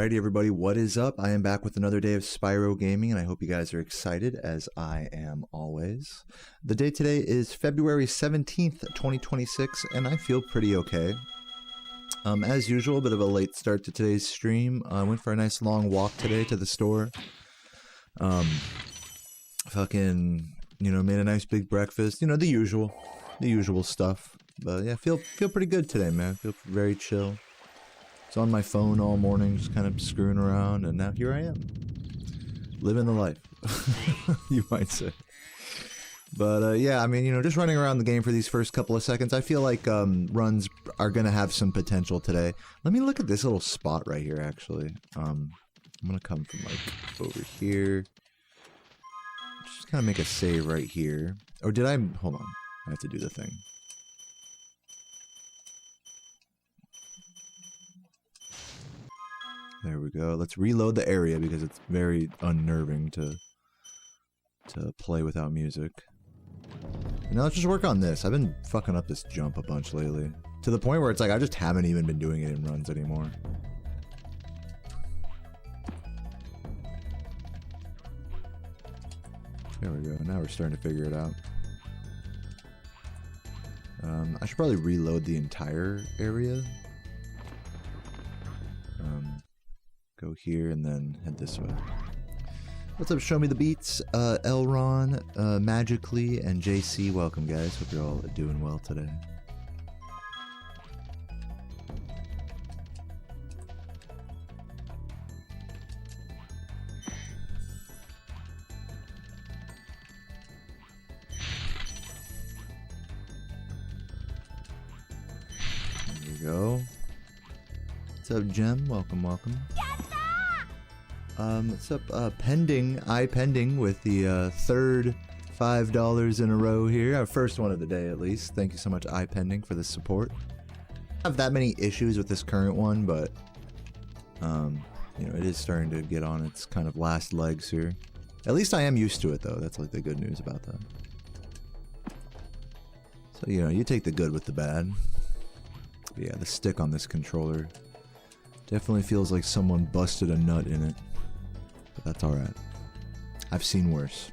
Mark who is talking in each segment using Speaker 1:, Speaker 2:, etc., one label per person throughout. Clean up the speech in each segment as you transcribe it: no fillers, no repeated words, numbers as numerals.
Speaker 1: Alrighty everybody, what is up? I am back with another day of Spyro gaming and I hope you guys are excited as I am always. The day today is February 17th, 2026 and I feel pretty okay. As usual, a bit of a late start to today's stream. I went for a nice long walk today to the store. Fucking, made a nice big breakfast. The usual stuff. But yeah, feel pretty good today, man. Feel very chill. I was on my phone all morning, just kind of screwing around, and now here I am. Living the life, you might say. But yeah, I mean, just running around the game for these first couple of seconds, I feel like runs are gonna have some potential today. Let me look at this little spot right here, actually. I'm gonna come from, like, over here. Just kind of make a save right here. Or did I... Hold on. I have to do the thing. There we go. Let's reload the area because it's very unnerving to play without music. And now let's just work on this. I've been fucking up this jump a bunch lately. To the point where it's like I just haven't even been doing it in runs anymore. There we go. Now we're starting to figure it out. I should probably reload the entire area. Go here and then head this way. What's up, Show Me the Beats, Elron, Magically, and JC. Welcome, guys. Hope you're all doing well today. There we go. What's up, Jem? Welcome, welcome. What's up, Pending, iPending with the third $5 in a row here. Our first one of the day, at least. Thank you so much, iPending, for the support. I have that many issues with this current one, but, it is starting to get on its kind of last legs here. At least I am used to it, though. That's, like, the good news about that. So, you take the good with the bad. But yeah, the stick on this controller definitely feels like someone busted a nut in it. But that's alright. I've seen worse.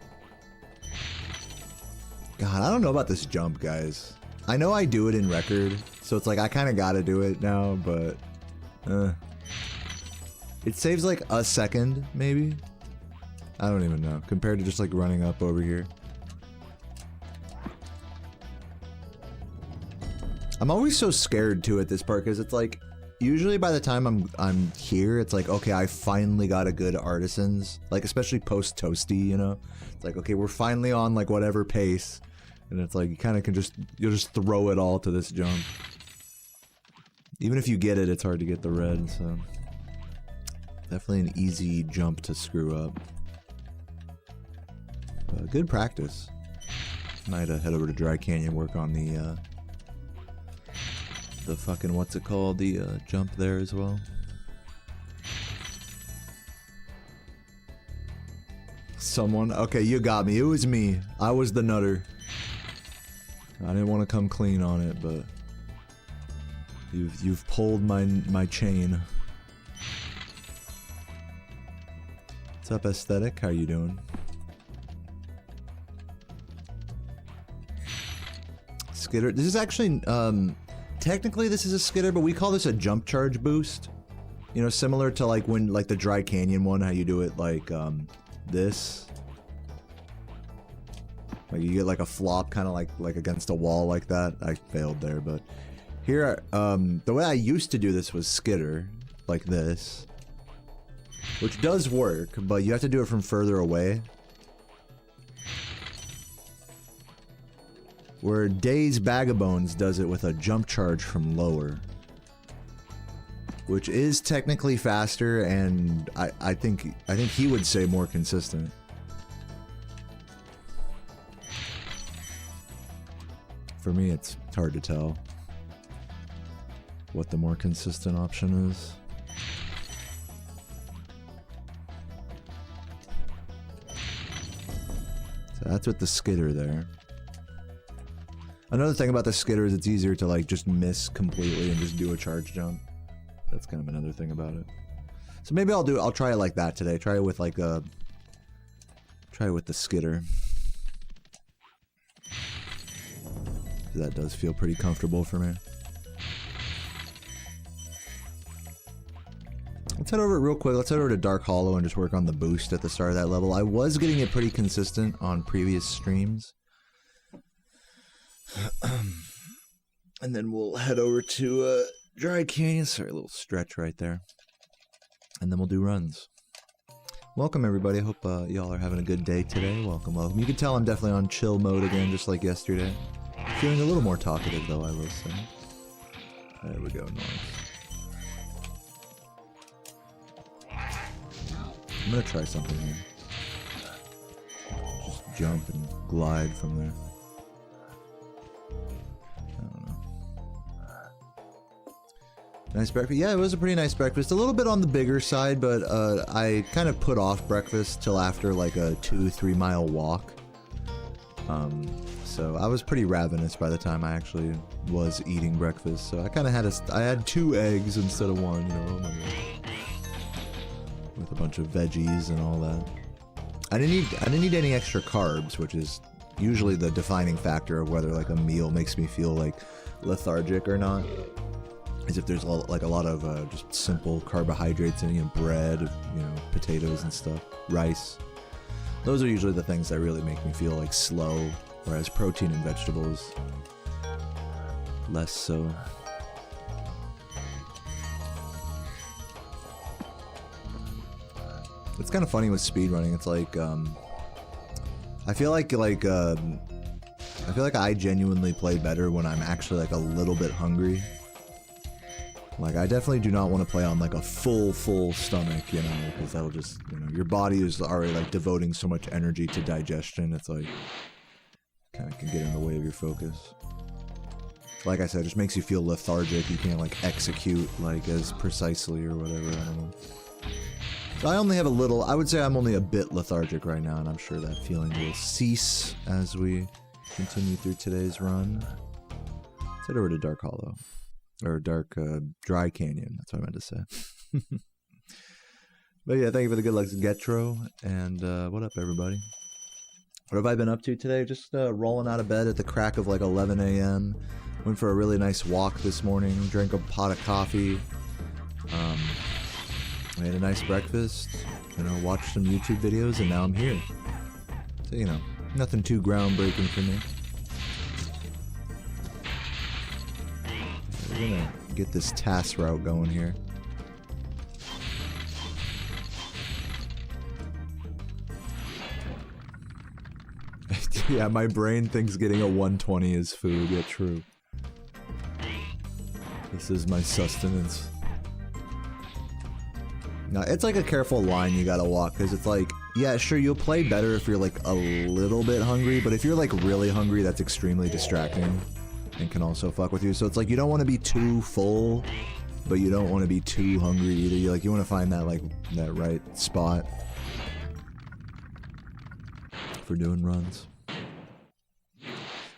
Speaker 1: God, I don't know about this jump, guys. I know I do it in record, so it's like I kind of gotta do it now, but... It saves like a second, maybe? I don't even know, compared to just like running up over here. I'm always so scared too at this part, because it's like... Usually by the time I'm here, it's like, okay, I finally got a good artisans. Like, especially post-toasty, It's like, okay, we're finally on, like, whatever pace. And it's like, you kind of can you'll just throw it all to this jump. Even if you get it, it's hard to get the red, so... Definitely an easy jump to screw up. Good practice. Might head over to Dry Canyon, work on the fucking, what's it called, the jump there as well. Someone, okay, you got me. It was me. I was the nutter. I didn't want to come clean on it, but you've pulled my chain. What's up, Aesthetic? How you doing? Skitter. This is actually technically this is a skitter, but we call this a jump charge boost. Similar to like when like the Dry Canyon one, how you do it like this. Like you get like a flop kind of like against a wall like that. I failed there, but here the way I used to do this was skitter, like this. Which does work, but you have to do it from further away. Where Days Bagabones does it with a jump charge from lower. Which is technically faster and I think he would say more consistent. For me it's hard to tell what the more consistent option is. So that's with the skitter there. Another thing about the skitter is it's easier to like just miss completely and just do a charge jump. That's kind of another thing about it. So maybe I'll try it like that today. Try it with like a... Try it with the skitter. That does feel pretty comfortable for me. Let's head over real quick. Let's head over to Dark Hollow and just work on the boost at the start of that level. I was getting it pretty consistent on previous streams. And then we'll head over to Dry Canyon. Sorry, a little stretch right there. And then we'll do runs. Welcome everybody. I hope y'all are having a good day today. Welcome, welcome. You can tell I'm definitely on chill mode again, just like yesterday. Feeling a little more talkative though, I will say. There we go, nice. I'm gonna try something here. Just jump and glide from there. I don't know. Nice breakfast. Yeah, it was a pretty nice breakfast. A little bit on the bigger side, but I kind of put off breakfast till after like a 2-3 mile walk. So I was pretty ravenous by the time I actually was eating breakfast. So I kind of had I had 2 eggs instead of 1, you know. With a bunch of veggies and all that. I didn't need any extra carbs, which is usually the defining factor of whether like a meal makes me feel like lethargic or not. Is if there's like a lot of just simple carbohydrates in, you know, bread, you know, potatoes and stuff, rice. Those are usually the things that really make me feel like slow, whereas protein and vegetables, less so. It's kind of funny with speedrunning. It's like, I feel like I genuinely play better when I'm actually like a little bit hungry. Like, I definitely do not want to play on like a full stomach, you know, because that'll just, you know, your body is already like devoting so much energy to digestion. It's like, kind of can get in the way of your focus. Like I said, it just makes you feel lethargic. You can't like execute like as precisely or whatever. I don't know. So I only have a little, I would say I'm only a bit lethargic right now, and I'm sure that feeling will cease as we continue through today's run. Let's head over to Dark Hollow. Or Dry Canyon, that's what I meant to say. But yeah, thank you for the good luck, Getro. And what up, everybody? What have I been up to today? Just rolling out of bed at the crack of like 11 a.m. Went for a really nice walk this morning, drank a pot of coffee. Made a nice breakfast, you know, watched some YouTube videos, and now I'm here. So, you know, nothing too groundbreaking for me. We're gonna get this task route going here. Yeah, my brain thinks getting a 120 is food. Yeah, true. This is my sustenance. Now, it's like a careful line you gotta walk, because it's like, yeah, sure, you'll play better if you're like a little bit hungry, but if you're like really hungry, that's extremely distracting and can also fuck with you. So it's like, you don't want to be too full, but you don't want to be too hungry either. You want to find that like that right spot for doing runs.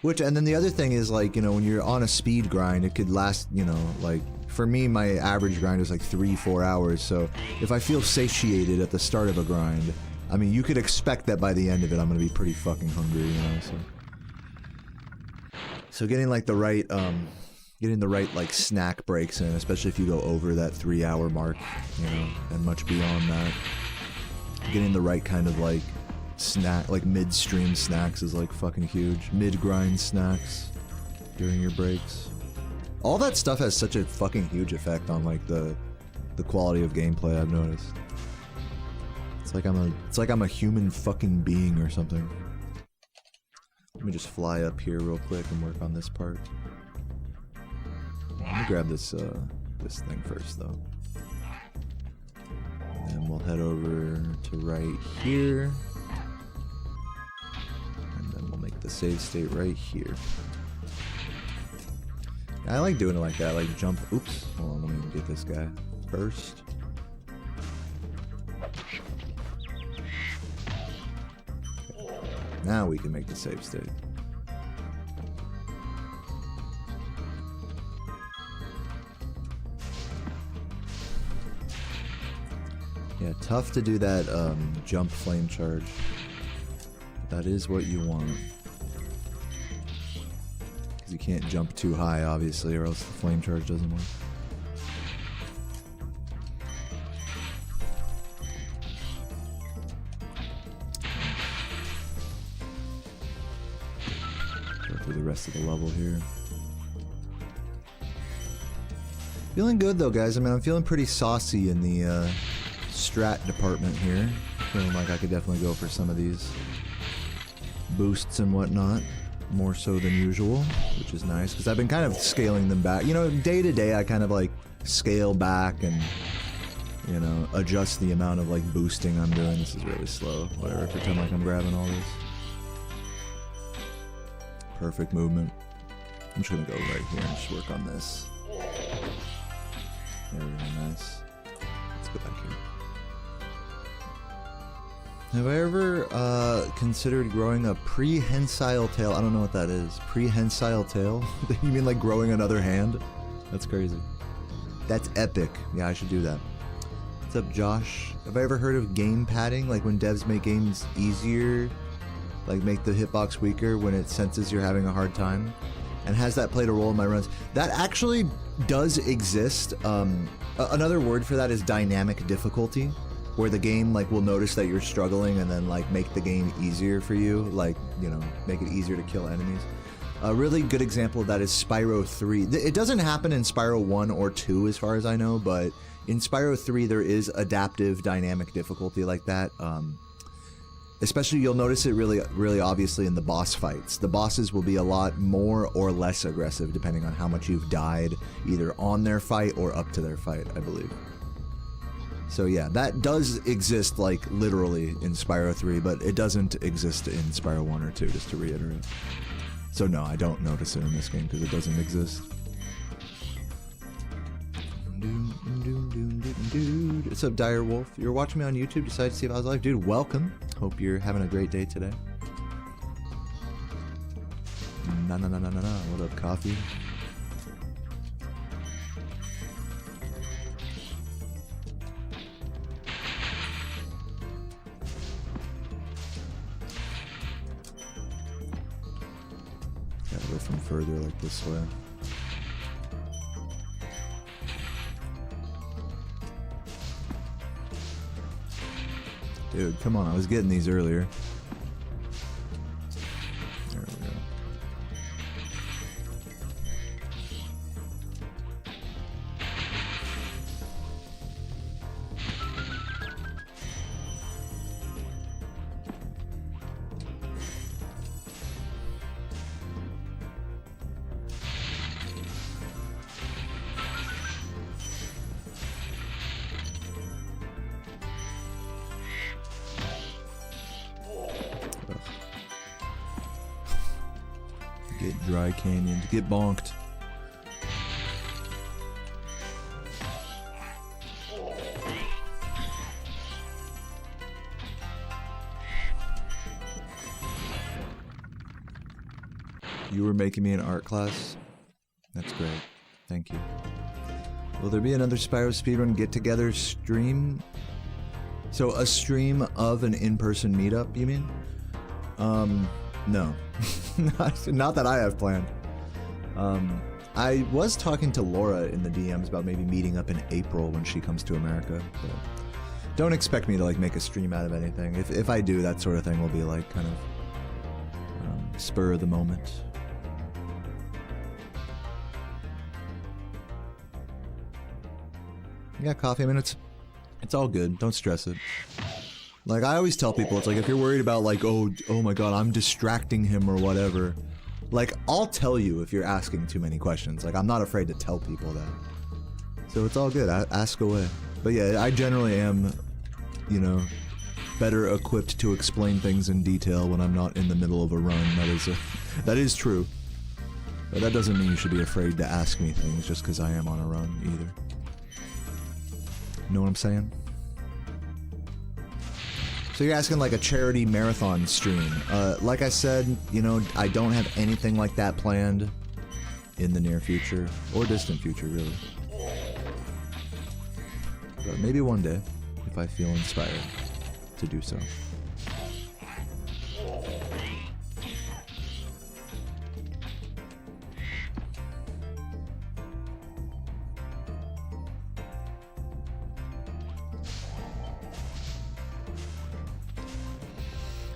Speaker 1: Which, and then the other thing is, like, you know, when you're on a speed grind, it could last, you know, like, for me, my average grind is like 3-4 hours, so if I feel satiated at the start of a grind, I mean, you could expect that by the end of it, I'm gonna be pretty fucking hungry, you know, so getting, like, the right, like, snack breaks in, especially if you go over that 3-hour mark, you know, and much beyond that, getting the right kind of, like, snack, like midstream snacks is like fucking huge. Mid-grind snacks during your breaks. All that stuff has such a fucking huge effect on like the quality of gameplay, I've noticed. It's like I'm a human fucking being or something. Let me just fly up here real quick and work on this part. Let me grab this this thing first though. And we'll head over to right here. The save state right here. I like doing it like that, like jump. Oops, hold on, let me get this guy first. Okay. Now we can make the save state. Yeah, tough to do that jump flame charge. That is what you want. Because you can't jump too high, obviously, or else the flame charge doesn't work. Go through the rest of the level here. Feeling good though, guys. I mean, I'm feeling pretty saucy in the strat department here. Feeling like I could definitely go for some of these boosts and whatnot, more so than usual, which is nice because I've been kind of scaling them back. You know, day to day I kind of like scale back and, you know, adjust the amount of like boosting I'm doing. This is really slow. Whatever, pretend like I'm grabbing all this. Perfect movement. I'm just gonna go right here and just work on this. There we go, nice. Let's go back here. Have I ever considered growing a prehensile tail? I don't know what that is. Prehensile tail? You mean like growing another hand? That's crazy. That's epic. Yeah, I should do that. What's up, Josh? Have I ever heard of game padding? Like when devs make games easier, like make the hitbox weaker when it senses you're having a hard time? And has that played a role in my runs? That actually does exist. Another word for that is dynamic difficulty, where the game like will notice that you're struggling and then like make the game easier for you, like, you know, make it easier to kill enemies. A really good example of that is Spyro 3. It doesn't happen in Spyro 1 or 2 as far as I know, but in Spyro 3 there is adaptive dynamic difficulty like that. Especially you'll notice it really obviously in the boss fights. The bosses will be a lot more or less aggressive depending on how much you've died either on their fight or up to their fight, I believe. So yeah, that does exist like literally in Spyro 3, but it doesn't exist in Spyro 1 or 2, just to reiterate. So no, I don't notice it in this game because it doesn't exist. What's up, Dire Wolf? You're watching me on YouTube, decided to see if I was live. Dude, welcome. Hope you're having a great day today. No. What up, coffee? Gotta go from further, like this way. Dude, come on, I was getting these earlier. There we go. Get dry canyon, get bonked. You were making me an art class? That's great. Thank you. Will there be another Spyro speedrun get-together stream? So a stream of an in-person meetup, you mean? No. Not that I have planned. I was talking to Laura in the DMs about maybe meeting up in April when she comes to America. But don't expect me to like make a stream out of anything. If I do, that sort of thing will be like kind of spur of the moment. Yeah, coffee. I mean, it's all good. Don't stress it. Like, I always tell people, it's like, if you're worried about, like, oh my god, I'm distracting him or whatever, like, I'll tell you if you're asking too many questions. Like, I'm not afraid to tell people that. So it's all good. Ask away. But yeah, I generally am, you know, better equipped to explain things in detail when I'm not in the middle of a run. That is true. But that doesn't mean you should be afraid to ask me things just because I am on a run, either. Know what I'm saying? So you're asking like a charity marathon stream. Like I said, you know, I don't have anything like that planned in the near future, or distant future, really. But maybe one day. if I feel inspired to do so.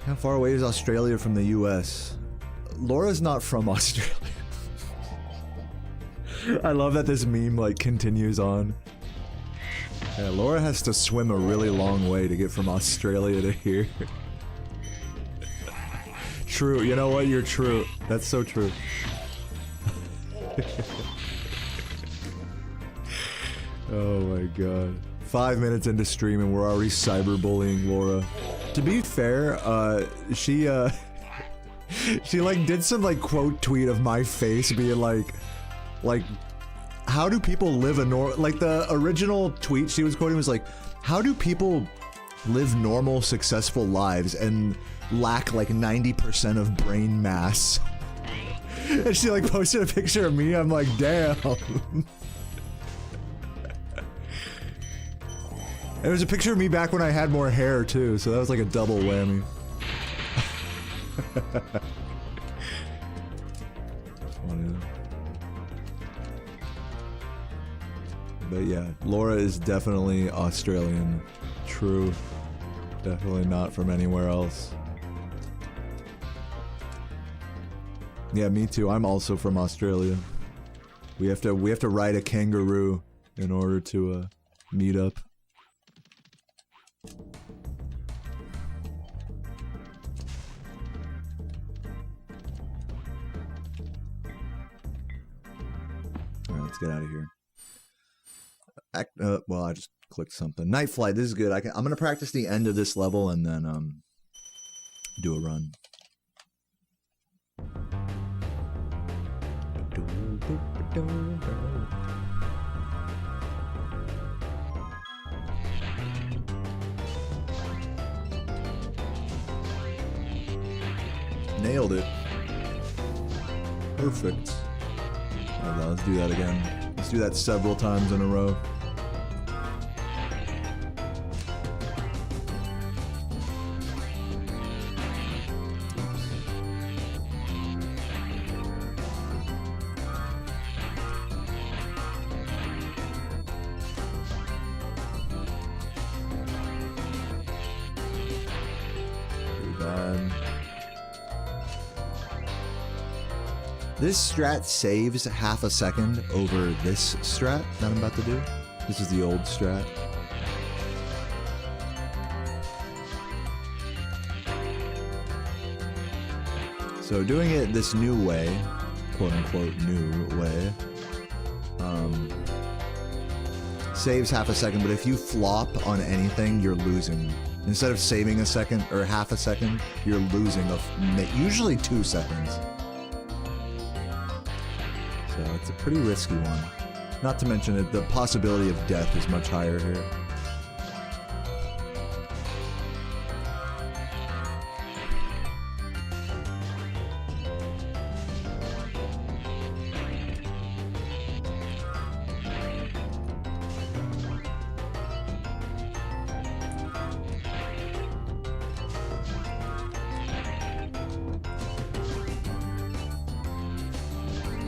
Speaker 1: How far away is Australia from the US? Laura's not from Australia. I love that this meme like continues on. Yeah, Laura has to swim a really long way to get from Australia to here. True, you know what? You're true. That's so true. Oh my god. 5 minutes into stream and we're already cyberbullying Laura. To be fair, she like did some like quote tweet of my face being like, how do people live a like the original tweet she was quoting was like, how do people live normal, successful lives and lack like 90% of brain mass? And she like posted a picture of me, I'm like, damn. There was a picture of me back when I had more hair too, so that was like a double whammy. Funny. But yeah, Laura is definitely Australian. True. Definitely not from anywhere else. Yeah, me too. I'm also from Australia. We have to ride a kangaroo in order to meet up. Alright, let's get out of here. Well, I just clicked something. Night Flight, this is good. I'm gonna practice the end of this level and then, do a run. Nailed it. Perfect. Alright, let's do that again. Let's do that several times in a row. This strat saves half a second over this strat that I'm about to do. This is the old strat. So doing it this new way, quote unquote new way, saves half a second, but if you flop on anything, you're losing. Instead of saving a second or half a second, you're losing usually 2 seconds. So it's a pretty risky one. Not to mention that the possibility of death is much higher here.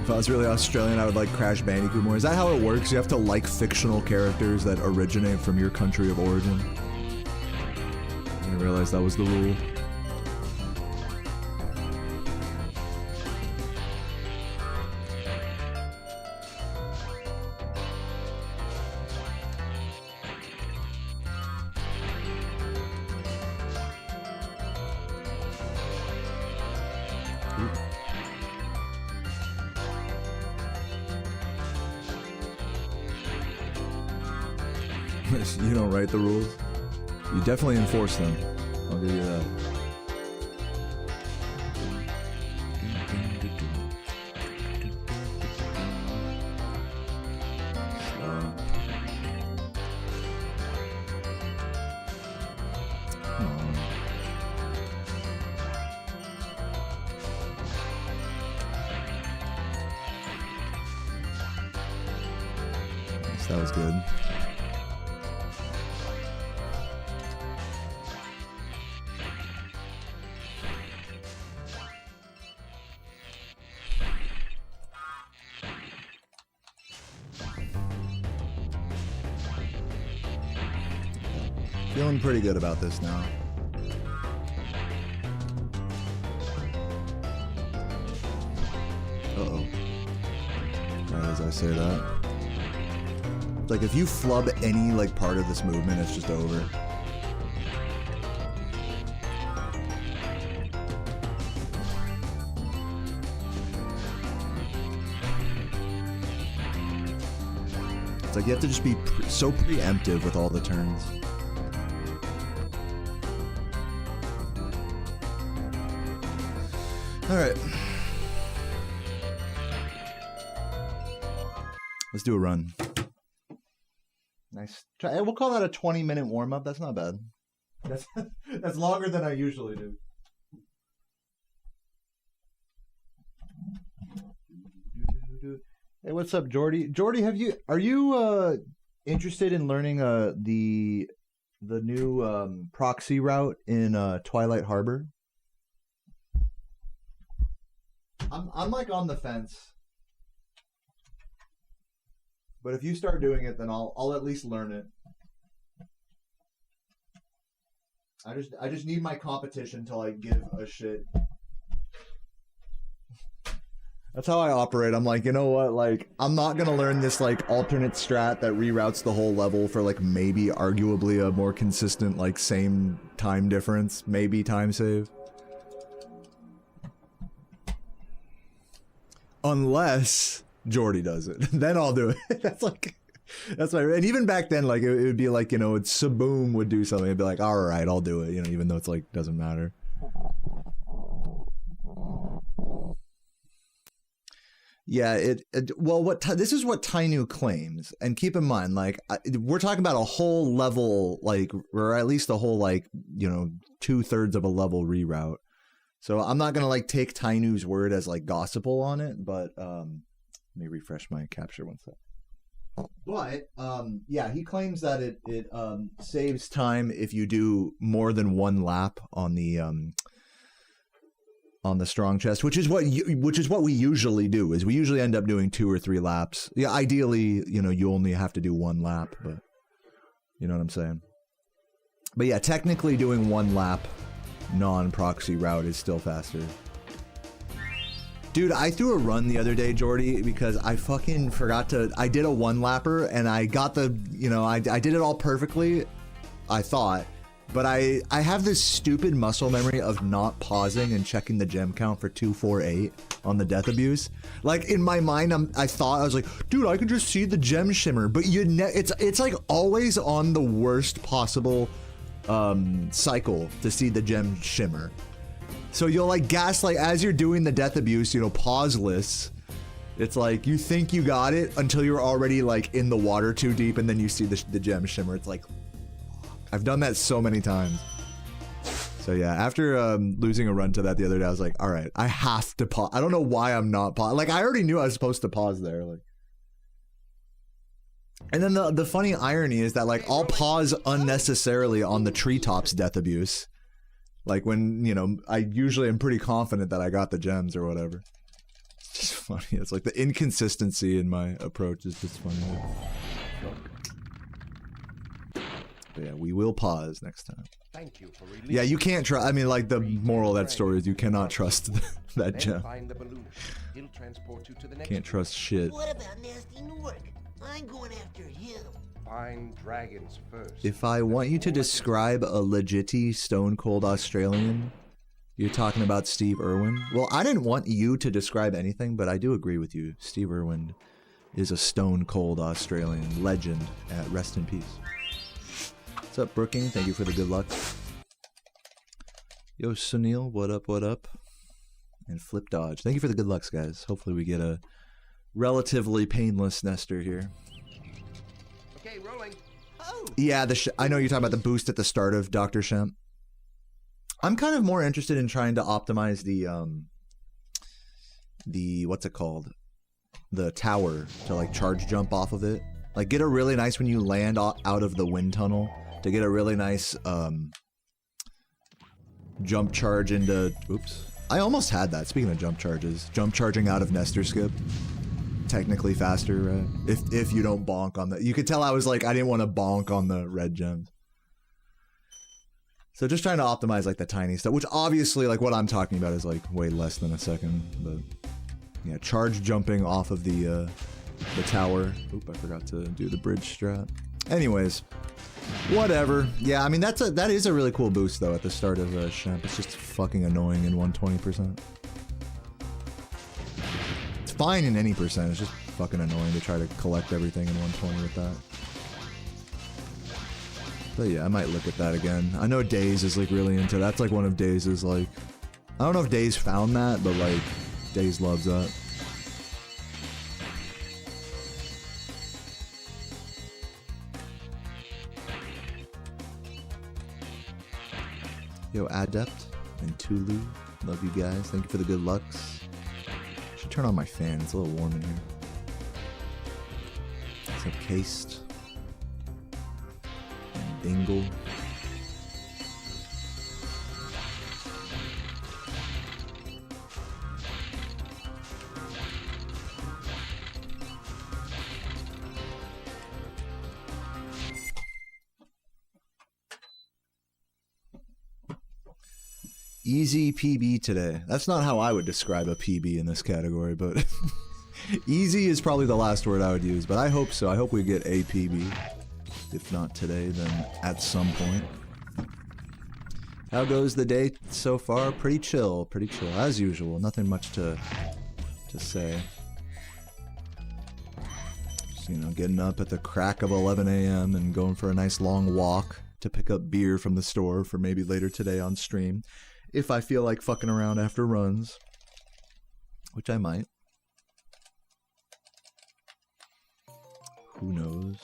Speaker 1: If I was really Australian, I would like Crash Bandicoot more. Is that how it works? You have to like fictional characters that originate from your country of origin? I didn't realize that was the rule. You don't write the rules. You definitely enforce them. I'll give you that. That was good. Feeling pretty good about this now. Uh-oh. Right as I say that. It's like if you flub any like part of this movement, it's just over. It's like you have to just be so preemptive with all the turns. All right. Let's do a run. Nice. We'll call that a 20-minute warm-up. That's not bad. That's longer than I usually do. Hey, what's up, Jordy? Jordy, are you interested in learning the new proxy route in Twilight Harbor? I'm like on the fence. But if you start doing it, then I'll at least learn it. I just need my competition to like give a shit. That's how I operate. I'm like, you know what? Like, I'm not gonna learn this like alternate strat that reroutes the whole level for like maybe arguably a more consistent like same time difference, maybe time save. Unless Jordy does it, then I'll do it. That's my. And even back then, like it would be like, you know, it's Saboom would do something. It'd be like, all right, I'll do it. You know, even though it's like doesn't matter. Yeah, well, this is what Tainu claims, and keep in mind, like we're talking about a whole level, like, or at least a whole, like, you know, 2/3 of a level reroute. So I'm not gonna like take Tainu's word as like gospel on it, but let me refresh my capture one sec. But yeah, he claims that it saves time if you do more than one lap on the strong chest, which is what we usually do. Is we usually end up doing 2 or 3 laps. Yeah, ideally, you know, you only have to do 1 lap, but you know what I'm saying. But yeah, technically doing 1 lap non-proxy route is still faster. Dude, I threw a run the other day, Jordy, because I fucking forgot to. I did a 1-lapper and I got the, you know, I did it all perfectly, I thought. But I have this stupid muscle memory of not pausing and checking the gem count for 248 on the death abuse. Like in my mind, I thought I was like, dude, I can just see the gem shimmer. But it's like always on the worst possible cycle to see the gem shimmer. So you'll like gaslight as you're doing the death abuse, you know, pauseless. It's like you think you got it until you're already like in the water too deep, and then you see the gem shimmer. It's like. I've done that so many times. So yeah, after losing a run to that the other day, I was like, all right, I have to pause. I don't know why I'm not pausing. Like, I already knew I was supposed to pause there. Like, and then the funny irony is that like I'll pause unnecessarily on the treetops death abuse. Like when, you know, I usually am pretty confident that I got the gems or whatever. It's just funny. It's like the inconsistency in my approach is just funny. But yeah, we will pause next time. Thank you for yeah, you can't trust. I mean, like the moral of that story is you cannot trust that gem. Can't trust shit.
Speaker 2: What about Nasty Nork? I'm going after him.
Speaker 3: Find dragons first.
Speaker 1: If I want you to describe a legitty Stone Cold Australian, you're talking about Steve Irwin. Well, I didn't want you to describe anything, but I do agree with you. Steve Irwin is a Stone Cold Australian legend. Rest in peace. What's up, Brooking? Thank you for the good luck. Yo, Sunil, what up, what up? And Flip Dodge. Thank you for the good lucks, guys. Hopefully we get a relatively painless Nestor here.
Speaker 3: Okay, rolling. Oh.
Speaker 1: Yeah, I know you're talking about the boost at the start of Dr. Shemp. I'm kind of more interested in trying to optimize the what's it called? The tower to like charge jump off of it. Like get a really nice when you land out of the wind tunnel. To get a really nice jump charge into... Oops. I almost had that. Speaking of jump charges. Jump charging out of Nestor Skip. Technically faster, right? If you don't bonk on the... You could tell I was like, I didn't want to bonk on the red gems. So just trying to optimize like the tiny stuff, which obviously like what I'm talking about is like way less than a second. But yeah, charge jumping off of the tower. Oop, I forgot to do the bridge strat. Anyways, whatever. Yeah, I mean that is a really cool boost though at the start of Shemp. It's just fucking annoying in 120%. It's fine in any percent. It's just fucking annoying to try to collect everything in 120 with that. But yeah, I might look at that again. I know Daze is like really into that's like one of Daze's like I don't know if Daze found that, but like Daze loves that. Yo, Adept and Tulu, love you guys. Thank you for the good lucks. Should turn on my fan. It's a little warm in here. What's up, Cased? And Dingle. Easy PB today. That's not how I would describe a PB in this category, but easy is probably the last word I would use, but I hope so. I hope we get a PB. If not today, then at some point. How goes the day so far? Pretty chill, as usual. Nothing much to say. Just, you know, getting up at the crack of 11 a.m. and going for a nice long walk to pick up beer from the store for maybe later today on stream. If I feel like fucking around after runs, which I might. Who knows?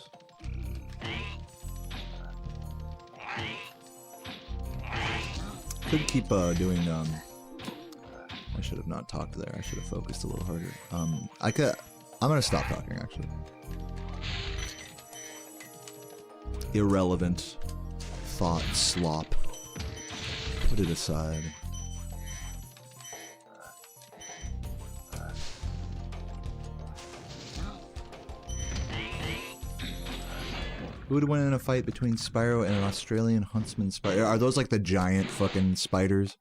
Speaker 1: Could keep doing I should have not talked there. I should have focused a little harder. I'm gonna stop talking actually. Irrelevant thought slop. Put it aside. Who would win in a fight between Spyro and an Australian huntsman spider? Are those like the giant fucking spiders?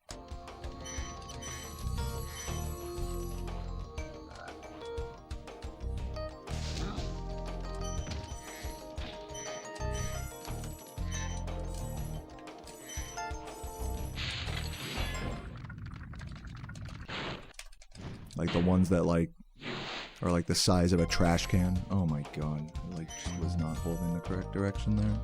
Speaker 1: Like the ones that like are like the size of a trash can. Oh my god, I like just was not holding the correct direction there.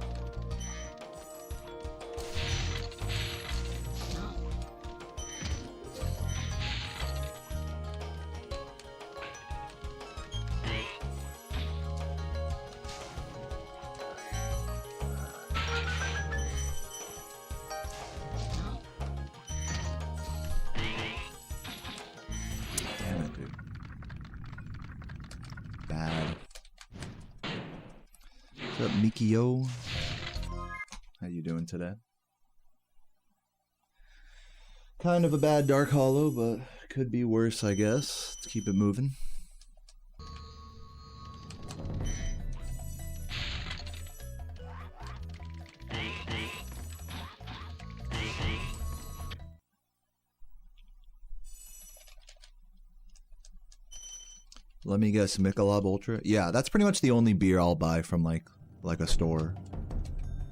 Speaker 1: Mikio, how you doing today? Kind of a bad Dark Hollow, but could be worse, I guess. Let's keep it moving. Let me guess, Michelob Ultra? Yeah, that's pretty much the only beer I'll buy from like a store.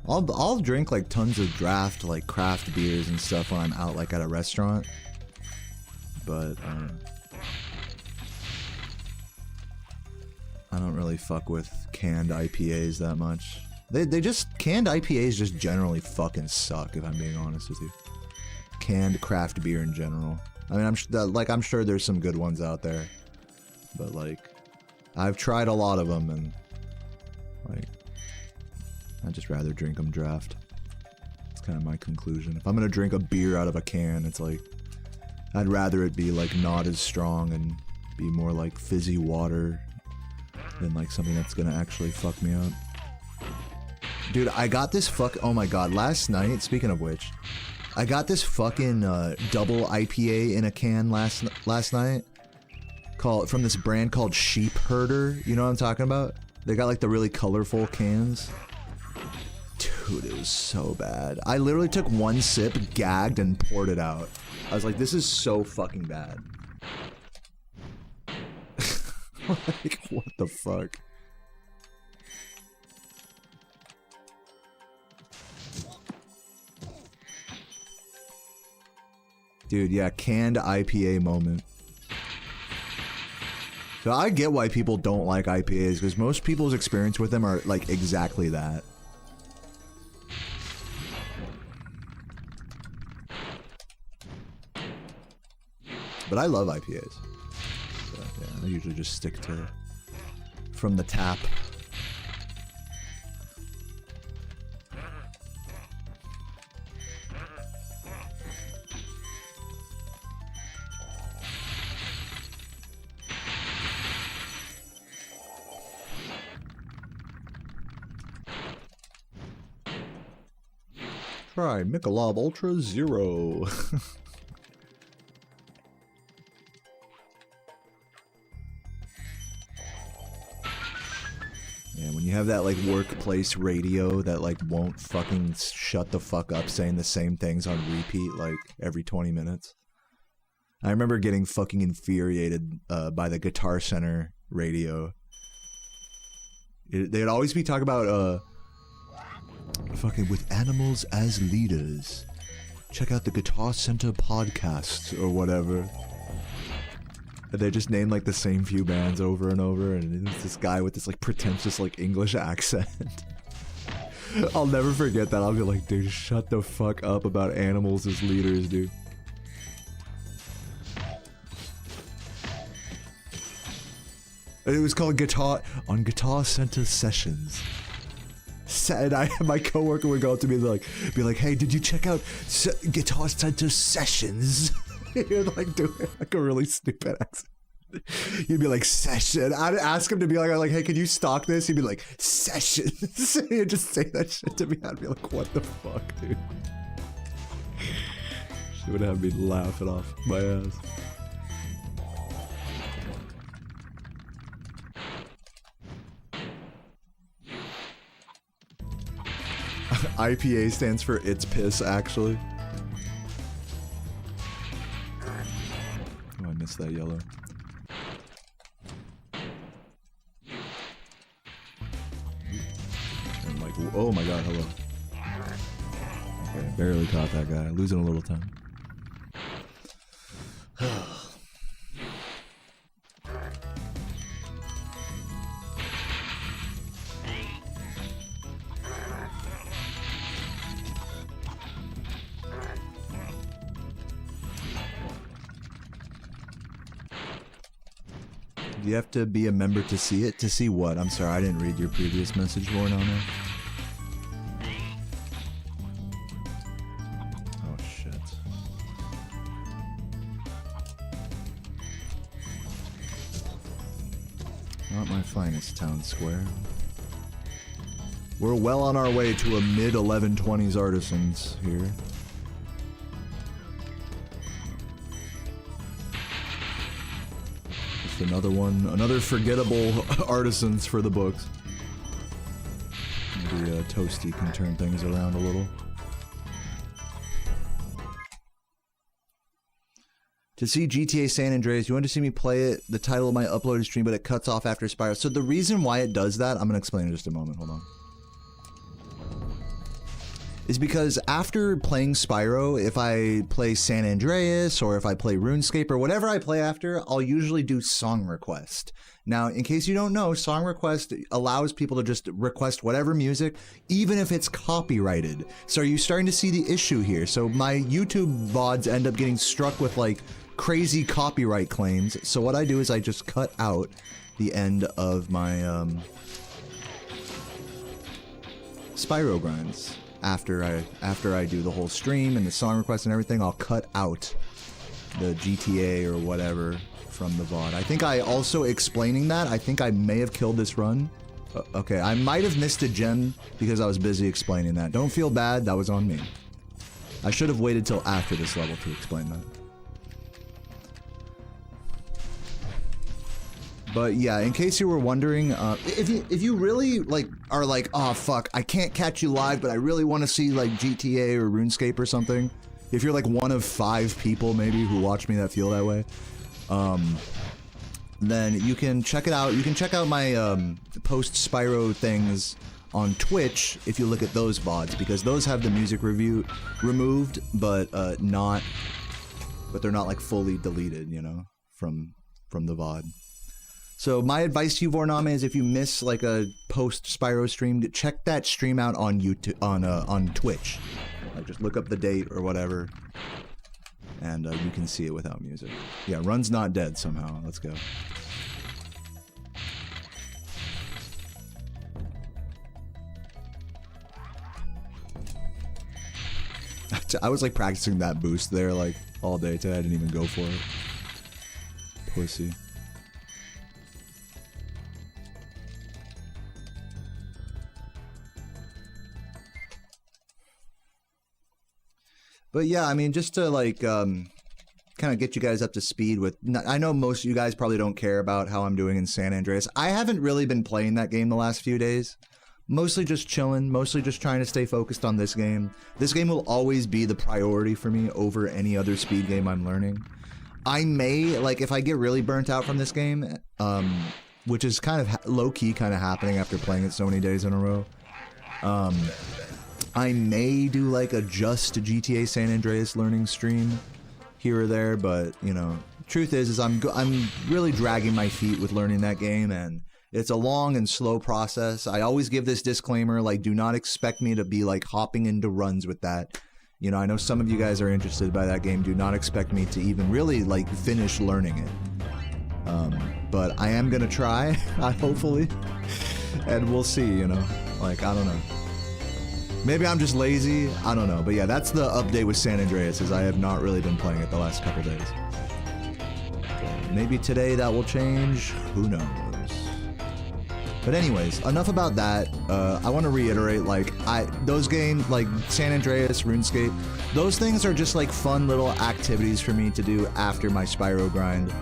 Speaker 1: I'll drink like tons of draft like craft beers and stuff when I'm out like at a restaurant, but I don't really fuck with canned IPAs that much. They just canned IPAs just generally fucking suck, if I'm being honest with you. Canned craft beer in general. I mean, I'm sure there's some good ones out there, but like I've tried a lot of them and like I'd just rather drink them draft. It's kind of my conclusion. If I'm gonna drink a beer out of a can, it's like I'd rather it be like not as strong and be more like fizzy water than like something that's gonna actually fuck me up. Dude, I got this oh my god, last night, speaking of which, I got this fucking double IPA in a can last night from this brand called Sheep Herder. You know what I'm talking about? They got like the really colorful cans. Dude, it was so bad. I literally took one sip, gagged, and poured it out. I was like, this is so fucking bad. Like, what the fuck? Dude, yeah, canned IPA moment. So I get why people don't like IPAs, because most people's experience with them are, like, exactly that. But I love IPAs. So, yeah, I usually just stick to from the tap. Try Michelob Ultra Zero. Yeah, when you have that like workplace radio that like won't fucking shut the fuck up saying the same things on repeat like every 20 minutes. I remember getting fucking infuriated by the Guitar Center radio. They'd always be talking about fucking with animals as leaders. Check out the Guitar Center podcast or whatever. And they just name like the same few bands over and over, and it's this guy with this like pretentious like English accent. I'll never forget that. I'll be like, dude, shut the fuck up about animals as leaders, dude. It was called Guitar Center Sessions. And my coworker would go up to me and be like, hey, did you check out Guitar Center Sessions? You'd like do like a really stupid accent. You'd be like, session. I'd ask him to be like, hey, can you stock this? He'd be like, sessions. He'd just say that shit to me. I'd be like, what the fuck, dude? She would have me laughing off my ass. IPA stands for It's Piss, actually. Oh, I missed that yellow. I'm like, oh my god, hello. Okay, barely caught that guy. Losing a little time. Do you have to be a member to see it? To see what? I'm sorry, I didn't read your previous message, Warnona. Oh shit. Not my finest town square. We're well on our way to a mid-1120s artisans here. Another one, another forgettable artisans for the books. Maybe Toasty can turn things around a little. To see GTA San Andreas, you want to see me play it, the title of my uploaded stream, but it cuts off after Spyro. So the reason why it does that, I'm going to explain in just a moment, hold on. Is because after playing Spyro, if I play San Andreas or if I play RuneScape or whatever I play after, I'll usually do song request. Now, in case you don't know, song request allows people to just request whatever music, even if it's copyrighted. So are you starting to see the issue here? So my YouTube VODs end up getting struck with like crazy copyright claims. So what I do is I just cut out the end of my Spyro grinds. After I do the whole stream and the song request and everything, I'll cut out the GTA or whatever from the VOD. I think I also explaining that, I think I may have killed this run. Okay, I might have missed a gem because I was busy explaining that. Don't feel bad, that was on me. I should have waited till after this level to explain that. But yeah, in case you were wondering, if you really like are like, oh fuck, I can't catch you live, but I really want to see like GTA or RuneScape or something. If you're like one of 5 people maybe who watch me that feel that way, then you can check it out. You can check out my post Spyro things on Twitch if you look at those VODs, because those have the music review removed, but they're not like fully deleted, you know, from the VOD. So my advice to you, Vorname, is if you miss like a post Spyro stream, check that stream out on YouTube, on Twitch. Like just look up the date or whatever, and you can see it without music. Yeah, Run's not dead somehow. Let's go. I was like practicing that boost there like all day today. I didn't even go for it. Pussy. But yeah, I mean, just to like kind of get you guys up to speed with, I know most of you guys probably don't care about how I'm doing in San Andreas. I haven't really been playing that game the last few days. Mostly just chilling, mostly just trying to stay focused on this game. This game will always be the priority for me over any other speed game I'm learning. I may, like, if I get really burnt out from this game, which is kind of low-key kind of happening after playing it so many days in a row, I may do like a just GTA San Andreas learning stream here or there, but you know, truth is I'm really dragging my feet with learning that game, and it's a long and slow process. I always give this disclaimer, like, do not expect me to be like hopping into runs with that. You know, I know some of you guys are interested by that game. Do not expect me to even really like finish learning it. But I am gonna try, hopefully, and we'll see. You know, like, I don't know. Maybe I'm just lazy, I don't know. But yeah, that's the update with San Andreas, is I have not really been playing it the last couple days. Maybe today that will change, who knows. But anyways, enough about that. I want to reiterate, like, those games, like San Andreas, RuneScape, those things are just like fun little activities for me to do after my Spyro grind.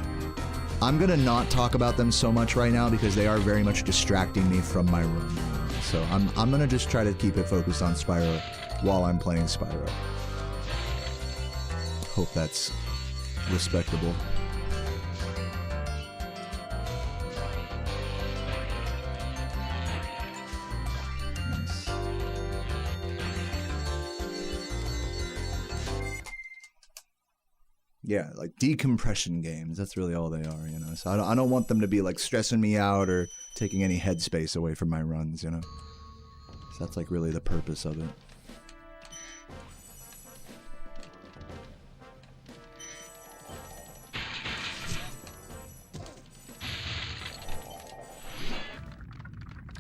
Speaker 1: I'm gonna not talk about them so much right now because they are very much distracting me from my run. So I'm gonna just try to keep it focused on Spyro while I'm playing Spyro. Hope that's respectable. Nice. Yeah, like decompression games. That's really all they are, you know. So I don't want them to be like stressing me out or taking any headspace away from my runs, you know. So that's like really the purpose of it.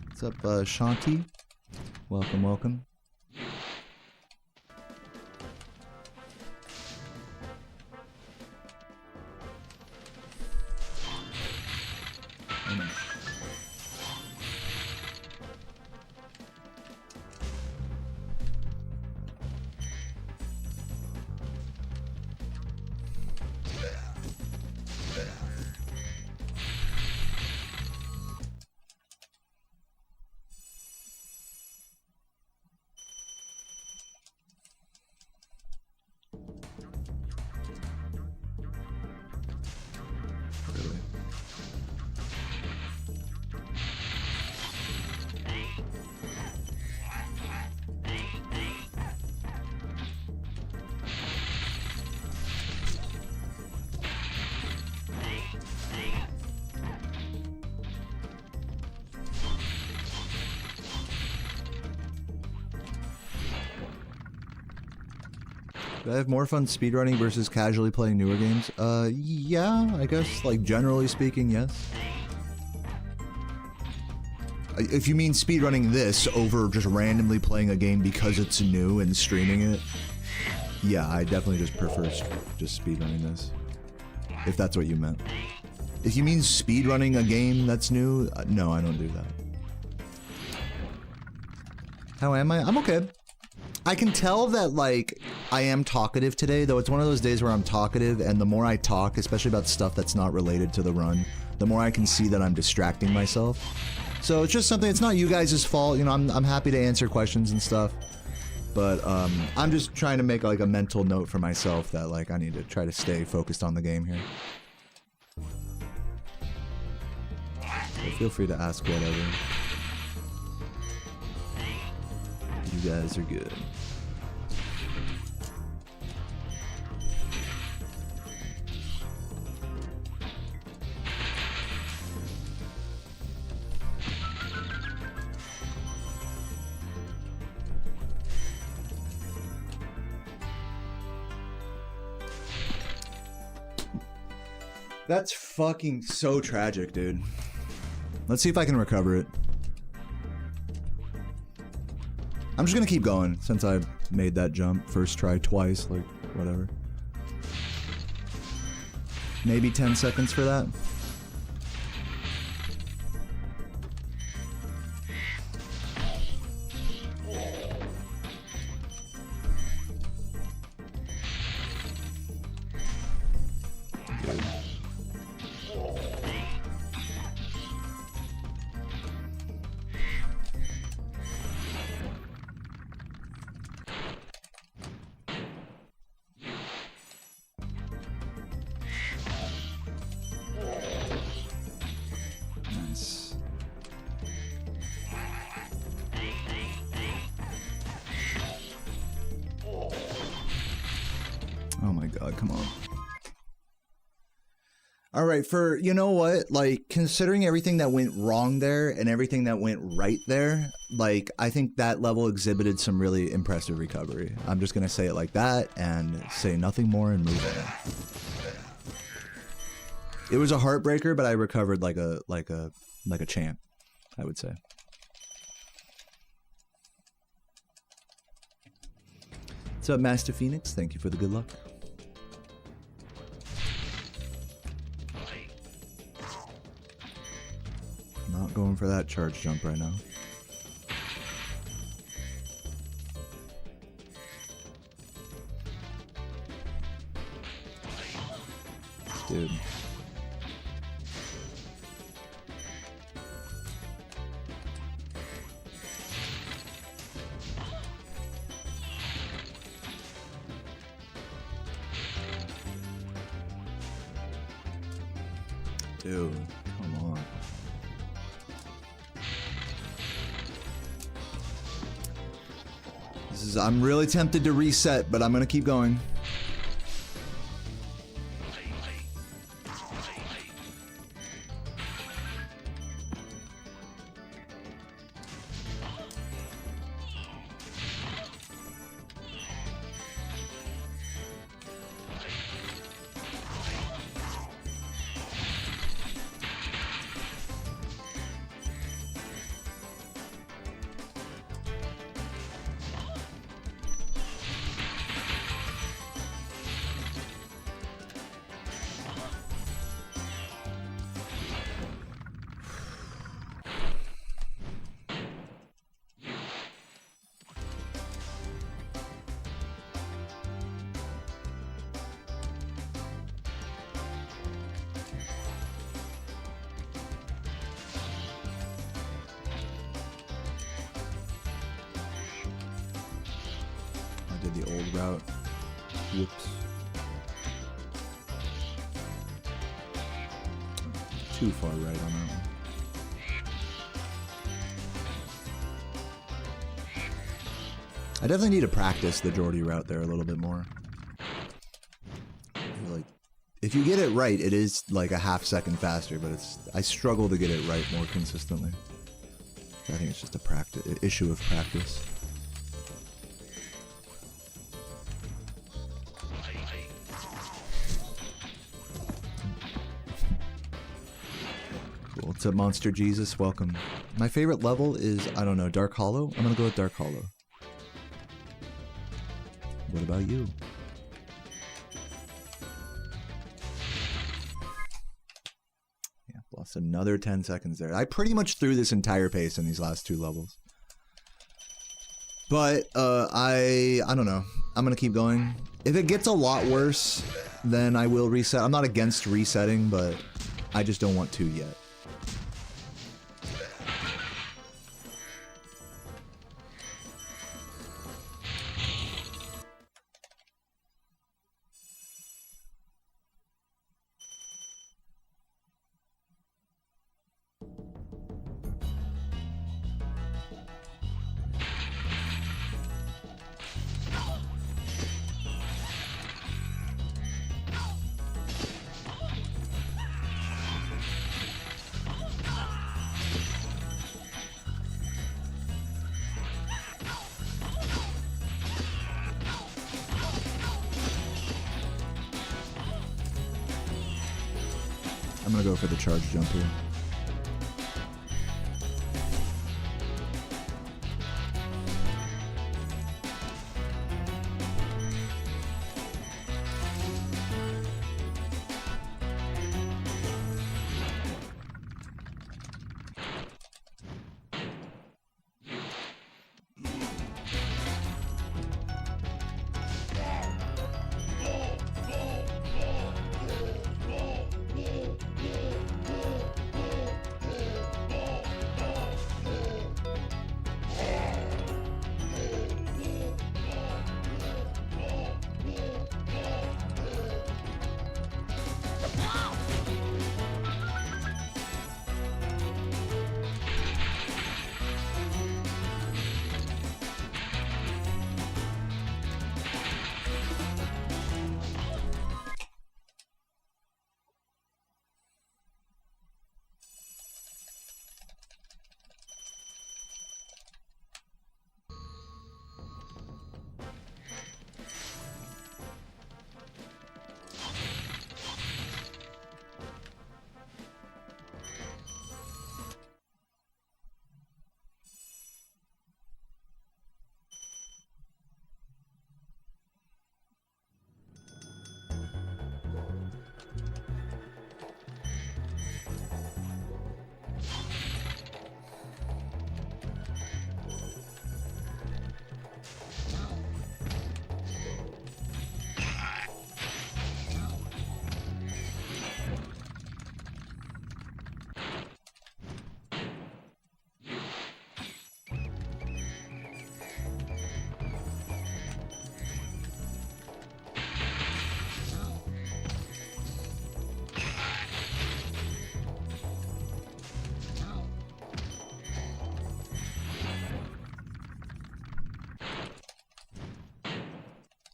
Speaker 1: What's up, Shanti? Welcome, welcome. Do I have more fun speedrunning versus casually playing newer games? Yeah, I guess, like, generally speaking, yes. If you mean speedrunning this over just randomly playing a game because it's new and streaming it, yeah, I definitely just prefer just speedrunning this. If that's what you meant. If you mean speedrunning a game that's new, no, I don't do that. How am I? I'm okay. I can tell that, like, I am talkative today, though it's one of those days where I'm talkative, and the more I talk, especially about stuff that's not related to the run, the more I can see that I'm distracting myself. So it's just something, it's not you guys' fault, you know, I'm happy to answer questions and stuff. But I'm just trying to make like a mental note for myself that like I need to try to stay focused on the game here. So feel free to ask whatever. You guys are good. That's fucking so tragic, dude. Let's see if I can recover it. I'm just gonna keep going since I made that jump. First try twice, like, whatever. Maybe 10 seconds for that. Oh my god, come on. Alright, for, you know what, like, considering everything that went wrong there and everything that went right there, like, I think that level exhibited some really impressive recovery. I'm just gonna say it like that and say nothing more and move on. It was a heartbreaker, but I recovered like a champ, I would say. What's up, Master Phoenix? Thank you for the good luck. Not going for that charge jump right now. Dude. Dude, come on. I'm really tempted to reset, but I'm gonna keep going. The old route. Whoops. Too far right on that one. I definitely need to practice the Geordie route there a little bit more. Like, if you get it right, it is like a half second faster, but I struggle to get it right more consistently. I think it's just a issue of practice. What's up, Monster Jesus? Welcome. My favorite level is, I don't know, Dark Hollow? I'm gonna go with Dark Hollow. What about you? Yeah, lost another 10 seconds there. I pretty much threw this entire pace in these last two levels. But, I don't know. I'm gonna keep going. If it gets a lot worse, then I will reset. I'm not against resetting, but I just don't want to yet. I'm gonna go for the charge jump here.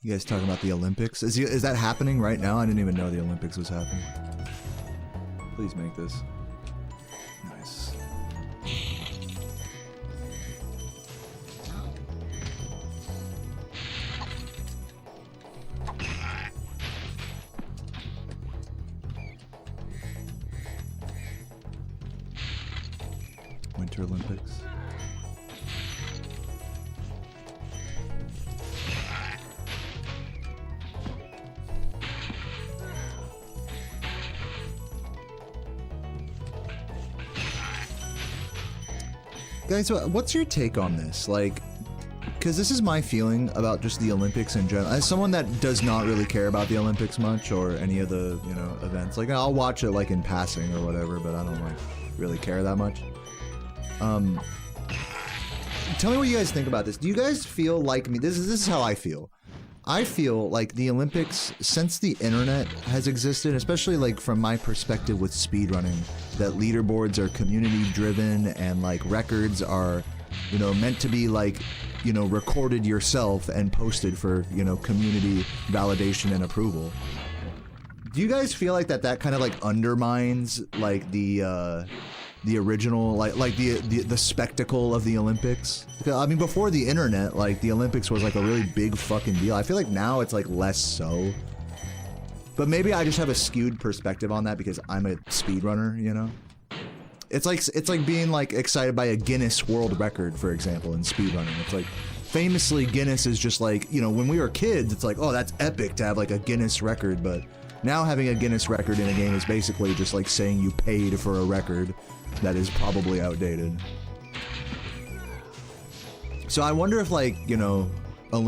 Speaker 1: You guys talking about the Olympics? Is that happening right now? I didn't even know the Olympics was happening. Please make this. Nice. Winter Olympics. Guys, what's your take on this? Like, because this is my feeling about just the Olympics in general. As someone that does not really care about the Olympics much or any of the, you know, events. Like, I'll watch it, like, in passing or whatever, but I don't, like, really care that much. Tell me what you guys think about this. Do you guys feel like me? This is how I feel. I feel like the Olympics, since the internet has existed, especially like from my perspective with speedrunning, that leaderboards are community driven and like records are, you know, meant to be like, you know, recorded yourself and posted for, you know, community validation and approval. Do you guys feel like that kind of like undermines like the original, like the spectacle of the Olympics? Because, I mean, before the internet, like the Olympics was like a really big fucking deal. I feel like now it's like less so. But maybe I just have a skewed perspective on that because I'm a speedrunner, you know? It's like being like excited by a Guinness World Record, for example, in speedrunning. It's like famously Guinness is just like, you know, when we were kids, it's like, oh, that's epic to have like a Guinness record, but now having a Guinness record in a game is basically just like saying you paid for a record that is probably outdated. So I wonder if, like, you know, the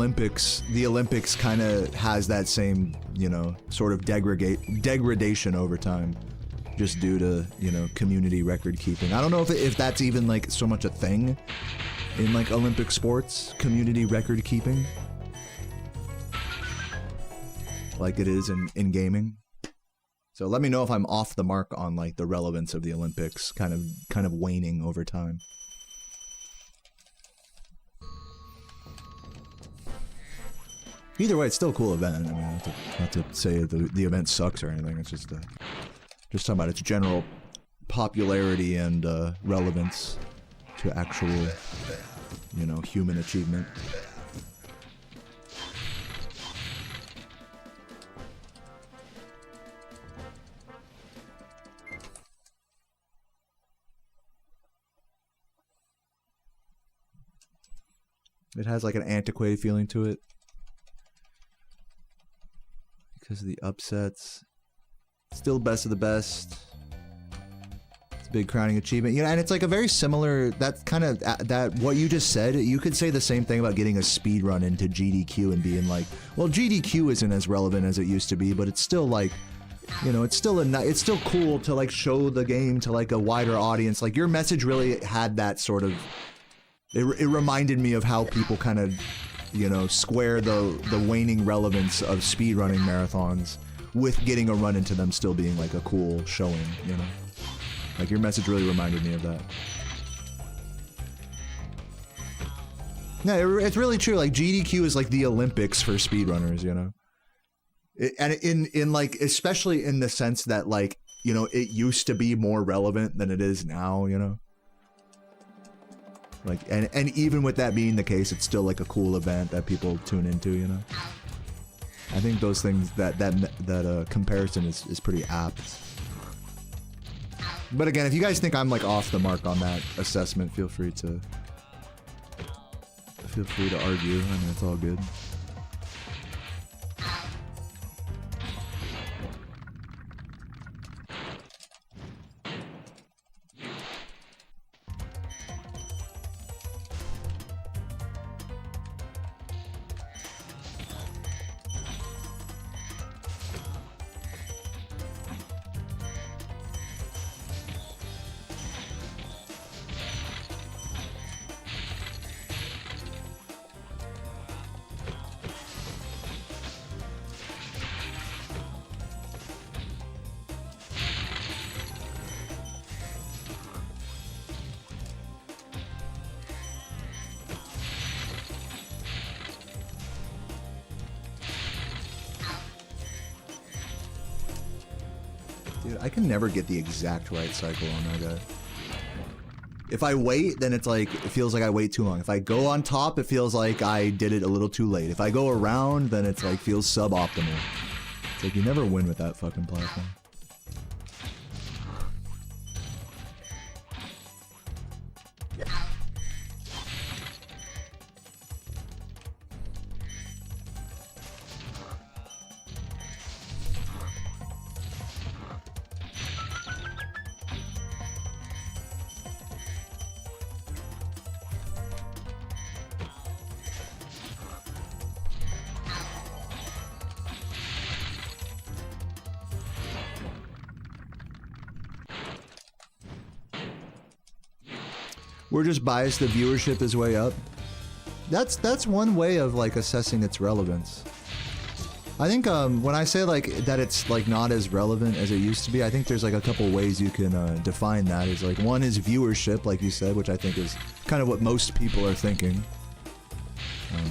Speaker 1: Olympics kind of has that same, you know, sort of degradation over time. just due to, you know, community record keeping. I don't know if that's even like so much a thing in like Olympic sports, community record keeping, like it is in gaming. So let me know if I'm off the mark on like the relevance of the Olympics kind of waning over time. Either way, it's still a cool event. I mean, not to say the event sucks or anything. It's just talking about its general popularity and relevance to actual, you know, human achievement. It has like an antiquated feeling to it because of the upsets. Still best of the best. It's a big crowning achievement, you know, and it's like a very similar. That kind of that what you just said. You could say the same thing about getting a speed run into GDQ and being like, well, GDQ isn't as relevant as it used to be, but it's still like, you know, it's still cool to like show the game to like a wider audience. Like your message really had that sort of. It reminded me of how people kind of, you know, square the waning relevance of speedrunning marathons with getting a run into them still being like a cool showing, you know? Like your message really reminded me of that. No, it's really true. Like GDQ is like the Olympics for speedrunners, you know? And in like, especially in the sense that like, you know, it used to be more relevant than it is now, you know? Like, and even with that being the case, it's still like a cool event that people tune into, you know? I think those things, that comparison is pretty apt. But again, if you guys think I'm like off the mark on that assessment, feel free to argue. I mean, it's all good. Dude, I can never get the exact right cycle on that guy. If I wait, then it's like, it feels like I wait too long. If I go on top, it feels like I did it a little too late. If I go around, then it's like, feels suboptimal. It's like, you never win with that fucking platform. We're just biased the viewership is way up. That's one way of like assessing its relevance. I think when I say like that it's like not as relevant as it used to be, I think there's like a couple ways you can define that. Is like one is viewership, like you said, which I think is kind of what most people are thinking.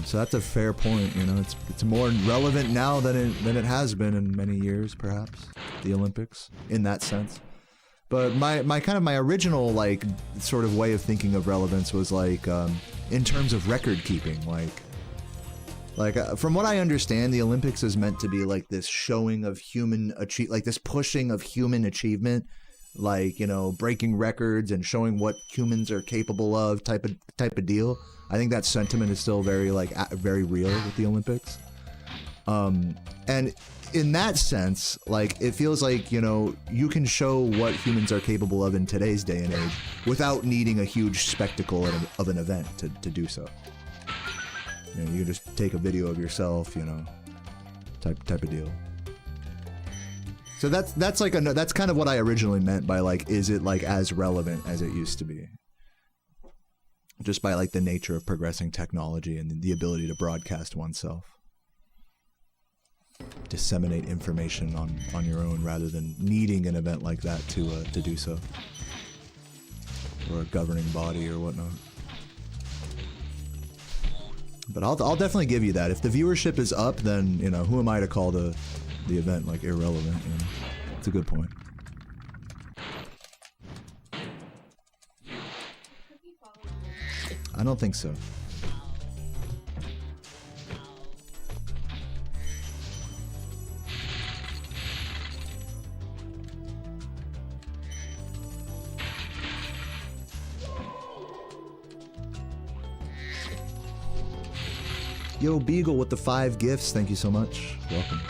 Speaker 1: So that's a fair point, you know. It's more relevant now than it has been in many years, perhaps. The Olympics, in that sense. But my original like sort of way of thinking of relevance was like in terms of record keeping, like from what I understand, the Olympics is meant to be like this showing of human like this pushing of human achievement, like, you know, breaking records and showing what humans are capable of type of deal. I think that sentiment is still very like very real with the Olympics. And in that sense, like, it feels like, you know, you can show what humans are capable of in today's day and age without needing a huge spectacle of an event to do so. You know, you can just take a video of yourself, you know, type of deal. So that's like that's kind of what I originally meant by like, is it like as relevant as it used to be? Just by like the nature of progressing technology and the ability to broadcast oneself. Disseminate information on your own rather than needing an event like that to do so. Or a governing body or whatnot. But I'll definitely give you that. If the viewership is up, then, you know, who am I to call the event like irrelevant? You know? It's a good point. I don't think so. Yo, Beagle with the 5 gifts. Thank you so much. Welcome.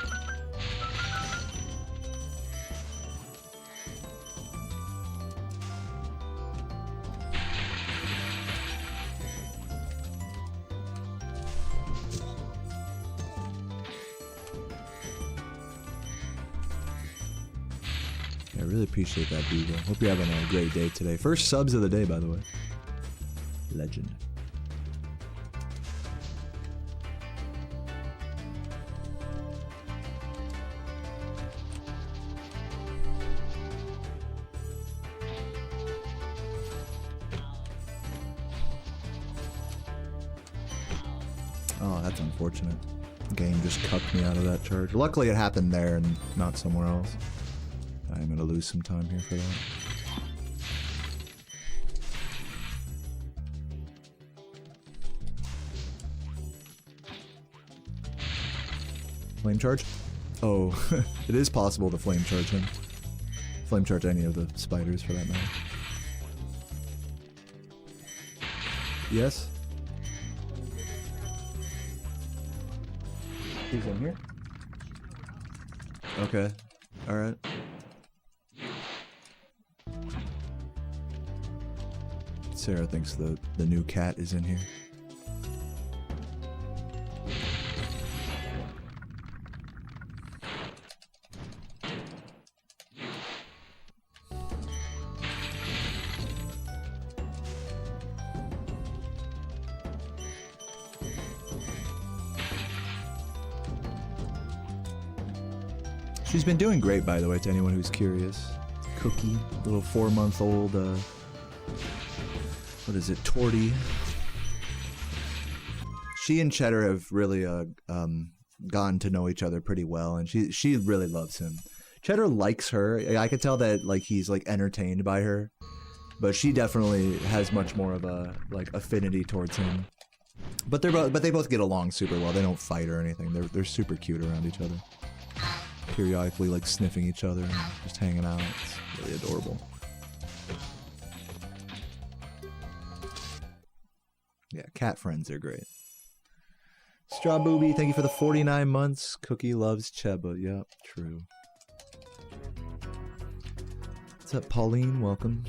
Speaker 1: I really appreciate that, Beagle. Hope you're having a great day today. First subs of the day, by the way. Legend. Oh, that's unfortunate. The game just cucked me out of that charge. Luckily it happened there and not somewhere else. I'm gonna lose some time here for that. Flame charge? Oh, it is possible to flame charge him. Flame charge any of the spiders for that matter. Yes? He's in here? Okay. Alright. Sarah thinks the new cat is in here. She's been doing great, by the way, to anyone who's curious. Cookie, little 4-month-old, what is it, Torty. She and Cheddar have really gotten to know each other pretty well, and she really loves him. Cheddar likes her. I could tell that like he's like entertained by her, but she definitely has much more of a like affinity towards him. But they both get along super well. They don't fight or anything. They're super cute around each other. Periodically like sniffing each other and just hanging out. It's really adorable. Yeah, cat friends are great. Straw Booby, thank you for the 49 months. Cookie loves Cheba. Yep, true. What's up, Pauline? Welcome.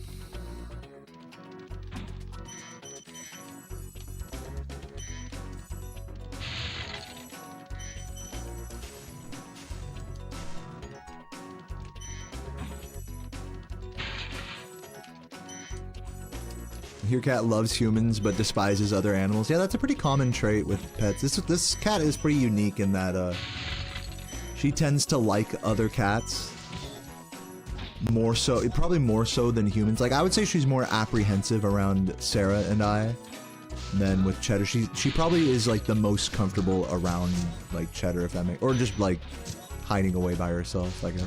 Speaker 1: Your cat loves humans but despises other animals. Yeah, that's a pretty common trait with pets. This cat is pretty unique in that she tends to like other cats more so, probably more so than humans. Like I would say she's more apprehensive around Sarah and I than with Cheddar. She probably is like the most comfortable around like Cheddar, if that makes, or just like hiding away by herself, I guess.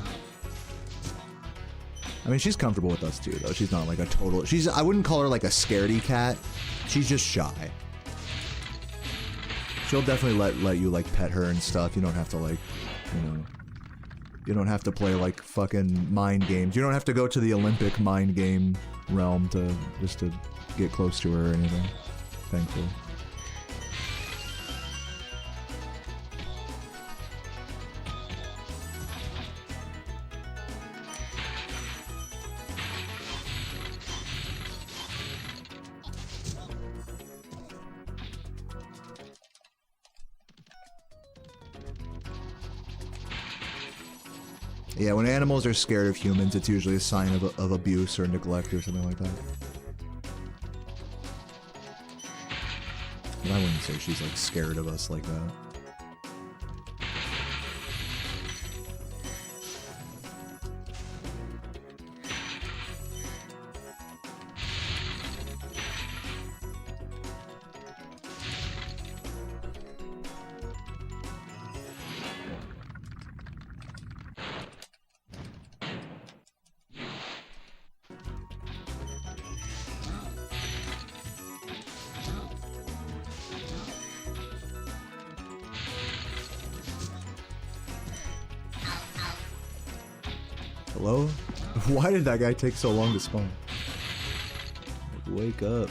Speaker 1: I mean, she's comfortable with us too, though. She's not like a total... I wouldn't call her like a scaredy cat. She's just shy. She'll definitely let you like pet her and stuff. You don't have to like, you know... You don't have to play like fucking mind games. You don't have to go to the Olympic mind game realm just to get close to her or anything. Thankfully. Yeah, when animals are scared of humans, it's usually a sign of abuse or neglect or something like that. But I wouldn't say she's like scared of us like that. Hello? Why did that guy take so long to spawn? Like, wake up.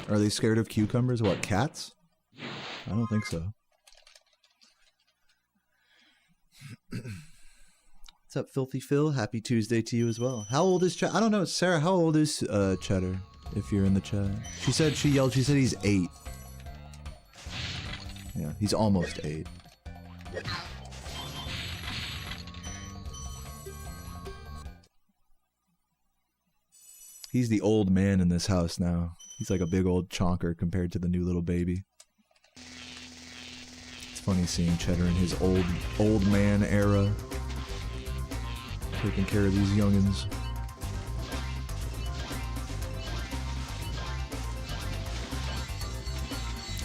Speaker 1: Are they scared of cucumbers? What, cats? I don't think so. What's up, Filthy Phil? Happy Tuesday to you as well. How old is I don't know, Sarah, how old is Cheddar? If you're in the chat. She said he's 8. Yeah, he's almost 8. He's the old man in this house now. He's like a big old chonker compared to the new little baby. It's funny seeing Cheddar in his old man era. Taking care of these youngins.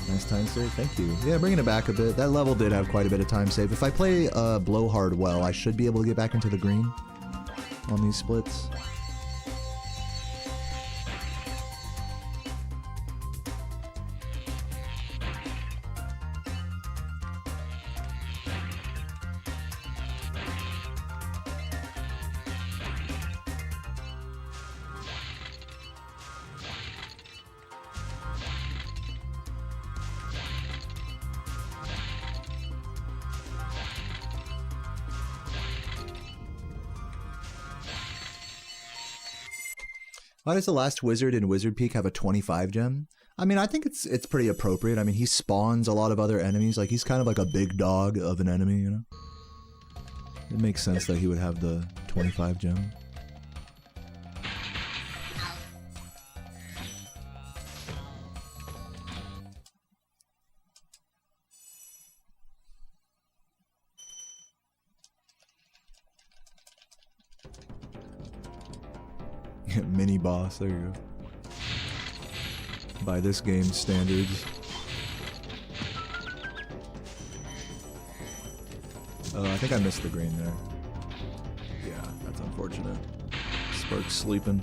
Speaker 1: Nice time save, thank you. Yeah, bringing it back a bit. That level did have quite a bit of time save. If I play Blowhard well, I should be able to get back into the green on these splits. Why does the last wizard in Wizard Peak have a 25 gem? I mean, I think it's pretty appropriate. I mean, he spawns a lot of other enemies. Like, he's kind of like a big dog of an enemy, you know? It makes sense that he would have the 25 gem. Mini boss, there you go. By this game's standards. Oh, I think I missed the green there. Yeah, that's unfortunate. Spark's sleeping.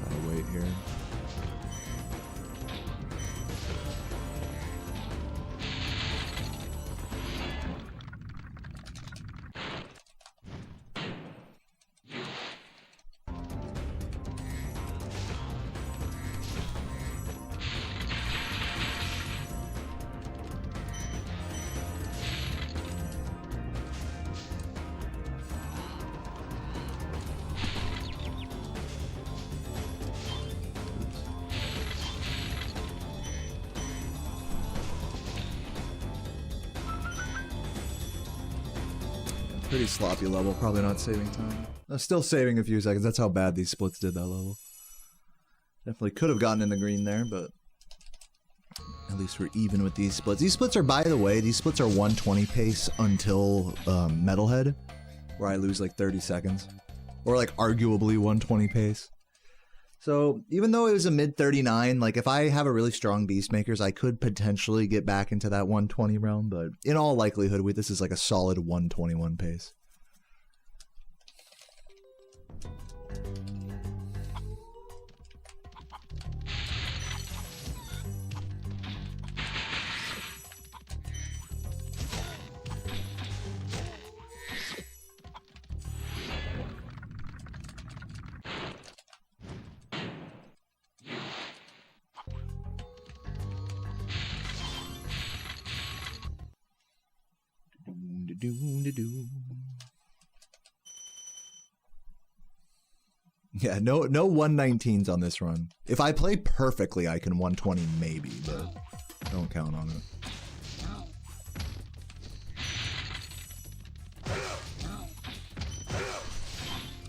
Speaker 1: Gotta wait here. Pretty sloppy level, probably not saving time. Still saving a few seconds, that's how bad these splits did that level. Definitely could have gotten in the green there, but at least we're even with these splits. These splits are, by the way, these splits are 120 pace until Metalhead, where I lose like 30 seconds. Or like arguably 120 pace. So even though it was a mid 39, like if I have a really strong Beastmakers, I could potentially get back into that 120 realm, but in all likelihood, this is like a solid 121 pace. Yeah, no 119s on this run. If I play perfectly, I can 120 maybe, but don't count on it.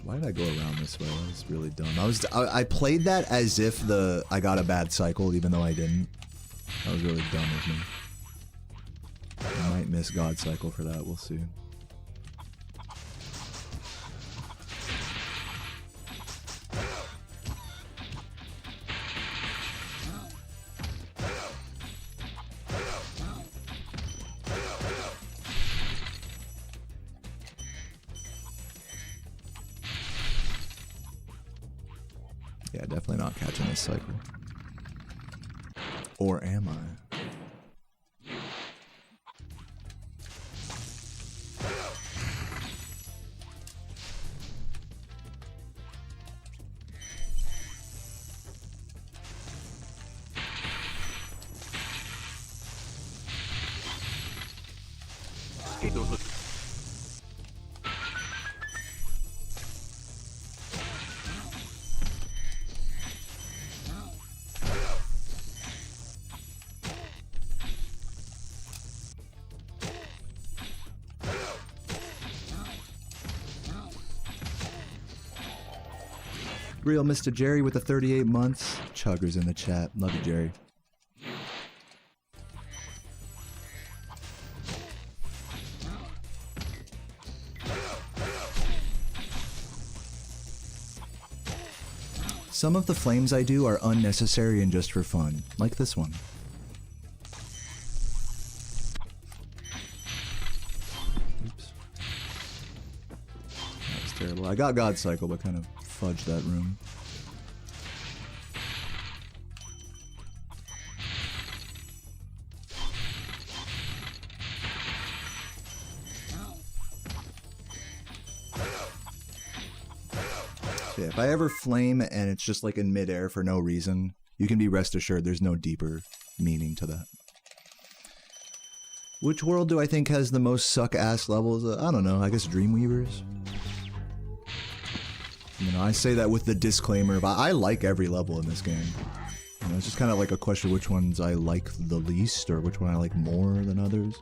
Speaker 1: Why did I go around this way? That was really dumb. I played that as if I got a bad cycle, even though I didn't. That was really dumb of me. I might miss God cycle for that. We'll see. Yeah, definitely not catching this cycle. Or am I? Real Mr. Jerry with the 38 months. Chuggers in the chat. Love you, Jerry. Some of the flames I do are unnecessary and just for fun, like this one. Oops. That was terrible. I got God Cycle, but kind of fudged that room. So yeah, if I ever flame and it's just like in midair for no reason, you can be rest assured there's no deeper meaning to that. Which world do I think has the most suck-ass levels? I don't know, I guess Dreamweavers? You know, I say that with the disclaimer, but I like every level in this game. You know, it's just kind of like a question of which ones I like the least, or which one I like more than others.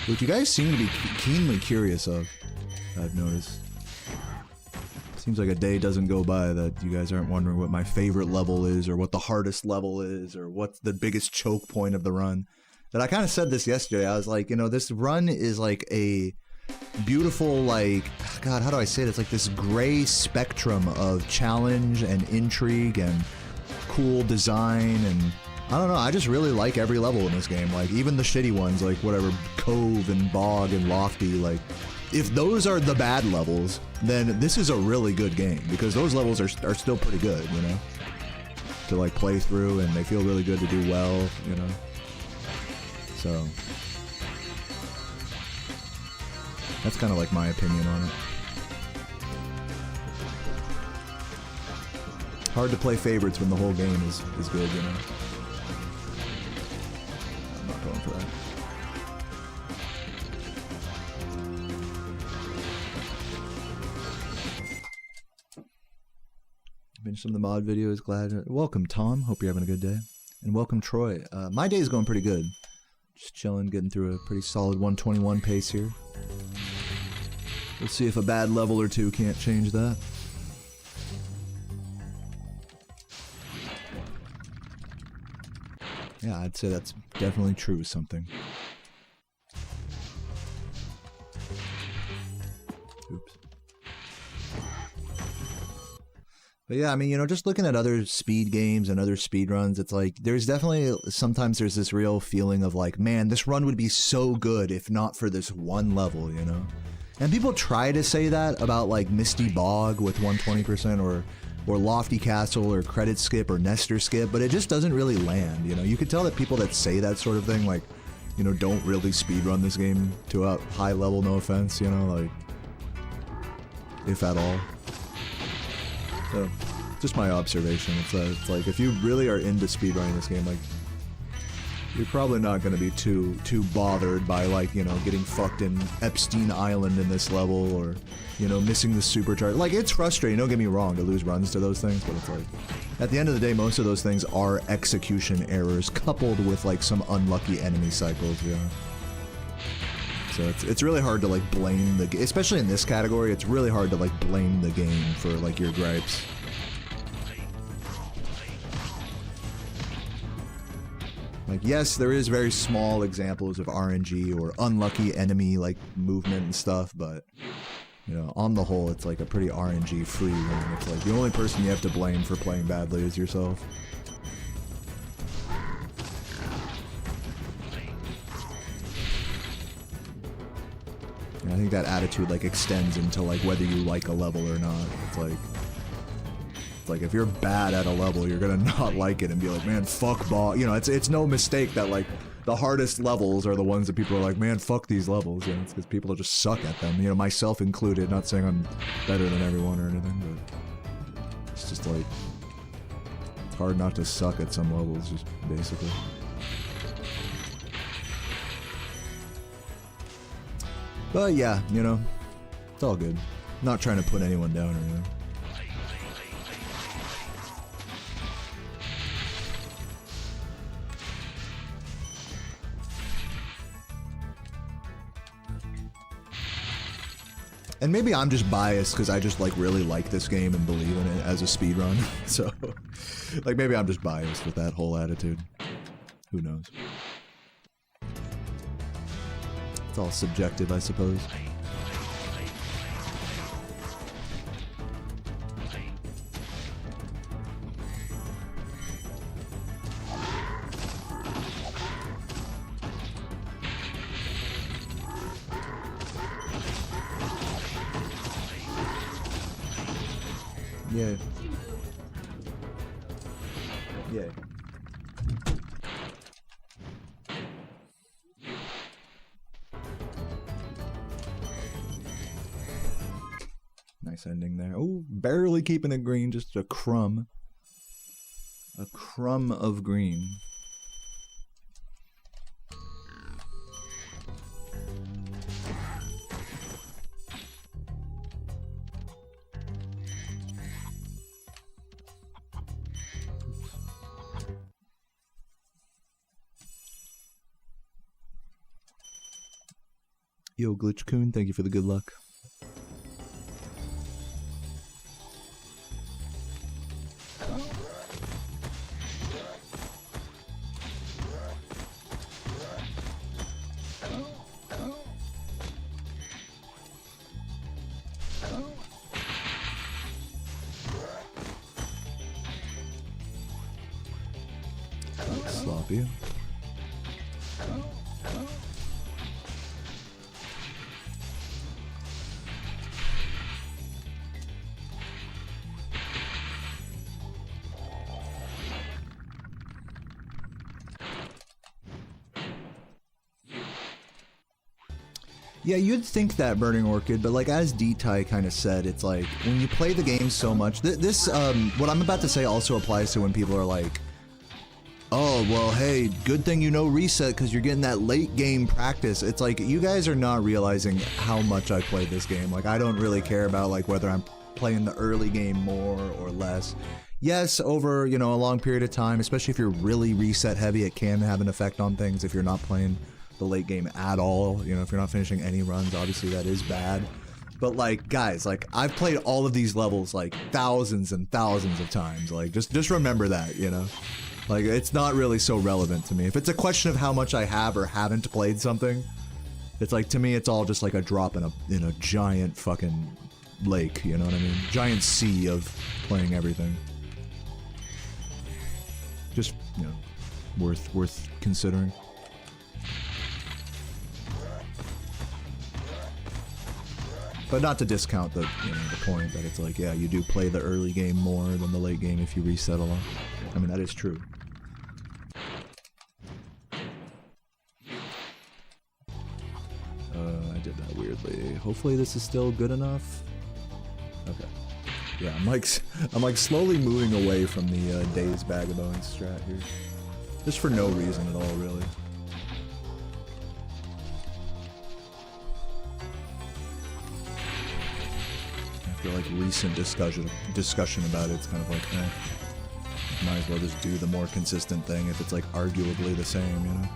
Speaker 1: Which you guys seem to be keenly curious of, I've noticed. Seems like a day doesn't go by that you guys aren't wondering what my favorite level is, or what the hardest level is, or what's the biggest choke point of the run. That I kind of said this yesterday, I was like, you know, this run is like a beautiful, like, God, how do I say it? It's like this gray spectrum of challenge and intrigue and cool design, and I don't know, I just really like every level in this game. Like, even the shitty ones, like whatever, Cove and Bog and Lofty, like, if those are the bad levels, then this is a really good game, because those levels are still pretty good, you know, to like play through, and they feel really good to do well, you know, so that's kind of like my opinion on it. Hard to play favorites when the whole game is good, you know. I'm not going for that. Finished some of the mod videos, glad. Welcome, Tom. Hope you're having a good day. And welcome, Troy. My day is going pretty good. Just chilling, getting through a pretty solid 121 pace here. We'll see if a bad level or two can't change that. Yeah, I'd say that's definitely true something. Oops. But yeah, I mean, you know, just looking at other speed games and other speed runs, it's like, there's definitely, sometimes there's this real feeling of like, man, this run would be so good if not for this one level, you know? And people try to say that about like Misty Bog with 120% or Lofty Castle or Credit Skip or Nestor Skip, but it just doesn't really land, you know? You can tell that people that say that sort of thing, like, you know, don't really speedrun this game to a high level, no offense, you know, like, if at all. So, just my observation. It's like, if you really are into speedrunning this game, like, you're probably not going to be too bothered by, like, you know, getting fucked in Epstein Island in this level, or, you know, missing the supercharge. Like, it's frustrating, don't get me wrong, to lose runs to those things, but it's like, at the end of the day, most of those things are execution errors coupled with, like, some unlucky enemy cycles, you know. So it's really hard to, like, blame the game, especially in this category, it's really hard to, like, blame the game for, like, your gripes. Like, yes, there is very small examples of RNG or unlucky enemy, like, movement and stuff, but, you know, on the whole, it's like a pretty RNG-free run. It's like, the only person you have to blame for playing badly is yourself. And I think that attitude, like, extends into, like, whether you like a level or not. It's like if you're bad at a level, you're gonna not like it and be like, man, fuck ball. You know, it's no mistake that, like, the hardest levels are the ones that people are like, man, fuck these levels. You know, it's because people just suck at them. You know, myself included. Not saying I'm better than everyone or anything, but it's just like, it's hard not to suck at some levels, just basically. But yeah, you know, it's all good. Not trying to put anyone down or anything. And maybe I'm just biased because I just, like, really like this game and believe in it as a speedrun. So, like, maybe I'm just biased with that whole attitude. Who knows? It's all subjective, I suppose. Yeah. Yeah. Nice ending there. Oh, barely keeping it green, just a crumb. A crumb of green. Yo, Glitch Coon, thank you for the good luck. Sloppy. Yeah, you'd think that, Burning Orchid, but like as D-Tai kind of said, it's like when you play the game so much, what I'm about to say also applies to when people are like, oh, well, hey, good thing you know reset because you're getting that late game practice. It's like, you guys are not realizing how much I played this game. Like, I don't really care about like whether I'm playing the early game more or less. Yes, over, you know, a long period of time, especially if you're really reset heavy, it can have an effect on things if you're not playing the late game at all. You know, if you're not finishing any runs, obviously that is bad. But like, guys, like, I've played all of these levels like thousands and thousands of times. Like, just remember that, you know? Like, it's not really so relevant to me. If it's a question of how much I have or haven't played something, it's like, to me, it's all just like a drop in a giant fucking lake, you know what I mean? Giant sea of playing everything. Just, you know, worth considering. But not to discount the, you know, the point that it's like, yeah, you do play the early game more than the late game if you reset a lot. I mean, that is true. I did that weirdly. Hopefully this is still good enough. Okay. Yeah, I'm like slowly moving away from the Days Vagabond strat here. Just for no reason at all, really. After like recent discussion about it, it's kind of like, might as well just do the more consistent thing if it's like arguably the same, you know?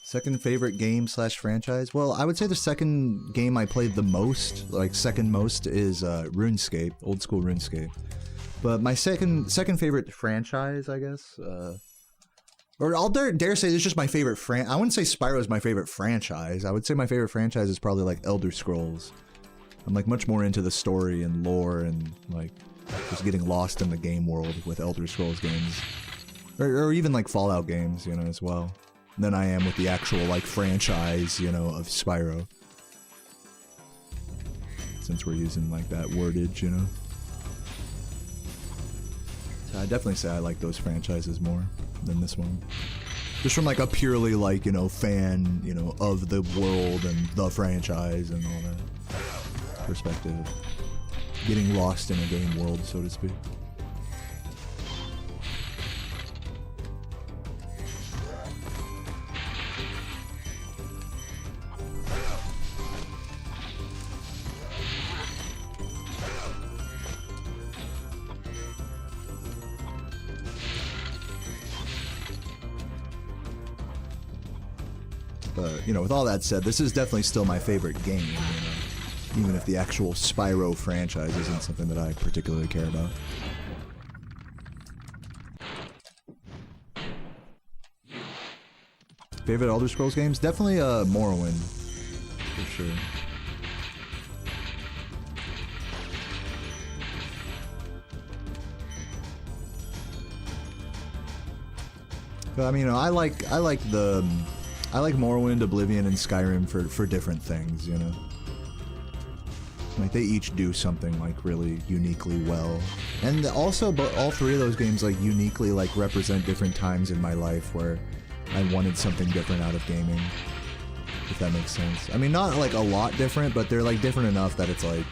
Speaker 1: Second favorite game slash franchise? Well, I would say the second game I played the most, like second most, is Runescape, old school Runescape. But my second favorite franchise, I guess, or I'll dare say this is just my favorite I wouldn't say Spyro is my favorite franchise. I would say my favorite franchise is probably like Elder Scrolls. I'm like much more into the story and lore and like just getting lost in the game world with Elder Scrolls games, or even like Fallout games, you know, as well, than I am with the actual like franchise, you know, of Spyro. Since we're using like that wordage, you know. So I definitely say I like those franchises more than this one. Just from like a purely like, you know, fan, you know, of the world and the franchise and all that perspective. Getting lost in a game world, so to speak. But, you know, with all that said, this is definitely still my favorite game, you know, even if the actual Spyro franchise isn't something that I particularly care about. Favorite Elder Scrolls games? Definitely Morrowind, for sure. But I mean, you know, I like Morrowind, Oblivion, and Skyrim for different things, you know. Like they each do something like really uniquely well, and also, but all three of those games like uniquely like represent different times in my life where I wanted something different out of gaming. If that makes sense. I mean, not like a lot different, but they're like different enough that it's like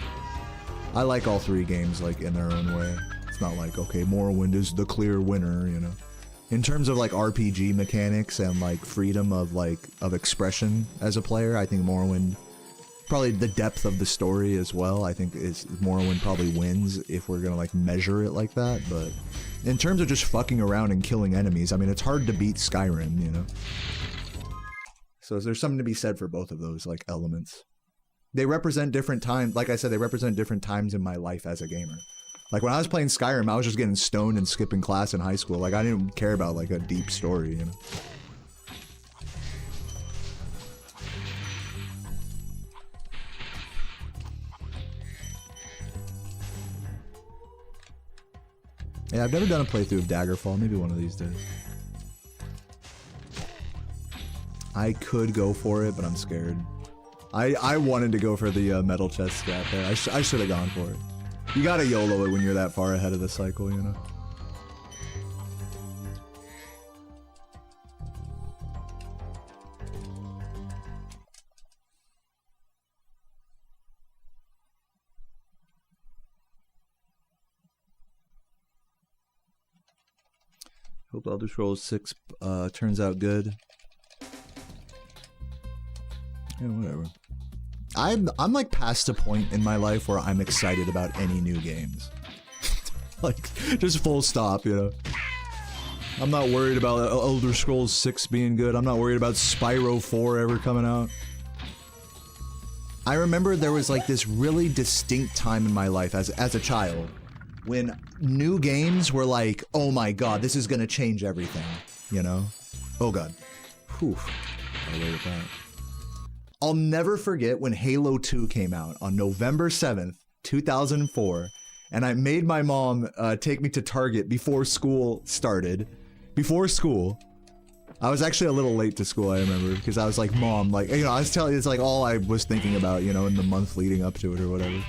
Speaker 1: I like all three games like in their own way. It's not like, okay, Morrowind is the clear winner, you know. In terms of like RPG mechanics and like freedom of expression as a player, I think Morrowind, probably the depth of the story as well, I think Morrowind probably wins if we're gonna like measure it like that. But in terms of just fucking around and killing enemies, I mean, it's hard to beat Skyrim, you know. So there's something to be said for both of those like elements. They represent different times. Like I said, they represent different times in my life as a gamer. Like, when I was playing Skyrim, I was just getting stoned and skipping class in high school. Like, I didn't care about, like, a deep story, you know? Yeah, I've never done a playthrough of Daggerfall. Maybe one of these days. I could go for it, but I'm scared. I wanted to go for the metal chest strap there. I should have gone for it. You gotta YOLO it when you're that far ahead of the cycle, you know? Hope Elder Scrolls 6 turns out good. Yeah, whatever. I'm like past a point in my life where I'm excited about any new games. Like, just full stop, you know. I'm not worried about Elder Scrolls 6 being good. I'm not worried about Spyro 4 ever coming out. I remember there was like this really distinct time in my life as a child when new games were like, oh my god, this is gonna change everything, you know? Oh god. Whew. I'll wait with that. I'll never forget when Halo 2 came out on November 7th, 2004, and I made my mom take me to Target before school started. Before school. I was actually a little late to school, I remember, because I was like, Mom, like, you know, I was telling you, it's like all I was thinking about, you know, in the month leading up to it or whatever.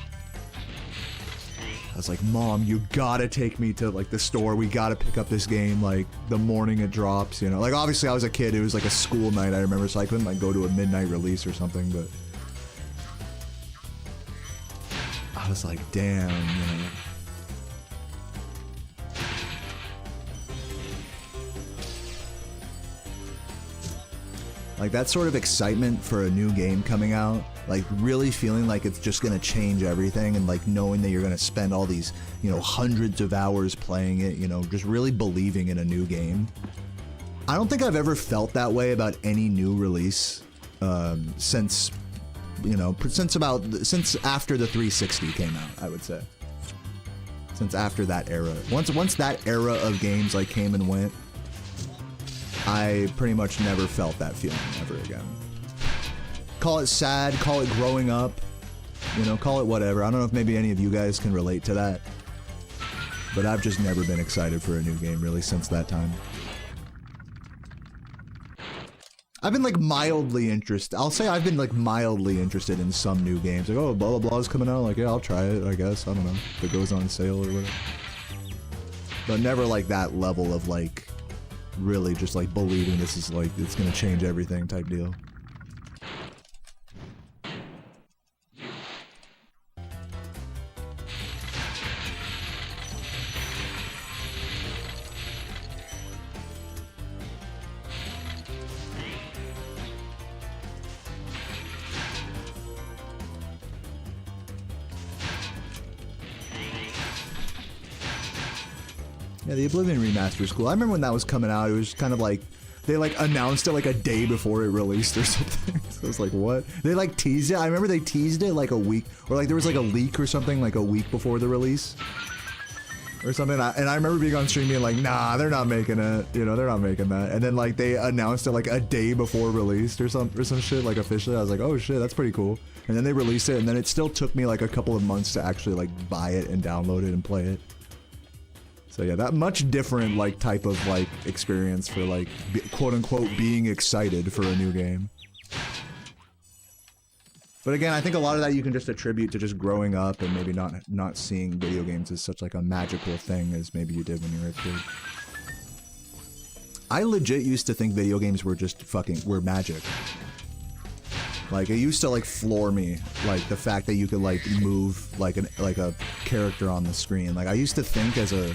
Speaker 1: I was like, Mom, you gotta take me to, like, the store. We gotta pick up this game, like, the morning it drops, you know? Like, obviously, I was a kid. It was, like, a school night, I remember, so I couldn't, like, go to a midnight release or something, but... was like, damn, you know. Like that sort of excitement for a new game coming out, like really feeling like it's just gonna change everything, and like knowing that you're gonna spend all these, you know, hundreds of hours playing it, you know, just really believing in a new game. I don't think I've ever felt that way about any new release since, you know, since after the 360 came out, I would say. Since after that era. Once that era of games like came and went, I pretty much never felt that feeling ever again. Call it sad, call it growing up, you know, call it whatever. I don't know if maybe any of you guys can relate to that, but I've just never been excited for a new game really since that time. I've been like mildly interested. I'll say I've been like mildly interested in some new games. Like, oh, blah blah blah is coming out. Like, yeah, I'll try it, I guess. I don't know if it goes on sale or whatever. But never like that level of like really just like believing this is like it's gonna change everything type deal. Yeah, the Oblivion remaster is cool. I remember when that was coming out, it was kind of like, they like announced it like a day before it released or something. So I was like, what? They like teased it. I remember they teased it like a week, or like there was like a leak or something like a week before the release. Or something, and I remember being on stream being like, nah, they're not making it, you know, they're not making that. And then like they announced it like a day before released or some shit, like officially. I was like, oh shit, that's pretty cool. And then they released it, and then it still took me like a couple of months to actually like buy it and download it and play it. So yeah, that much different like type of like experience for like quote unquote being excited for a new game. But again, I think a lot of that you can just attribute to just growing up and maybe not seeing video games as such like a magical thing as maybe you did when you were a kid. I legit used to think video games were just were magic. Like it used to like floor me, like the fact that you could like move like a character on the screen. Like I used to think as a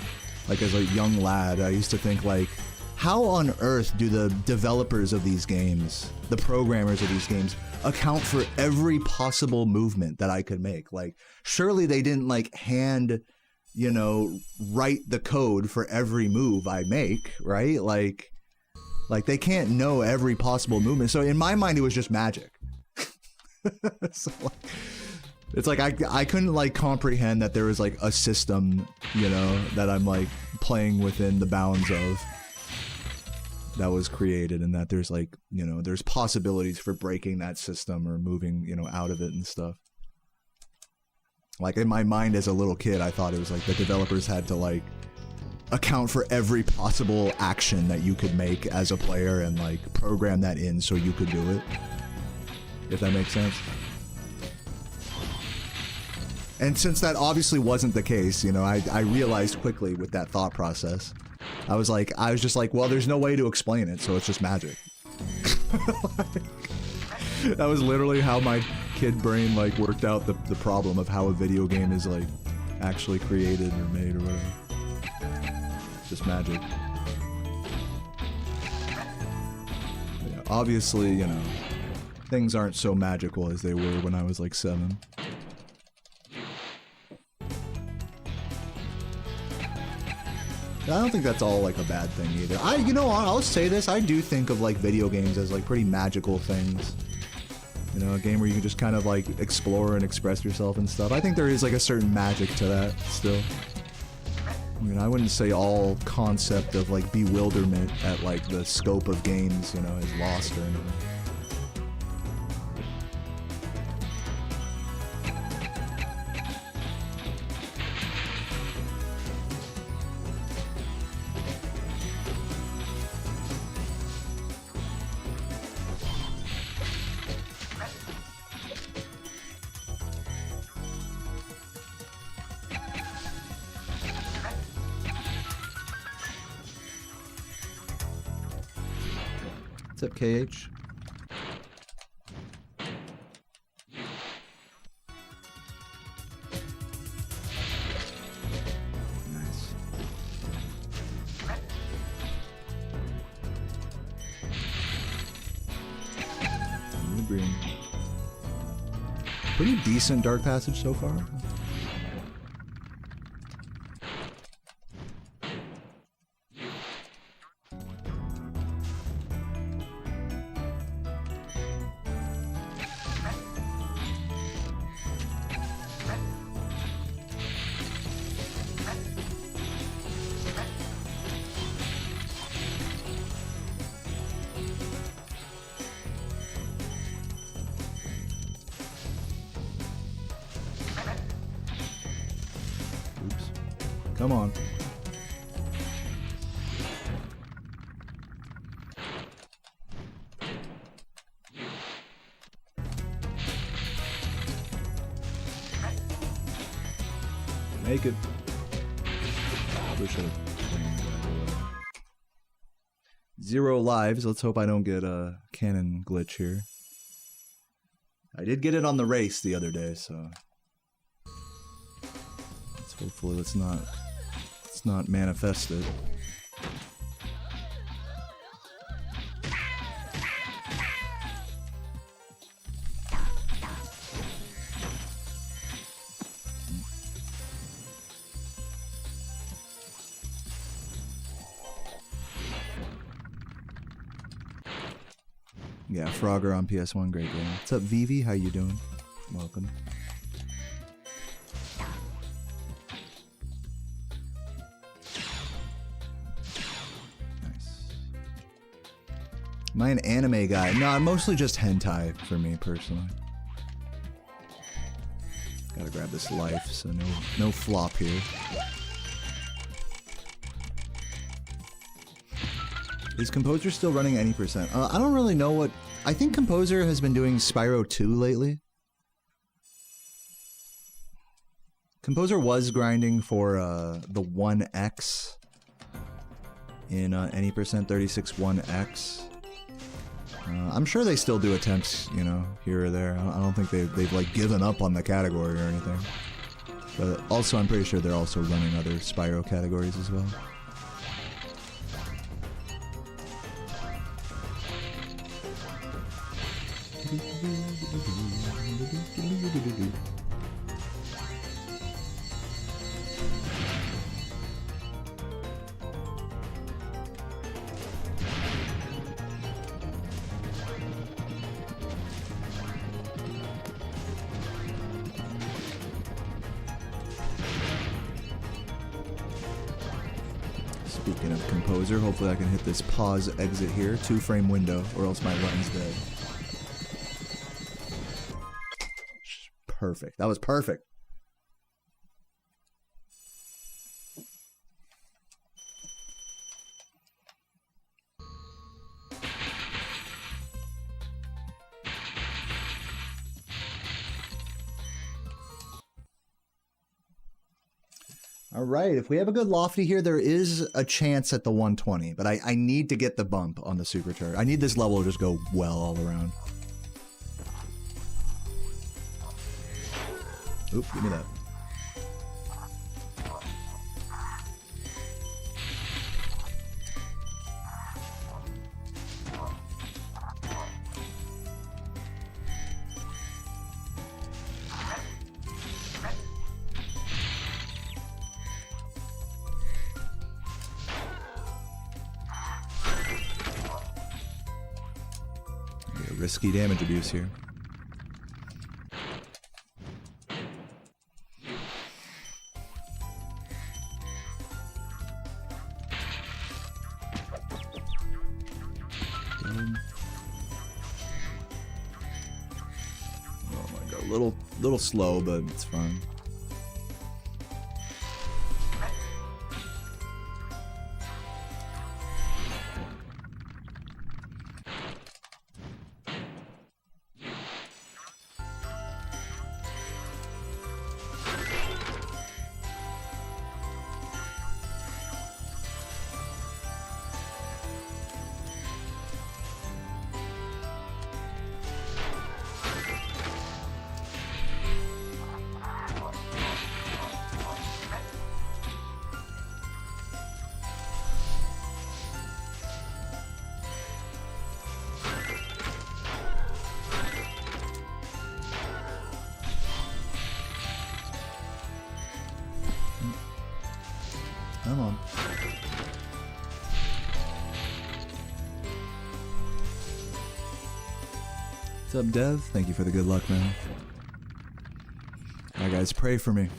Speaker 1: young lad, I used to think like, how on earth do the developers of these games, the programmers of these games, account for every possible movement that I could make? Like, surely they didn't like hand, you know, write the code for every move I make, right? Like they can't know every possible movement. So in my mind, it was just magic. So, like, it's like I couldn't like comprehend that there was like a system, you know, that I'm like playing within the bounds of, that was created, and that there's like, you know, there's possibilities for breaking that system or moving, you know, out of it and stuff. Like in my mind as a little kid, I thought it was like the developers had to like account for every possible action that you could make as a player and like program that in so you could do it. If that makes sense. And since that obviously wasn't the case, you know, I realized quickly with that thought process, I was just like, well, there's no way to explain it, so it's just magic. That was literally how my kid brain like worked out the problem of how a video game is like actually created or made or whatever. Just magic. Yeah, obviously, you know, things aren't so magical as they were when I was like 7. I don't think that's all like a bad thing either. You know, I'll say this, I do think of like video games as like pretty magical things. You know, a game where you can just kind of like explore and express yourself and stuff. I think there is like a certain magic to that still. I mean, I wouldn't say all concept of like bewilderment at like the scope of games, you know, is lost or anything. What's up, KH? Pretty decent Dark Passage so far. Come on. Make it. Probably should have. 0 lives. Let's hope I don't get a cannon glitch here. I did get it on the race the other day, so hopefully let's not manifest it. Yeah, Frogger on PS1, great game. What's up, Vivi? How you doing? Welcome. Am I an anime guy? No, I'm mostly just hentai for me personally. Gotta grab this life, so no flop here. Is Composer still running any percent? I don't really know what... I think Composer has been doing Spyro 2 lately. Composer was grinding for the 1x in any percent 36-1x. I'm sure they still do attempts, you know, here or there. I don't think they've like given up on the category or anything. But also, I'm pretty sure they're also running other Spyro categories as well. Speaking of Composer, hopefully I can hit this pause exit here. 2-frame window, or else my run's dead. Perfect. That was perfect. All right, if we have a good lofty here, there is a chance at the 120, but I need to get the bump on the Super Turret. I need this level to just go well all around. Oop, give me that. Risky damage abuse here. Oh my god, little slow, but it's fine. What's up, Dev? Thank you for the good luck, man. Alright, guys, pray for me.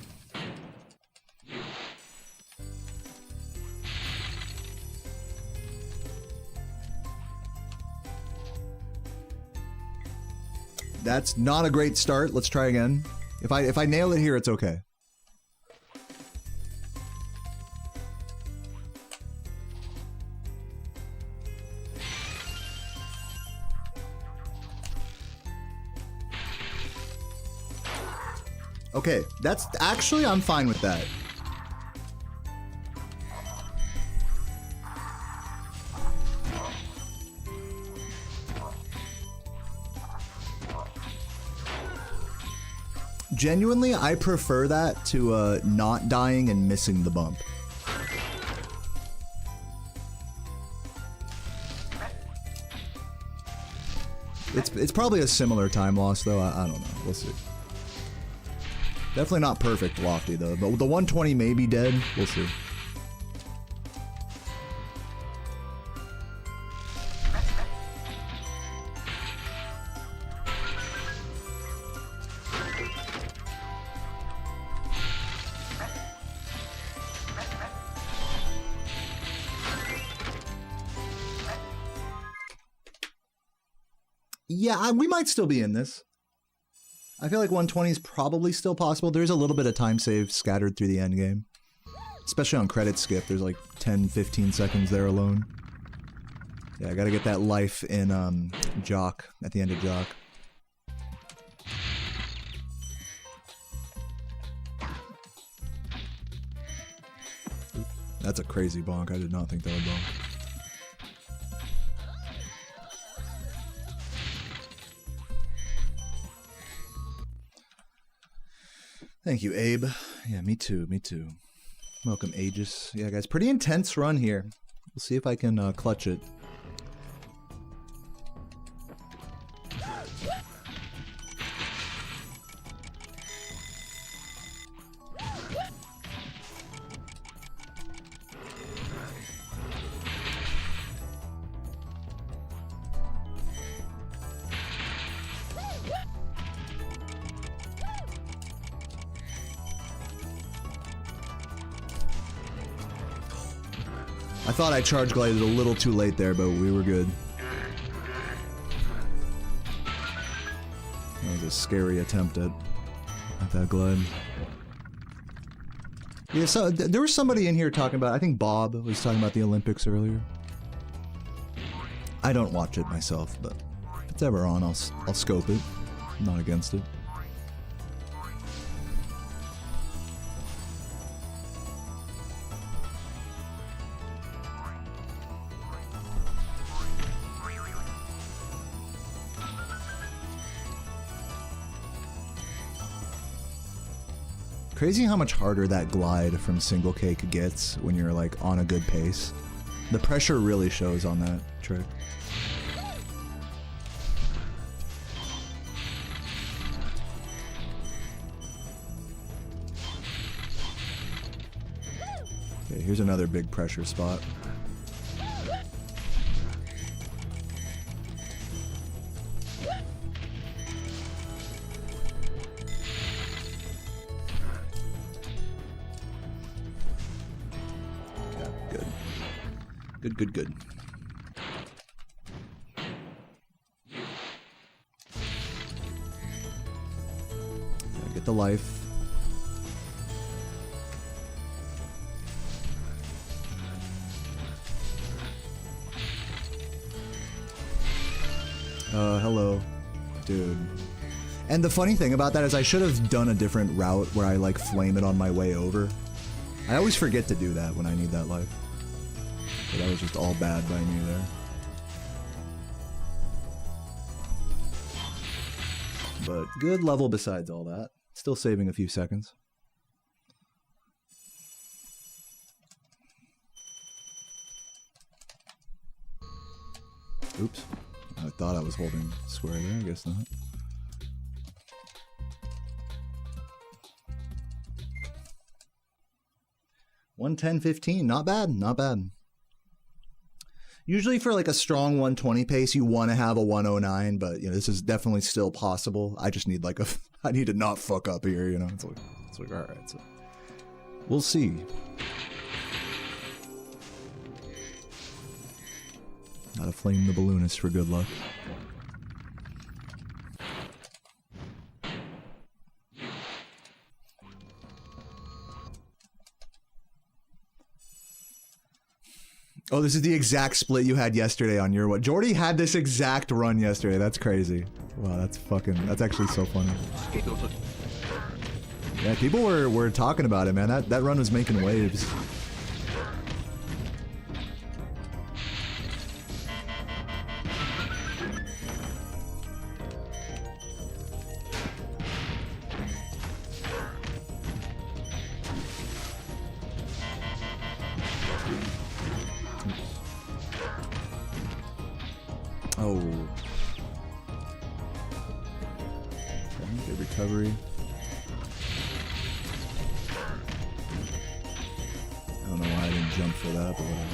Speaker 1: That's not a great start. Let's try again. If I nail it here, it's okay. Okay, that's actually, I'm fine with that. Genuinely, I prefer that to not dying and missing the bump. It's probably a similar time loss though. I don't know. We'll see. Definitely not perfect lofty though. But the 120 may be dead. We'll see. Yeah, we might still be in this. I feel like 120 is probably still possible. There's a little bit of time save scattered through the end game. Especially on credit skip, there's like 10-15 seconds there alone. Yeah, I gotta get that life in Jock, at the end of Jock. That's a crazy bonk. I did not think that would bonk. Thank you, Abe. Yeah, me too, me too. Welcome, Aegis. Yeah, guys, pretty intense run here. We'll see if I can clutch it. I thought I charge glided a little too late there, but we were good. That was a scary attempt at that glide. Yeah, so there was somebody in here talking about, I think Bob was talking about the Olympics earlier. I don't watch it myself, but if it's ever on, I'll scope it. I'm not against it. Crazy how much harder that glide from single cake gets when you're like on a good pace. The pressure really shows on that trick. Okay, here's another big pressure spot. Good. Get the life. Hello. Dude. And the funny thing about that is I should have done a different route where I like flame it on my way over. I always forget to do that when I need that life. But that was just all bad by me there. But good level besides all that. Still saving a few seconds. Oops. I thought I was holding square there, I guess not. 110.15, not bad, not bad. Usually for like a strong 120 pace, you want to have a 109, but you know, this is definitely still possible. I just need like I need to not fuck up here, you know. It's like all right, so we'll see. Gotta flame the balloonist for good luck. Oh, this is the exact split you had yesterday on your what? Jordy had this exact run yesterday. That's crazy. Wow, that's actually so funny. Yeah, people were talking about it, man. That run was making waves. Oh. Okay, good recovery. I don't know why I didn't jump for that, but whatever.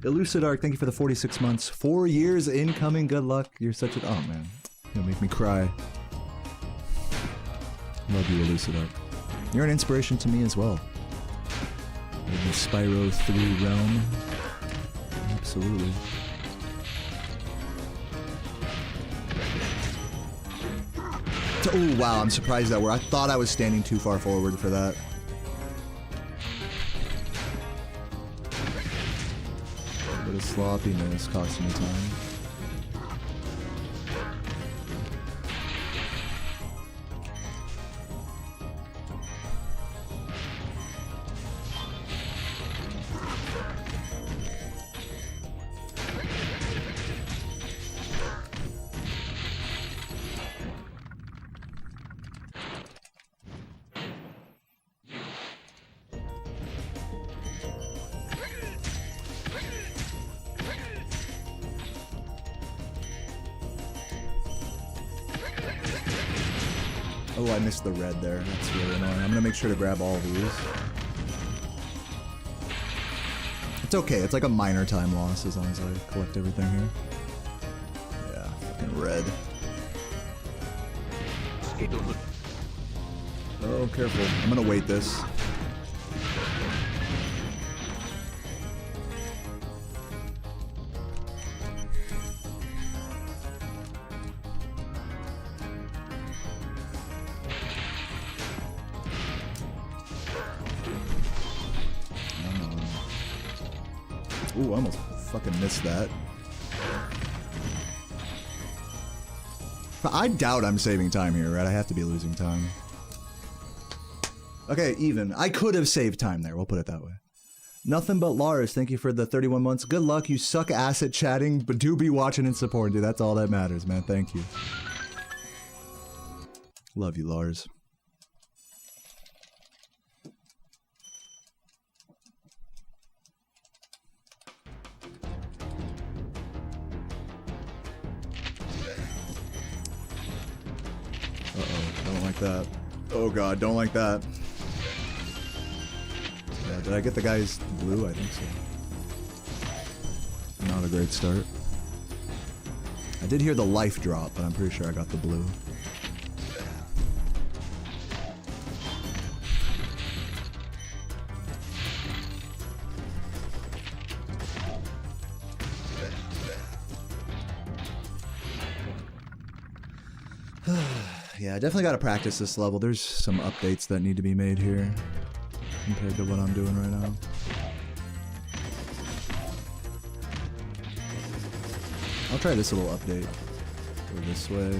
Speaker 1: Elucid Arc, thank you for the 46 months. 4 years incoming, good luck. You're such a... Oh, man. You'll make me cry. Love you, Elucid Arc. You're an inspiration to me as well. In the Spyro 3 realm. Absolutely. Oh, wow, I'm surprised that I thought I was standing too far forward for that. A bit of sloppiness costing me time. Oh, I missed the red there. That's really annoying. I'm gonna make sure to grab all of these. It's okay. It's like a minor time loss as long as I collect everything here. Yeah, fucking red. Oh, careful. I'm gonna wait this. Ooh, I almost fucking missed that. I doubt I'm saving time here, right? I have to be losing time. Okay, even. I could have saved time there, we'll put it that way. Nothing but Lars, thank you for the 31 months. Good luck, you suck ass at chatting, but do be watching and supporting, dude. That's all that matters, man. Thank you. Love you, Lars. Don't like that. Oh god, don't like that. Yeah, did I get the guy's blue? I think so. Not a great start. I did hear the life drop, but I'm pretty sure I got the blue. Yeah, I definitely got to practice this level. There's some updates that need to be made here compared to what I'm doing right now. I'll try this little update. Go this way.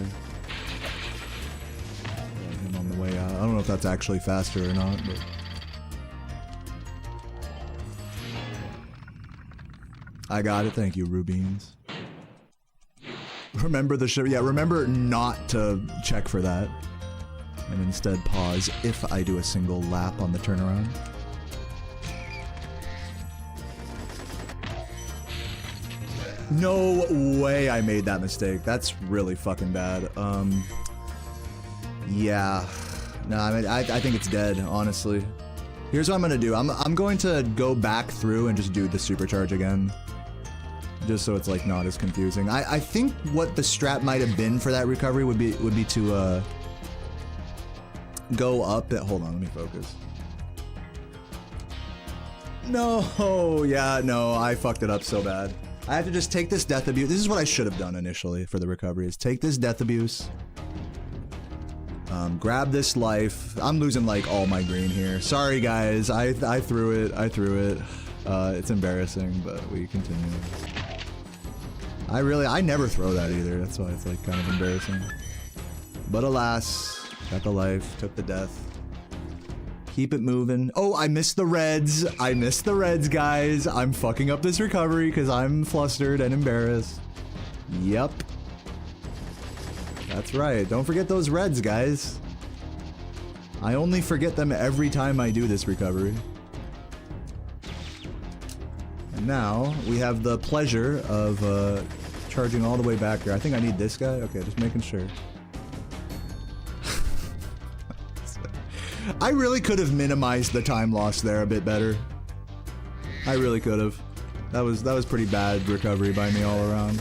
Speaker 1: Him on the way out. I don't know if that's actually faster or not, but... I got it. Thank you, Rubines. Remember the show. Yeah, remember not to check for that. And instead pause if I do a single lap on the turnaround. No way I made that mistake. That's really fucking bad. Yeah. No, I mean, I think it's dead, honestly. Here's what I'm gonna do. I'm going to go back through and just do the supercharge again. Just so it's like not as confusing. I think what the strat might have been for that recovery would be to go up it. Hold on, let me focus. No, yeah, no, I fucked it up so bad. I have to just take this death abuse. This is what I should have done initially for the recovery, is take this death abuse. Grab this life. I'm losing like all my green here. Sorry guys, I threw it. It's embarrassing, but we continue. I never throw that either. That's why it's like kind of embarrassing. But alas, got the life, took the death. Keep it moving. Oh, I missed the reds. I missed the reds, guys. I'm fucking up this recovery because I'm flustered and embarrassed. Yep. That's right. Don't forget those reds, guys. I only forget them every time I do this recovery. And now we have the pleasure of charging all the way back here. I think I need this guy. Okay, just making sure. I really could have minimized the time loss there a bit better. I really could have. That was pretty bad recovery by me all around.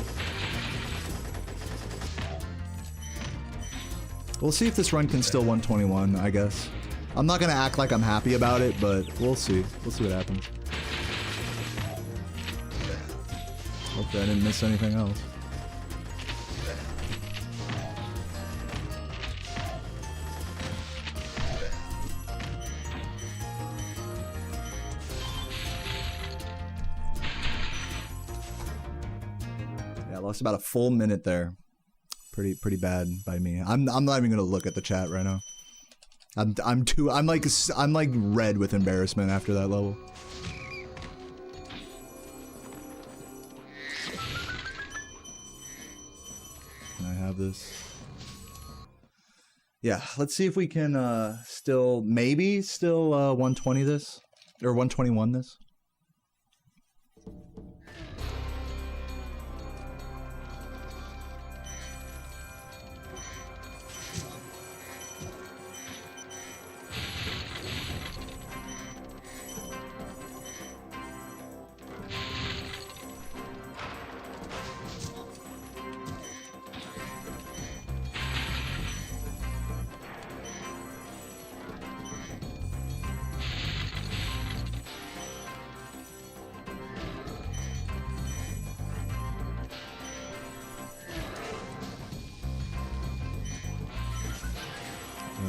Speaker 1: We'll see if this run can still 121, I guess. I'm not gonna act like I'm happy about it, but we'll see. We'll see what happens. Hopefully I didn't miss anything else. Yeah, I lost about a full minute there. Pretty bad by me. I'm not even gonna look at the chat right now. I'm like red with embarrassment after that level. Can I have this? Yeah, let's see if we can maybe still 120 this or 121 this.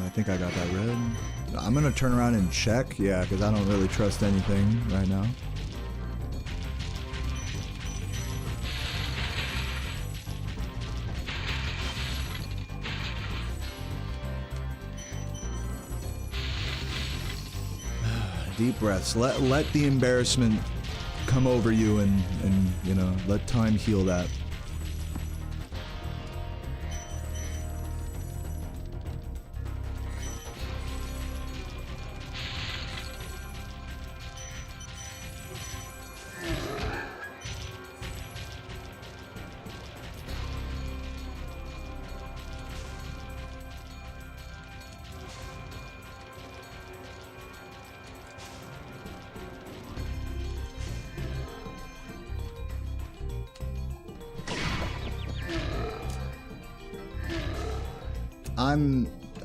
Speaker 1: I think I got that red. I'm gonna turn around and check, yeah, because I don't really trust anything right now. Deep breaths. Let the embarrassment come over you and you know, let time heal that.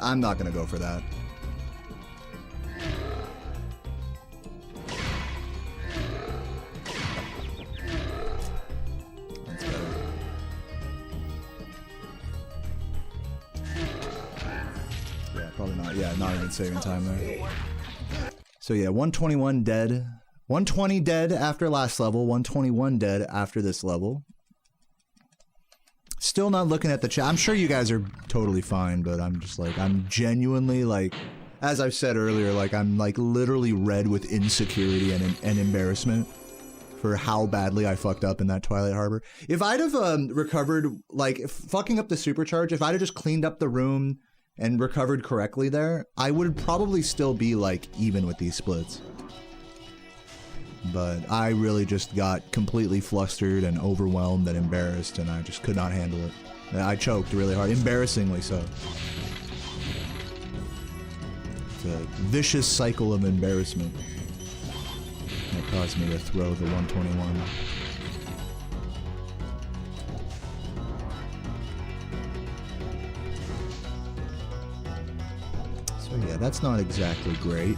Speaker 1: I'm not gonna go for that. That's better. Yeah, probably not. Yeah, not even saving time there. So yeah, 121 dead. 120 dead after last level, 121 dead after this level. Still not looking at the chat. I'm sure you guys are totally fine, but I'm just like, I'm genuinely like, as I've said earlier, like I'm like literally red with insecurity and embarrassment for how badly I fucked up in that Twilight Harbor. If I'd have recovered, like fucking up the supercharge, if I'd have just cleaned up the room and recovered correctly there, I would probably still be like even with these splits. But I really just got completely flustered and overwhelmed and embarrassed, and I just could not handle it. I choked really hard, embarrassingly so. It's a vicious cycle of embarrassment that caused me to throw the 121. So yeah, that's not exactly great.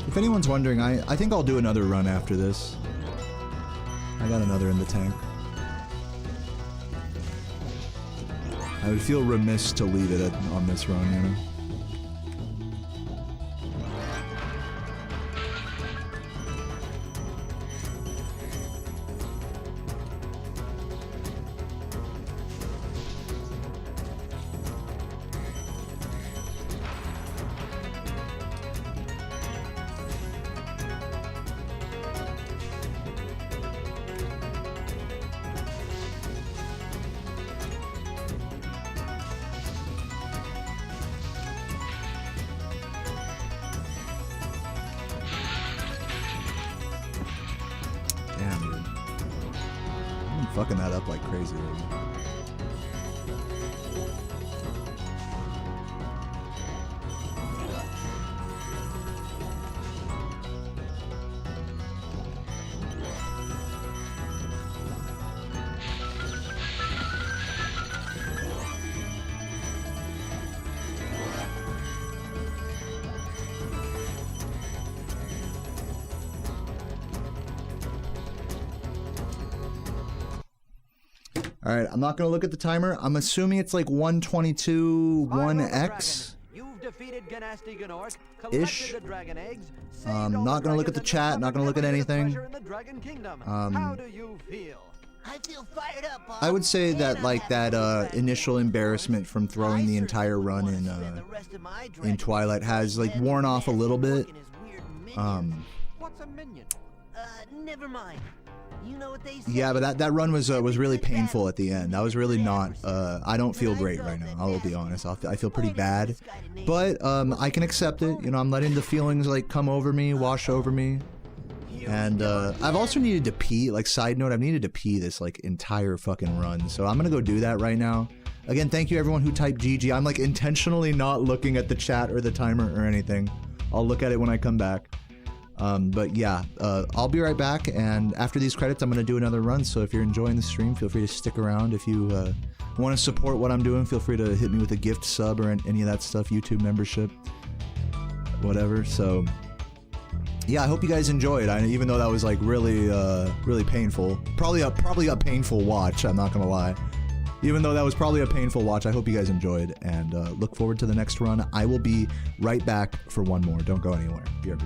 Speaker 1: If anyone's wondering, I think I'll do another run after this. I got another in the tank. I would feel remiss to leave it on this run, you know? Damn, dude. I've been fucking that up like crazy lately. Alright, I'm not gonna look at the timer. I'm assuming it's like 122 1x.
Speaker 4: You've defeated Ganasty Gnorc,
Speaker 1: Ish.
Speaker 4: collected the dragon eggs,
Speaker 1: Not gonna look at the chat, not gonna look at anything.
Speaker 4: How do you feel?
Speaker 2: I feel fired up, Bob.
Speaker 1: I would say
Speaker 2: And
Speaker 1: that
Speaker 2: I'm
Speaker 1: like
Speaker 2: happy
Speaker 1: that
Speaker 2: to be back.
Speaker 1: initial embarrassment from throwing the entire run
Speaker 2: wanna
Speaker 1: in
Speaker 2: spend the rest of my dragon
Speaker 1: Twilight has like worn off a little bit.
Speaker 4: What's a minion?
Speaker 2: Never mind. You know what they say.
Speaker 1: Yeah, but that run was really painful at the end. That was really not. I don't feel great right now. I'll be honest. I feel pretty bad, but I can accept it. You know, I'm letting the feelings like come over me, wash over me, and I've also needed to pee. Like side note, I've needed to pee this like entire fucking run, so I'm gonna go do that right now. Again, thank you everyone who typed GG. I'm like intentionally not looking at the chat or the timer or anything. I'll look at it when I come back. But yeah, I'll be right back, and after these credits I'm going to do another run, so if you're enjoying the stream, feel free to stick around. If you want to support what I'm doing, feel free to hit me with a gift sub or any of that stuff, YouTube membership, whatever. So yeah, I hope you guys enjoyed. Even though that was like really really painful, probably a painful watch, I'm not going to lie. Even though that was probably a painful watch, I hope you guys enjoyed, and look forward to the next run. I will be right back for one more. Don't go anywhere. BRB.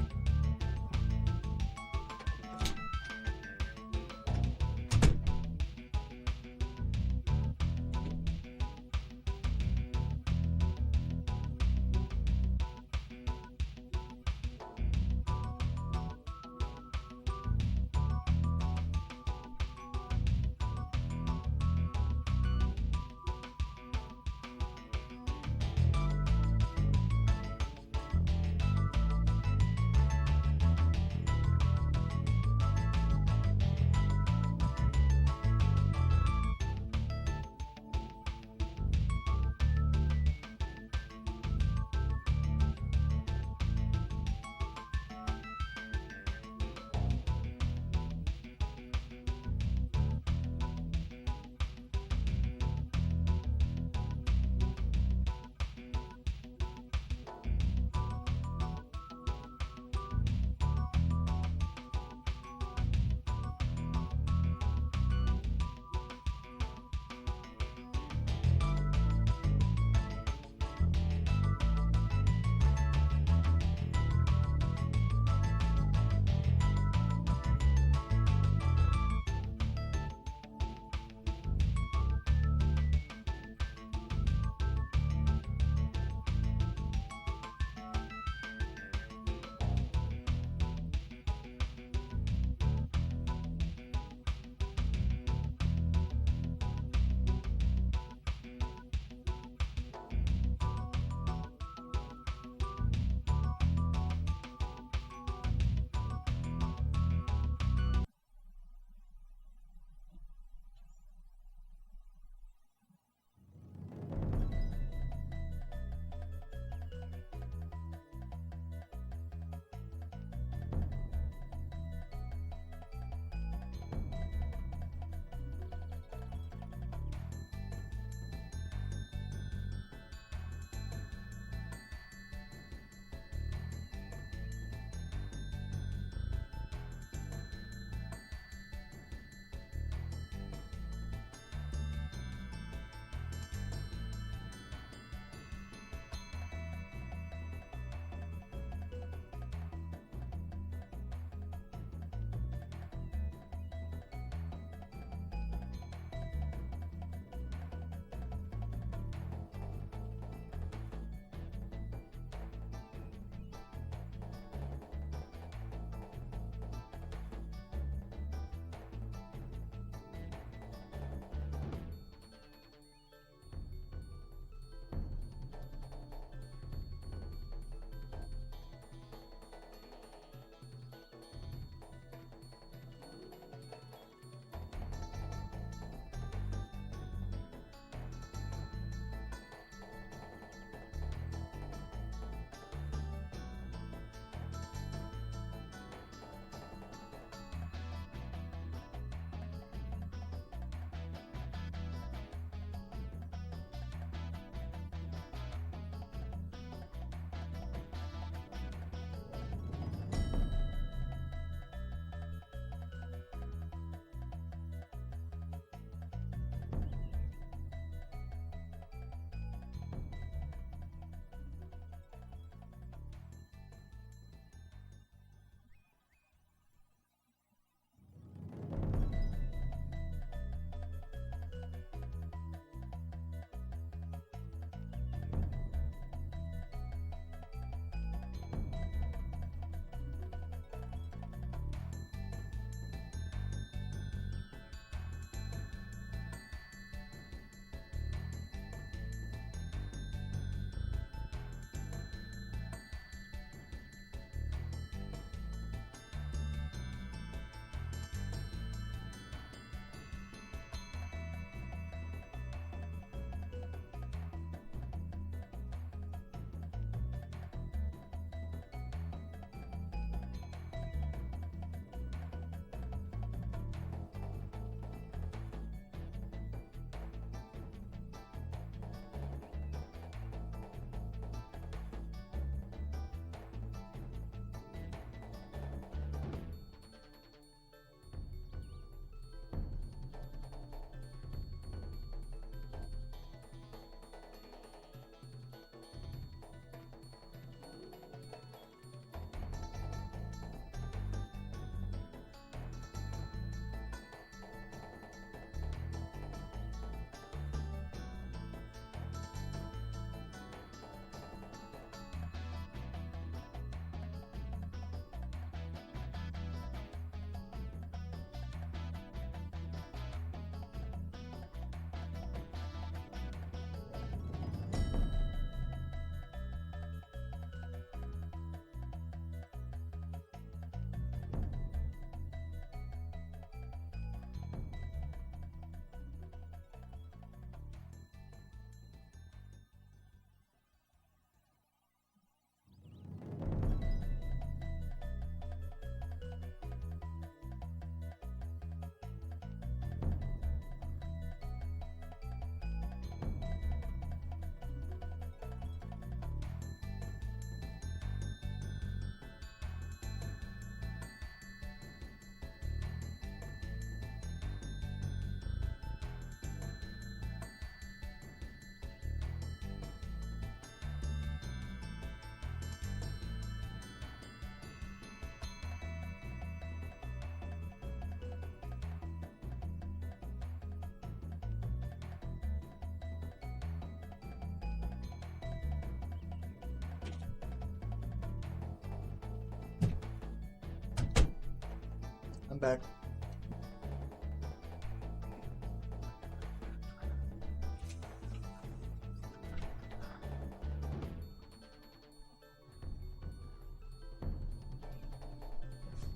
Speaker 1: back.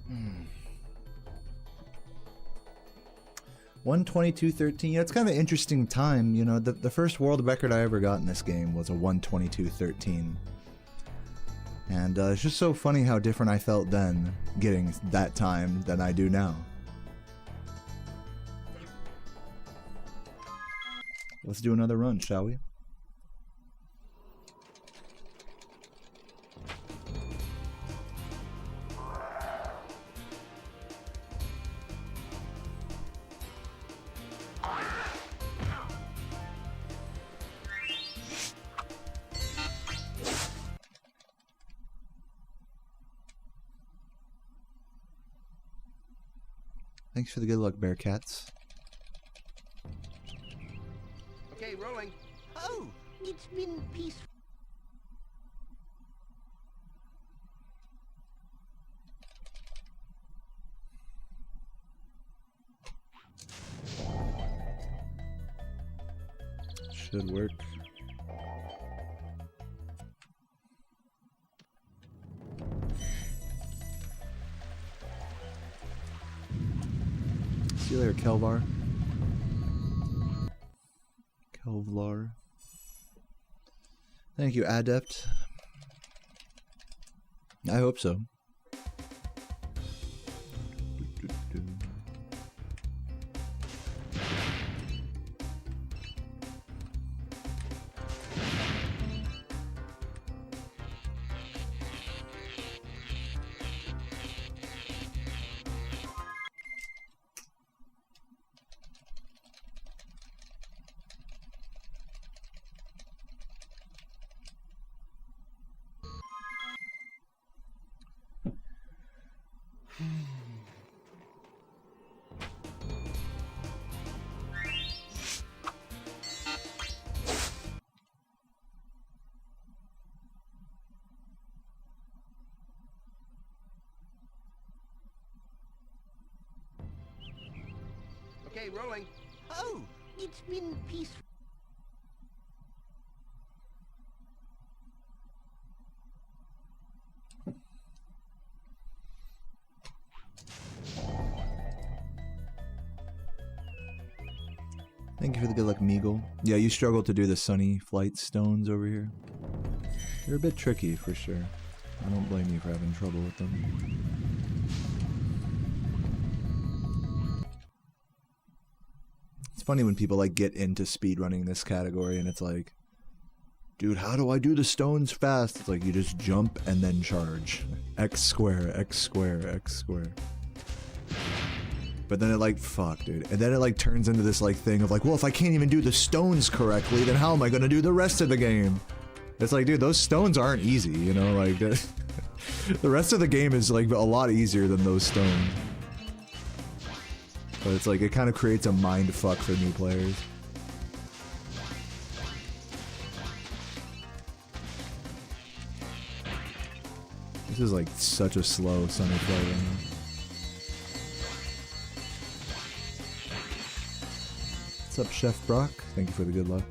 Speaker 1: Hmm. 1:22:13. Yeah, it's kind of an interesting time. You know, the first world record I ever got in this game was a 1:22:13. And it's just so funny how different I felt then getting that time than I do now. Let's do another run, shall we? Thanks for the good luck, Bearcats.
Speaker 3: Okay, rolling.
Speaker 2: Oh, it's been peaceful.
Speaker 1: Should work. See you later, Kelvar. Kelvlar. Thank you, Adept. I hope so.
Speaker 3: Okay, rolling.
Speaker 2: Oh, it's been peaceful.
Speaker 1: Thank you for the good luck, Meagle. Yeah, you struggle to do the sunny flight stones over here. They're a bit tricky, for sure. I don't blame you for having trouble with them. It's funny when people like get into speedrunning this category and it's like, dude, how do I do the stones fast? It's like you just jump and then charge. X square, X square, X square. But then it like, fuck, dude. And then it like turns into this like thing of like, well, if I can't even do the stones correctly, then how am I gonna do the rest of the game? It's like, dude, those stones aren't easy, you know? Like, the rest of the game is like a lot easier than those stones. But it's like, it kind of creates a mind fuck for new players. This is like such a slow sunny flight right now. What's up, Chef Brock? Thank you for the good luck.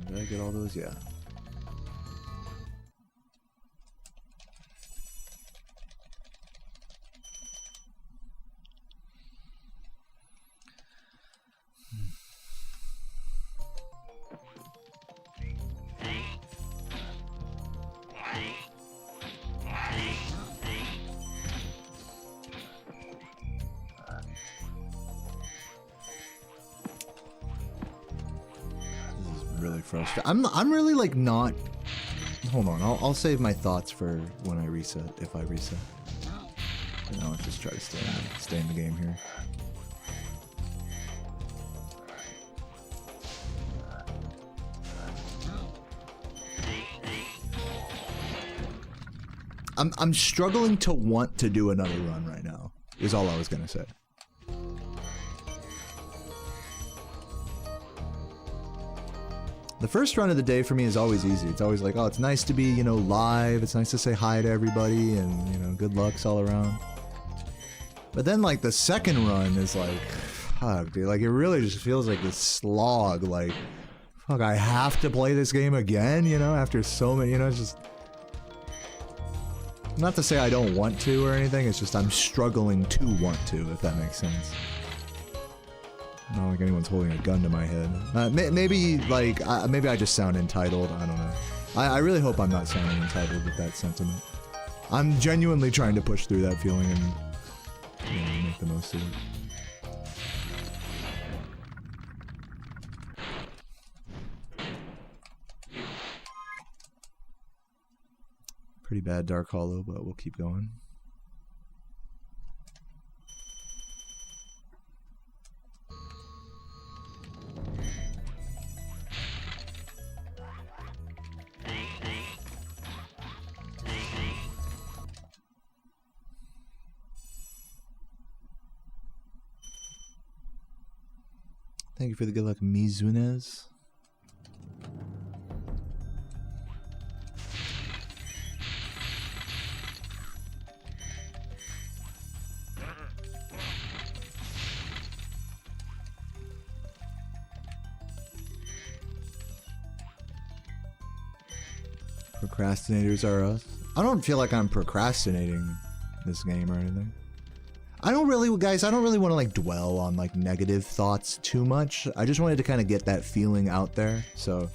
Speaker 1: Did I get all those? Yeah. frustrated. I'm really like not. Hold on, I'll save my thoughts for when I reset, if I reset. And I'll just try to stay in the game here. I'm struggling to want to do another run right now, is all I was gonna say. The first run of the day for me is always easy. It's always like, oh, it's nice to be, you know, live. It's nice to say hi to everybody and, you know, good lucks all around. But then, like, the second run is like, fuck, dude. Like, it really just feels like this slog. Like, fuck, I have to play this game again, you know, after so many, you know, it's just... Not to say I don't want to or anything, it's just I'm struggling to want to, if that makes sense. Not like anyone's holding a gun to my head. Maybe, like, maybe I just sound entitled. I don't know. I really hope I'm not sounding entitled with that sentiment. I'm genuinely trying to push through that feeling and, you know, make the most of it. Pretty bad Dark Hollow, but we'll keep going. Thank you for the good luck, Mizunez. Procrastinators are us. I don't feel like I'm procrastinating this game or anything. I don't really, guys, I don't really want to like dwell on like negative thoughts too much. I just wanted to kind of get that feeling out there. So,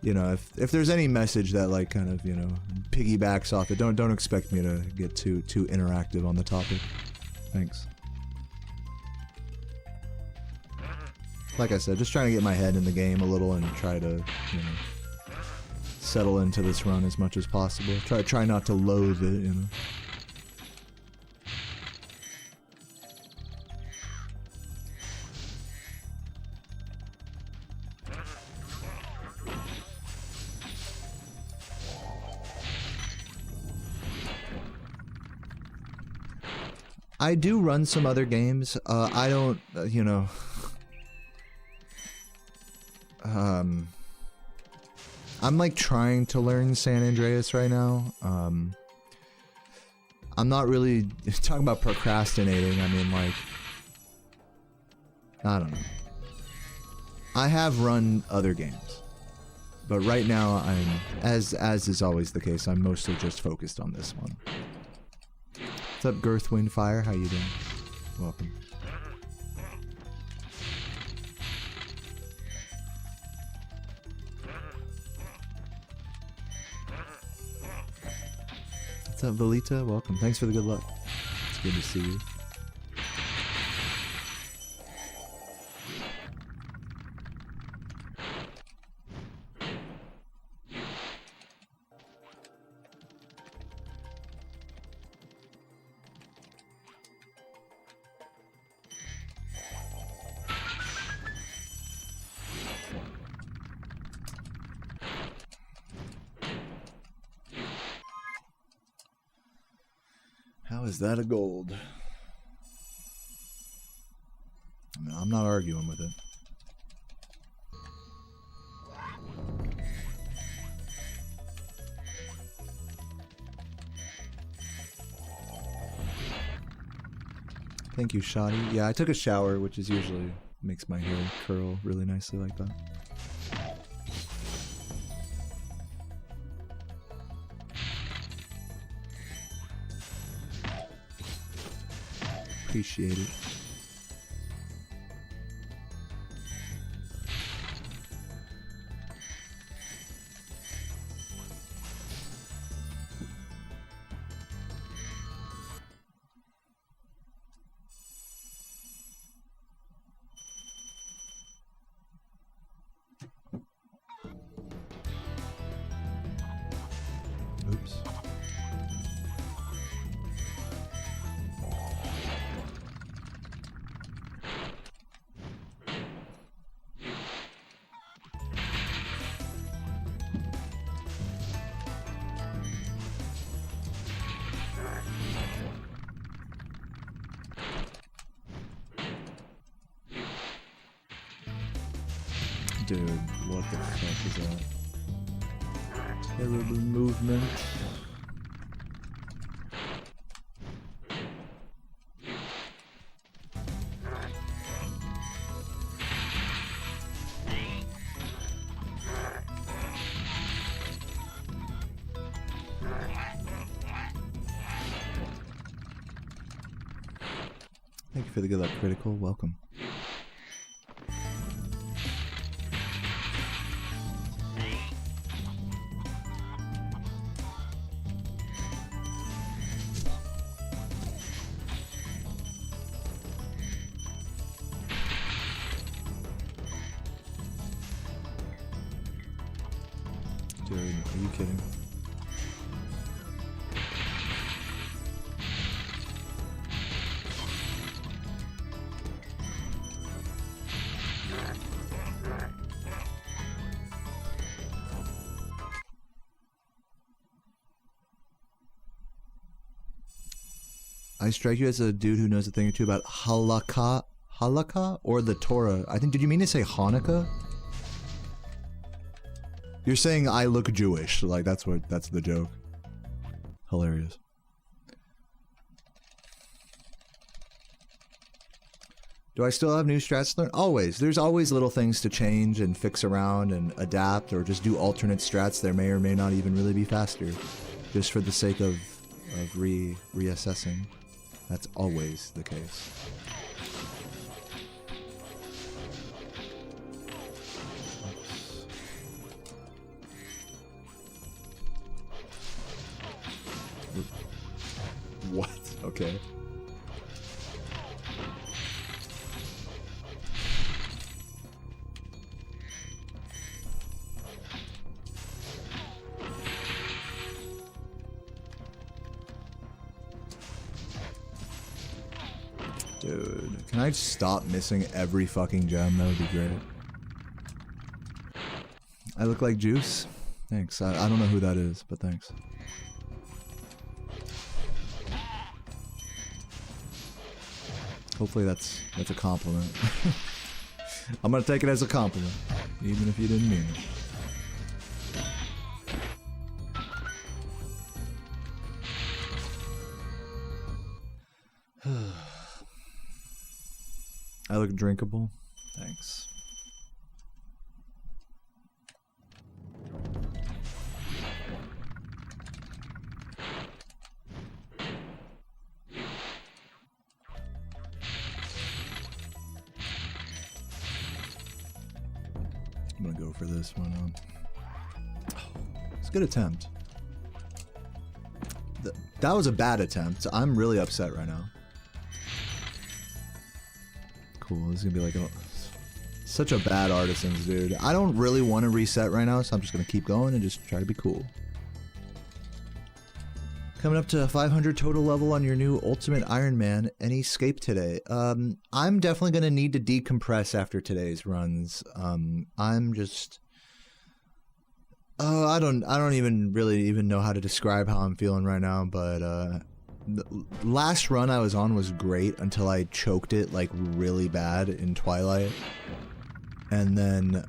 Speaker 1: you know, if there's any message that like kind of, you know, piggybacks off it, don't expect me to get too interactive on the topic. Thanks. Like I said, just trying to get my head in the game a little and try to, you know, settle into this run as much as possible. Try not to loathe it, you know. I do run some other games. I don't, you know. I'm like trying to learn San Andreas right now. I'm not really talking about procrastinating. I mean, like, I don't know. I have run other games, but right now I'm, as is always the case, I'm mostly just focused on this one. What's up, Girthwind Fire? How you doing? Welcome. What's up, Velita? Welcome. Thanks for the good luck. It's good to see you. How is that a gold? I mean, I'm not arguing with it. Thank you, Shoddy. Yeah, I took a shower, which is usually makes my hair curl really nicely like that. Appreciate it. Dude, what the fuck is that? Terrible movement. Thank you for the good luck critical. Welcome. Dude, are you kidding? I strike you as a dude who knows a thing or two about halakha or the Torah. I think, did you mean to say Hanukkah? You're saying I look Jewish, like that's the joke. Hilarious. Do I still have new strats to learn? Always. There's always little things to change and fix around and adapt or just do alternate strats that may or may not even really be faster. Just for the sake of reassessing. That's always the case. What? Okay. Dude, can I stop missing every fucking gem? That would be great. I look like Juice? Thanks. I don't know who that is, but thanks. Hopefully that's a compliment. I'm gonna take it as a compliment, even if you didn't mean it. I look drinkable? Thanks. I'm gonna go for this one. It's a good attempt. That was a bad attempt. I'm really upset right now. Cool, this is gonna be like such a bad artisans, dude. I don't really want to reset right now, so I'm just gonna keep going and just try to be cool. Coming up to 500 total level on your new Ultimate Iron Man. Any escape today? I'm definitely gonna need to decompress after today's runs. I'm just I don't even really know how to describe how I'm feeling right now, but the last run I was on was great until I choked it like really bad in Twilight. And then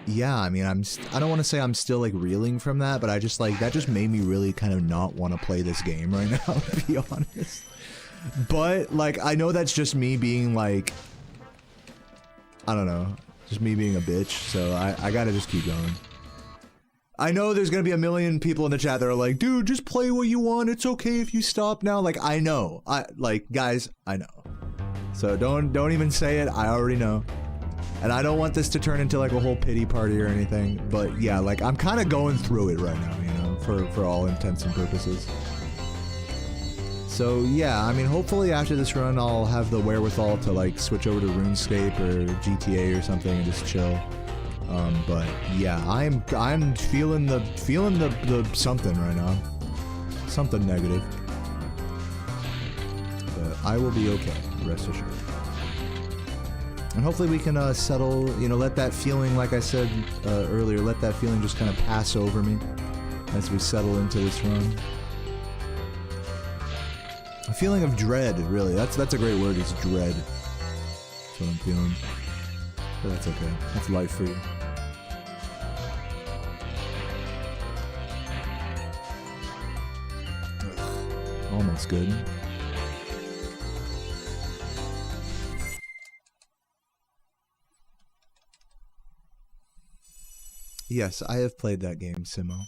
Speaker 1: yeah, I mean, I don't want to say I'm still like reeling from that, but I just like that just made me really kind of not want to play this game right now, to be honest. But like I know that's just me being like, I don't know, just me being a bitch, so I gotta just keep going. I know there's gonna be a million people in the chat that are like, dude, just play what you want, it's okay if you stop now. Like, I know. Guys, I know. So don't even say it, I already know. And I don't want this to turn into like a whole pity party or anything, but yeah, like, I'm kind of going through it right now, you know, for all intents and purposes. So yeah, I mean, hopefully after this run, I'll have the wherewithal to like switch over to RuneScape or GTA or something and just chill. But yeah, I'm feeling the something right now, something negative. But I will be okay, rest assured. And hopefully we can settle, you know, let that feeling, like I said earlier, let that feeling just kind of pass over me as we settle into this run. A feeling of dread, really. That's a great word. It's dread. That's what I'm feeling. But that's okay. That's life for you. Ugh, almost good. Yes, I have played that game, Simo.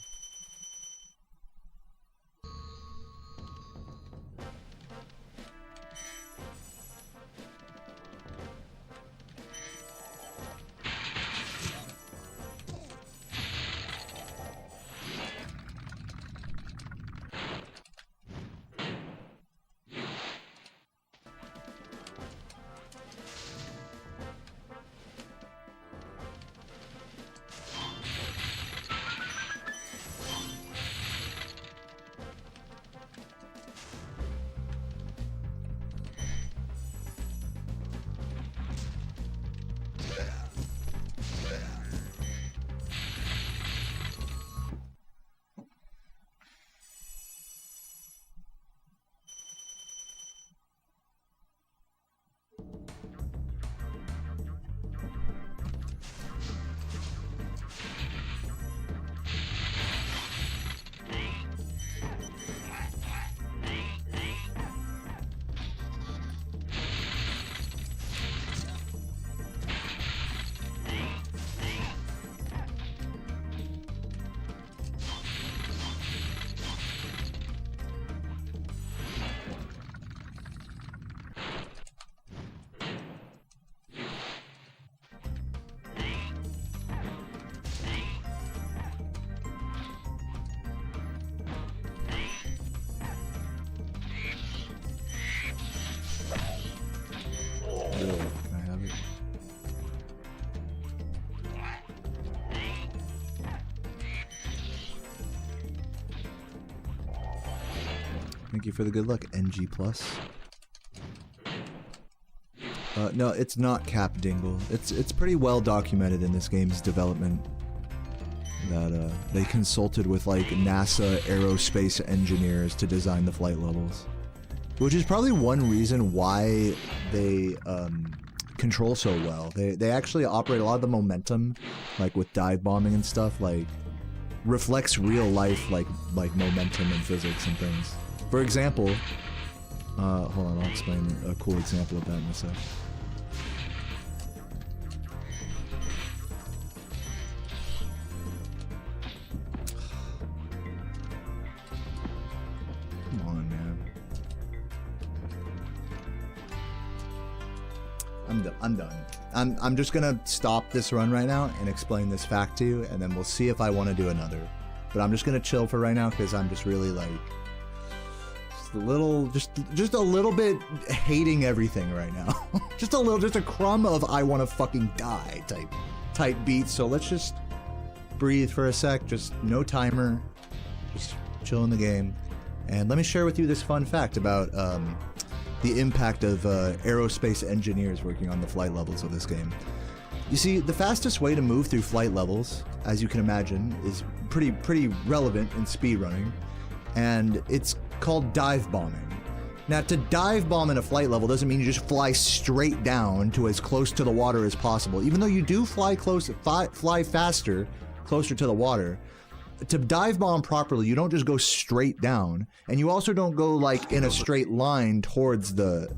Speaker 1: I have it. Thank you for the good luck, NG+. No, it's not Cap Dingle. It's pretty well documented in this game's development that they consulted with like NASA aerospace engineers to design the flight levels. Which is probably one reason why they control so well. They actually operate a lot of the momentum, like with dive bombing and stuff, like reflects real life like momentum and physics and things. For example, hold on, I'll explain a cool example of that in a sec. Come on, man. I'm done. I'm just gonna stop this run right now and explain this fact to you, and then we'll see if I want to do another. But I'm just gonna chill for right now because I'm just really like just a little bit hating everything right now. just a crumb of I want to fucking die type beats. So let's just breathe for a sec. Just no timer. Just chill in the game. And let me share with you this fun fact about the impact of aerospace engineers working on the flight levels of this game. You see, the fastest way to move through flight levels, as you can imagine, is pretty relevant in speedrunning, and it's called dive bombing. Now, to dive bomb in a flight level doesn't mean you just fly straight down to as close to the water as possible. Even though you do fly faster, closer to the water, to dive bomb properly, you don't just go straight down, and you also don't go like in a straight line towards the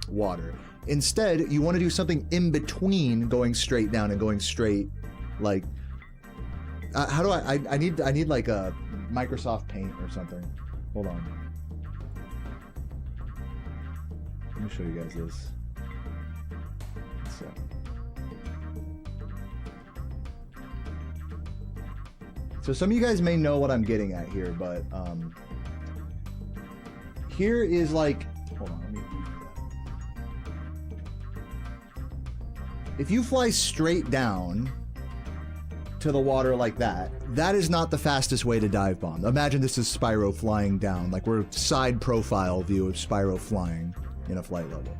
Speaker 1: water. Instead, you want to do something in between going straight down and going straight, like how do I need like a Microsoft Paint or something. Hold on. Let me show you guys this. So some of you guys may know what I'm getting at here, but here is like, hold on, let me do that. If you fly straight down to the water like that, that is not the fastest way to dive bomb. Imagine this is Spyro flying down, like we're side profile view of Spyro flying in a flight level.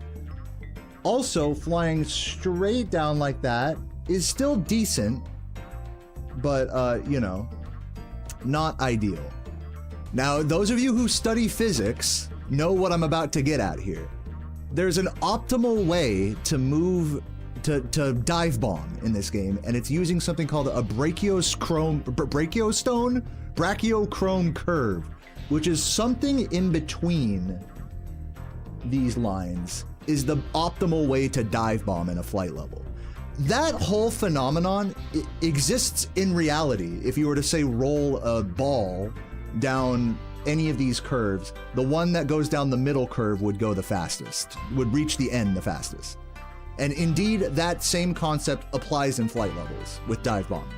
Speaker 1: Also, flying straight down like that is still decent, but you know, not ideal. Now, those of you who study physics know what I'm about to get at here. There's an optimal way to move to dive bomb in this game, and it's using something called a brachiochrome curve, which is something in between these lines, is the optimal way to dive bomb in a flight level. That whole phenomenon exists in reality. If you were to say roll a ball down any of these curves, the one that goes down the middle curve would go the fastest, would reach the end the fastest. And indeed, that same concept applies in flight levels with dive bombing.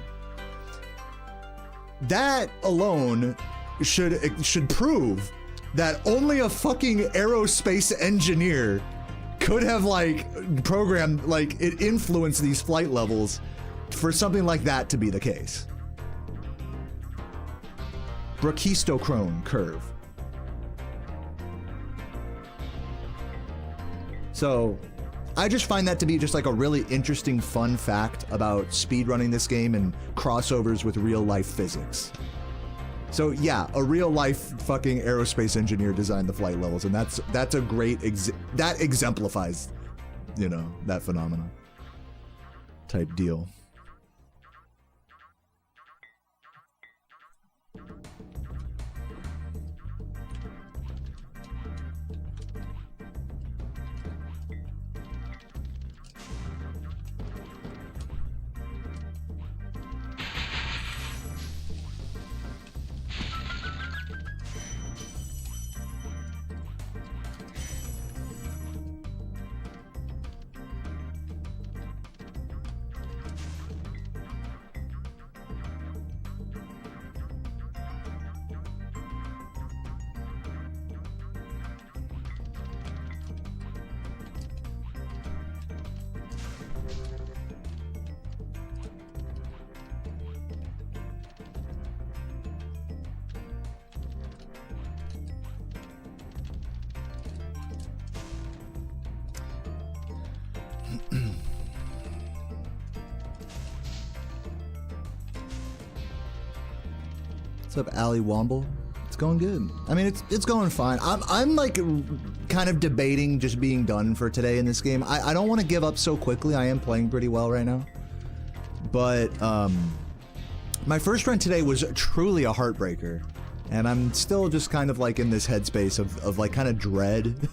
Speaker 1: That alone should prove that only a fucking aerospace engineer could have like programmed, like it influenced these flight levels for something like that to be the case. Brachistochrome curve. So I just find that to be just like a really interesting, fun fact about speedrunning this game and crossovers with real life physics. So yeah, a real life fucking aerospace engineer designed the flight levels, and that's a great that exemplifies, you know, that phenomenon type deal. What's up, Ali Womble? It's going good. I mean, it's going fine. I'm like kind of debating just being done for today in this game. I don't want to give up so quickly. I am playing pretty well right now. But my first run today was truly a heartbreaker. And I'm still just kind of like in this headspace of like kind of dread,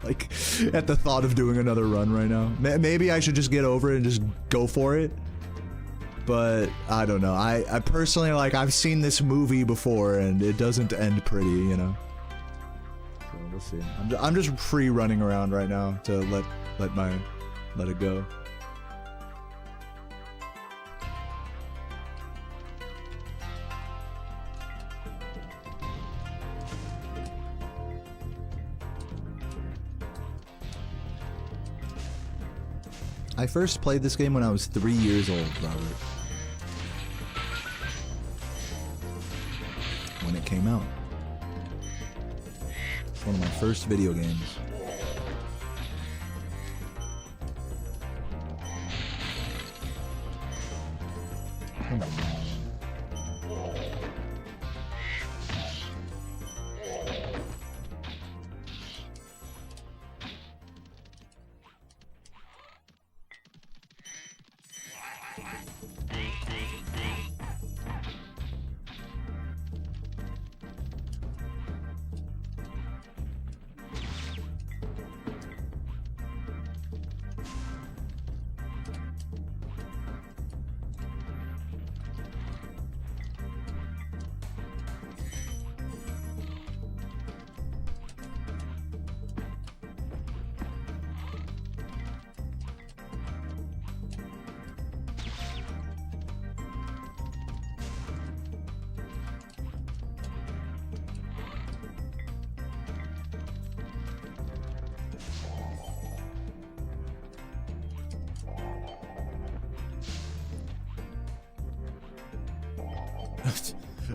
Speaker 1: like at the thought of doing another run right now. Maybe I should just get over it and just go for it. But I don't know. I personally, like, I've seen this movie before and it doesn't end pretty, you know. So we'll see. I'm just free running around right now to let it go. I first played this game when I was 3 years old, Robert. When it came out. It's one of my first video games. Come on.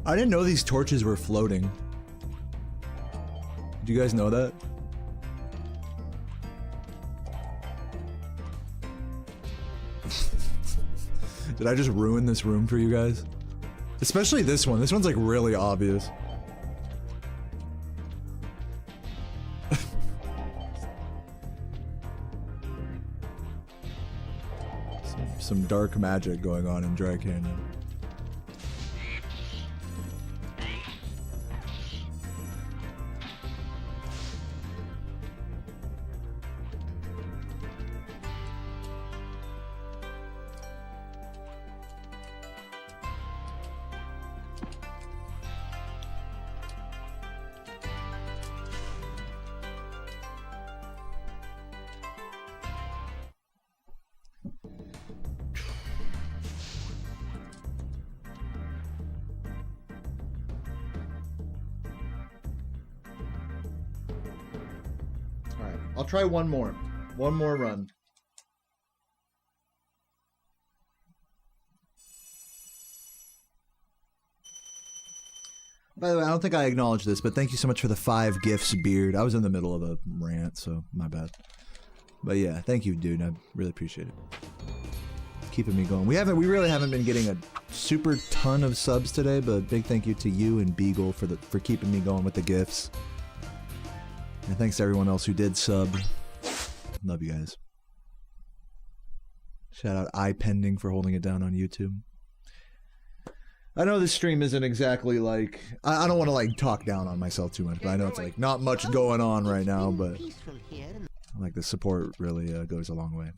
Speaker 1: I didn't know these torches were floating. Do you guys know that? Did I just ruin this room for you guys? Especially this one. This one's like really obvious. some dark magic going on in Dry Canyon. I'll try one more run. By the way, I don't think I acknowledged this, but thank you so much for the 5 gifts, Beard. I was in the middle of a rant, so my bad. But yeah, thank you, dude. I really appreciate it. Keeping me going. We really haven't been getting a super ton of subs today, but big thank you to you and Beagle for keeping me going with the gifts. And thanks to everyone else who did sub. Love you guys. Shout out iPending for holding it down on YouTube. I know this stream isn't exactly like... I don't want to like talk down on myself too much, but I know it's like not much going on right now, but like the support really goes a long way.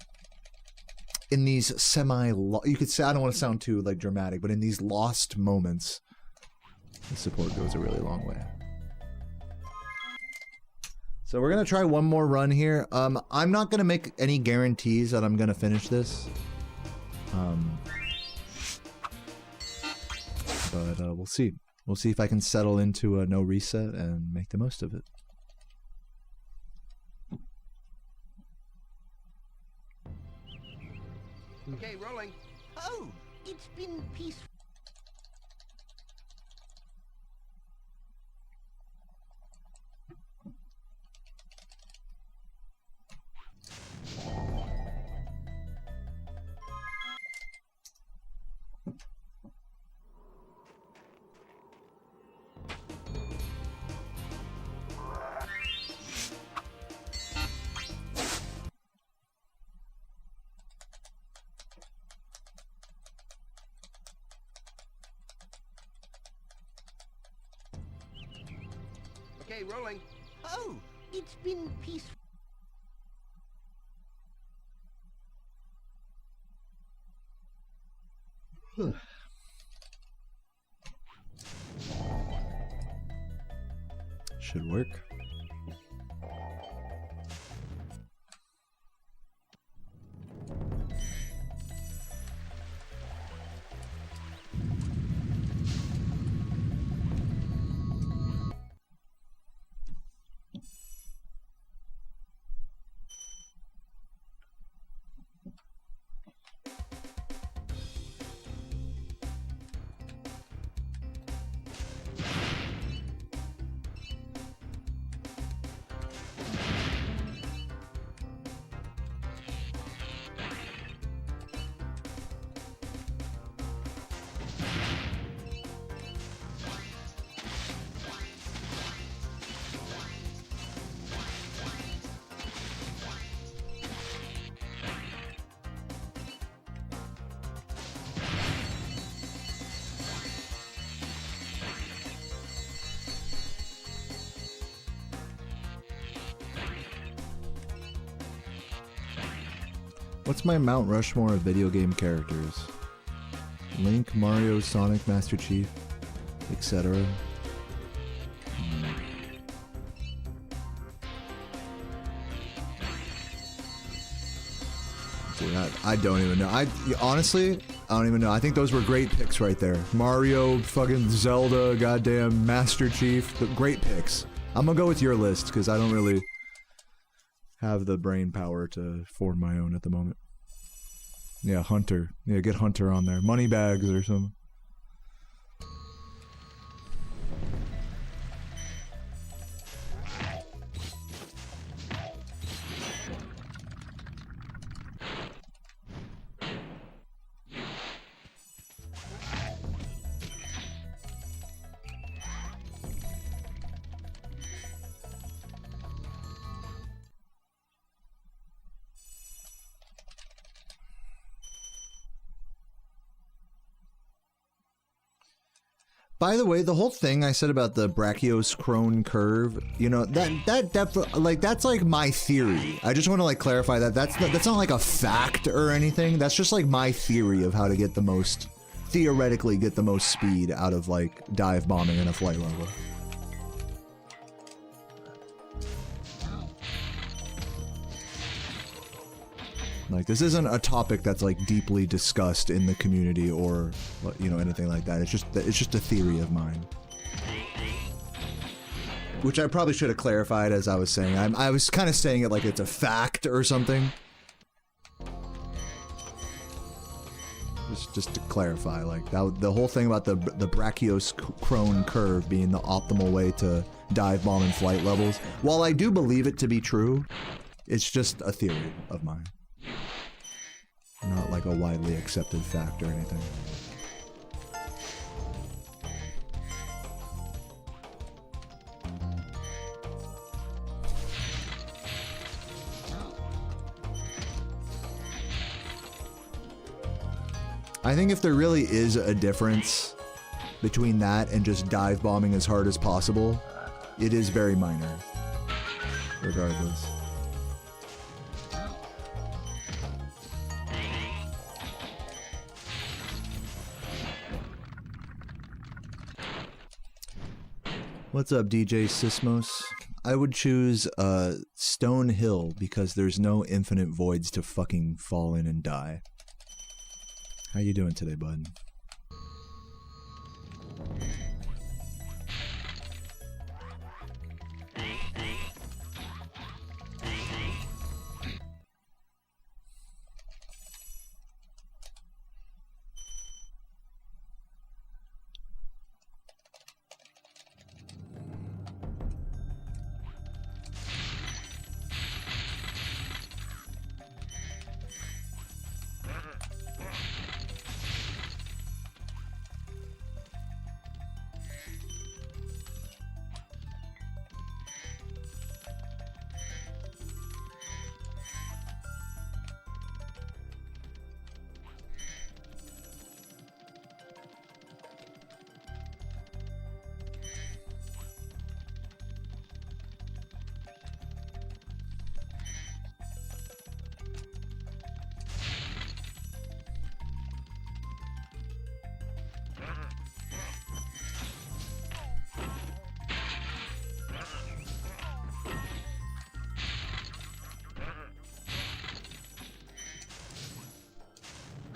Speaker 1: In these you could say, I don't want to sound too like dramatic, but in these lost moments, the support goes a really long way. So we're gonna try one more run here. I'm not gonna make any guarantees that I'm gonna finish this. But we'll see. We'll see if I can settle into a no reset and make the most of it.
Speaker 3: Okay, rolling.
Speaker 2: Oh, it's been peaceful.
Speaker 3: Okay, rolling.
Speaker 2: Oh, it's been peaceful.
Speaker 1: Should work. What's my Mount Rushmore of video game characters? Link, Mario, Sonic, Master Chief, etc. Dude, I don't even know. Honestly, I don't even know. I think those were great picks right there. Mario, fucking Zelda, goddamn Master Chief. Great picks. I'm gonna go with your list because I don't really have the brain power to form my own at the moment. Yeah, Hunter. Yeah, get Hunter on there. Moneybags or something. By the way, the whole thing I said about the Brachiosaurine curve, you know, that's like my theory. I just want to like clarify that that's not like a fact or anything. That's just like my theory of how to get the most, theoretically get the most speed out of like dive bombing in a flight level. Like, this isn't a topic that's like deeply discussed in the community or, you know, anything like that. It's just a theory of mine. Which I probably should have clarified as I was saying. I was kind of saying it like it's a fact or something. Just to clarify, like that, the whole thing about the Brachiosaurine curve being the optimal way to dive bomb in flight levels. While I do believe it to be true, it's just a theory of mine. Not like a widely accepted fact or anything. I think if there really is a difference between that and just dive bombing as hard as possible, it is very minor, regardless. What's up, DJ Sismos? I would choose Stone Hill because there's no infinite voids to fucking fall in and die. How you doing today, bud?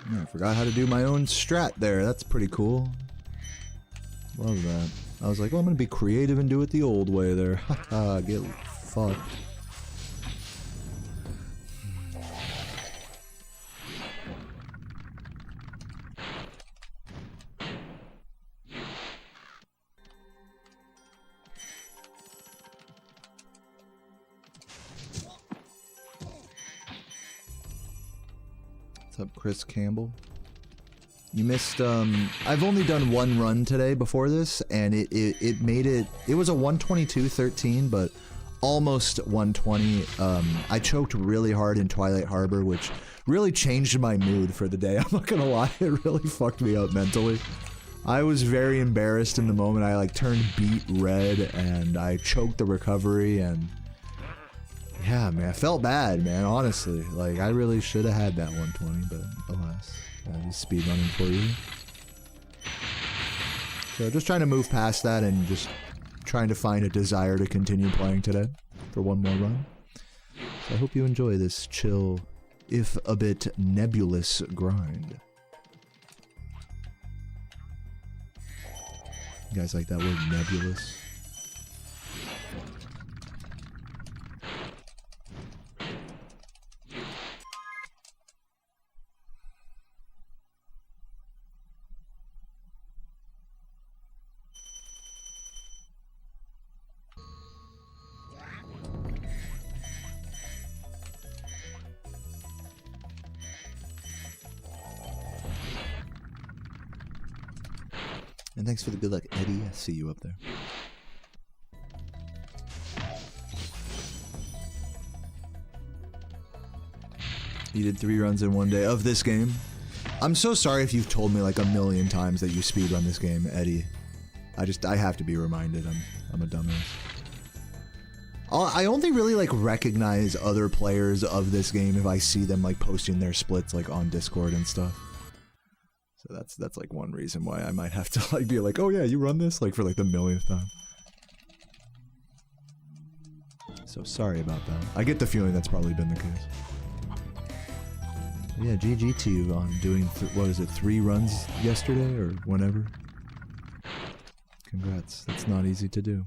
Speaker 1: Yeah, I forgot how to do my own strat there. That's pretty cool. Love that. I was like, well, I'm gonna be creative and do it the old way there. Haha, get fucked. What's up, Chris Campbell? You missed, I've only done one run today before this, and it made it, it was a 122.13, but almost 120. I choked really hard in Twilight Harbor, which really changed my mood for the day. I'm not gonna lie, it really fucked me up mentally. I was very embarrassed in the moment. I like turned beet red, and I choked the recovery, and yeah, man, I felt bad, man, honestly. Like, I really should have had that 120, but alas. Just speedrunning for you. So just trying to move past that and just trying to find a desire to continue playing today for one more run. So I hope you enjoy this chill, if a bit nebulous grind. You guys like that word, nebulous? And thanks for the good luck, Eddie. I see you up there. You did 3 runs in one day of this game. I'm so sorry if you've told me like a million times that you speedrun this game, Eddie. I have to be reminded. I'm a dumbass. I only really like recognize other players of this game if I see them like posting their splits like on Discord and stuff. So that's like one reason why I might have to like be like, oh yeah, you run this like for like the millionth time. So sorry about that. I get the feeling that's probably been the case. Yeah, GG to you on doing, what is it, 3 runs yesterday or whenever? Congrats, that's not easy to do.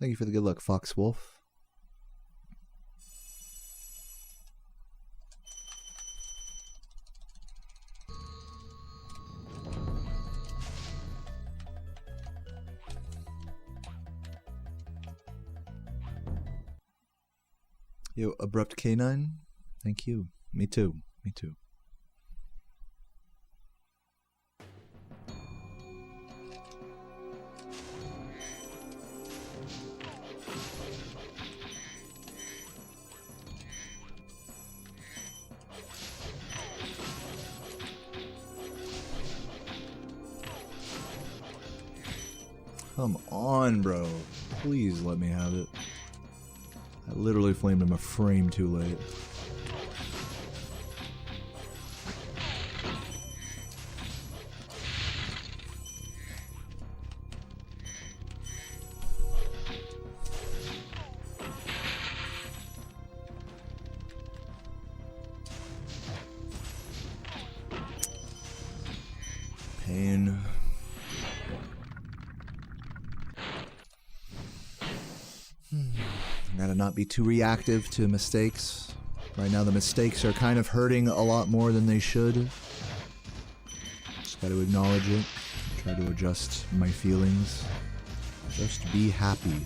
Speaker 1: Thank you for the good luck, Fox Wolf. Yo, Abrupt K9, thank you. Me too. Me too. Come on, bro. Please let me have it. I literally flamed him a frame too late. Pain. Gotta not be too reactive to mistakes. Right now the mistakes are kind of hurting a lot more than they should. Just gotta acknowledge it. Try to adjust my feelings. Just be happy.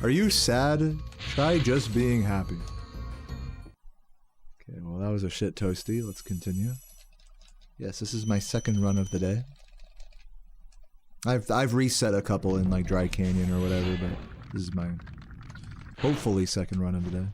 Speaker 1: Are you sad? Try just being happy. Okay, well that was a shit toasty. Let's continue. Yes, this is my second run of the day. I've reset a couple in like Dry Canyon or whatever, but this is my hopefully second run of the day.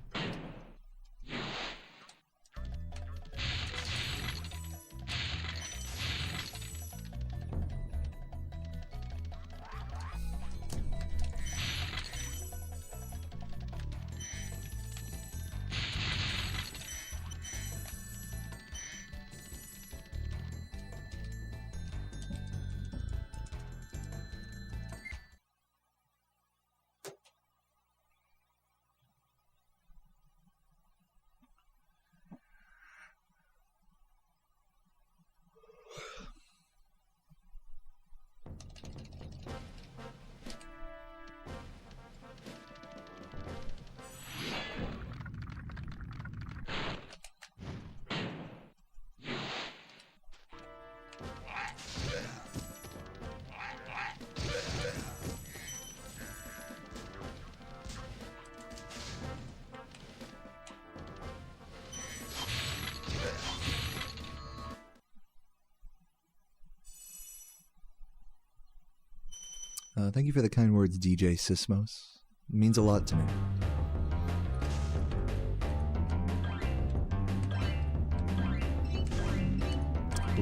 Speaker 1: Thank you for the kind words, DJ Sismos. It means a lot to me.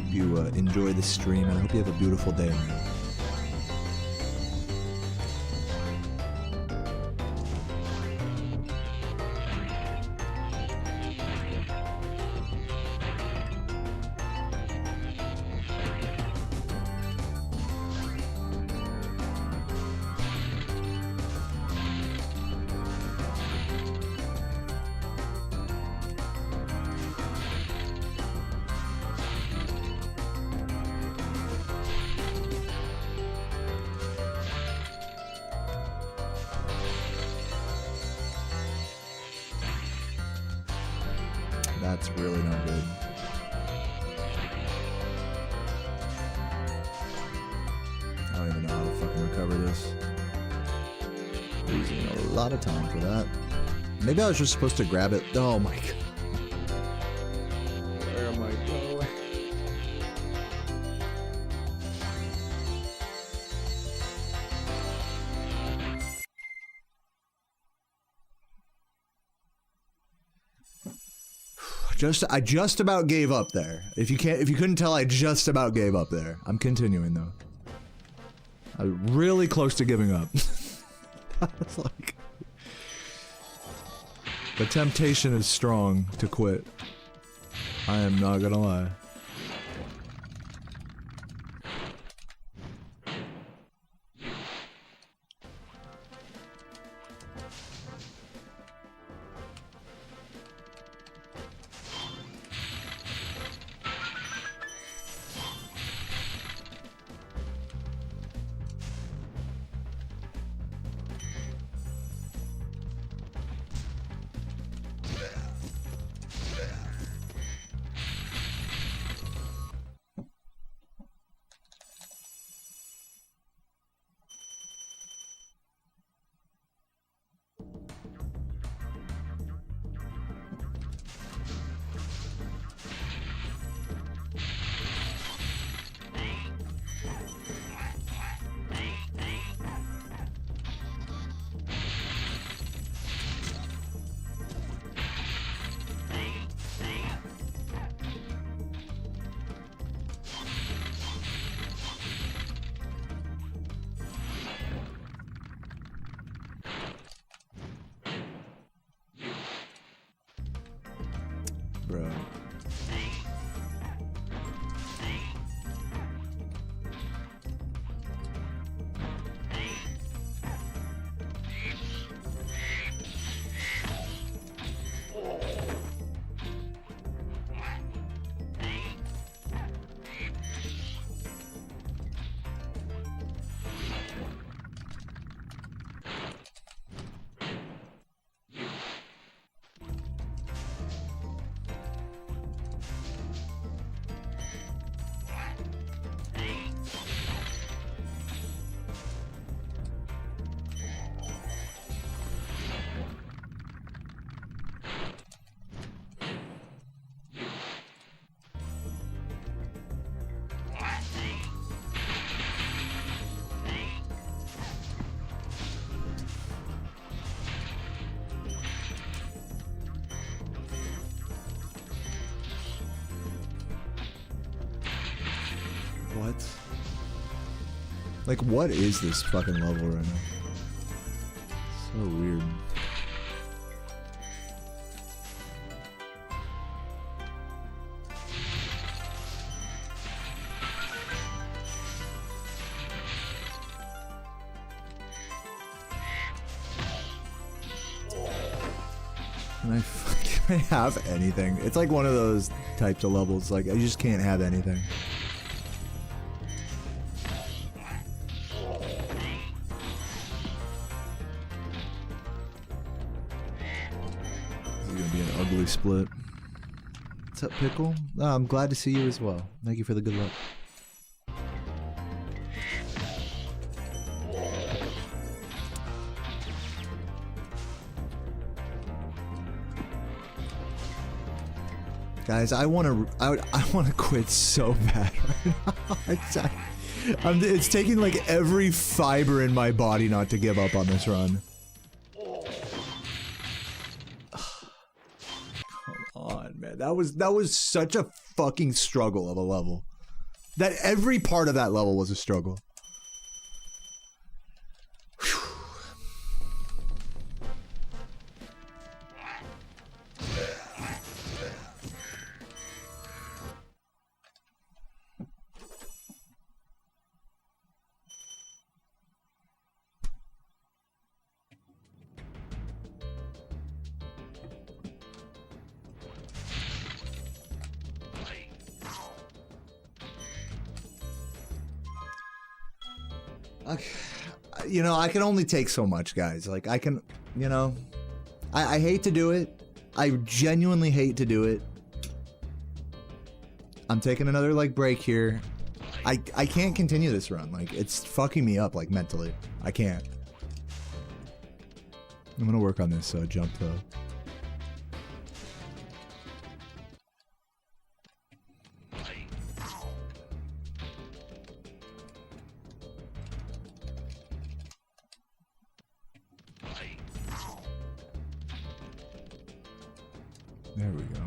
Speaker 1: Hope you enjoy the stream, and I hope you have a beautiful day, man. That's really not good. I don't even know how to fucking recover this. Losing a lot of time for that. Maybe I was just supposed to grab it. Oh my god. Where am I going? I just about gave up there. If you couldn't tell, I just about gave up there. I'm continuing though. I'm really close to giving up. That was like, the temptation is strong to quit. I am not gonna lie. Bro. What? Like, what is this fucking level right now? So weird. Can I have anything? It's like one of those types of levels, like, I just can't have anything. Split. What's up, Pickle? Oh, I'm glad to see you as well. Thank you for the good luck. Guys, I want to quit so bad right now. It's taking like every fiber in my body not to give up on this run. Man, that was such a fucking struggle of a level. That every part of that level was a struggle. You know, I can only take so much, guys. Like, I can, you know, I hate to do it. I genuinely hate to do it. I'm taking another, like, break here. I can't continue this run. Like, it's fucking me up, like, mentally. I can't. I'm gonna work on this jump, though. There we go.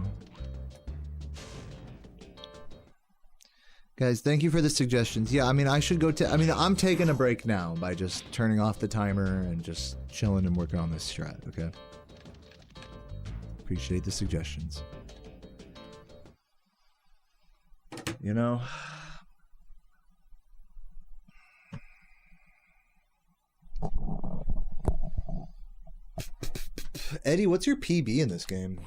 Speaker 1: Guys, thank you for the suggestions. Yeah, I mean, I should go to... I mean, I'm taking a break now by just turning off the timer and just chilling and working on this strat, okay? Appreciate the suggestions. You know... Eddie, what's your PB in this game?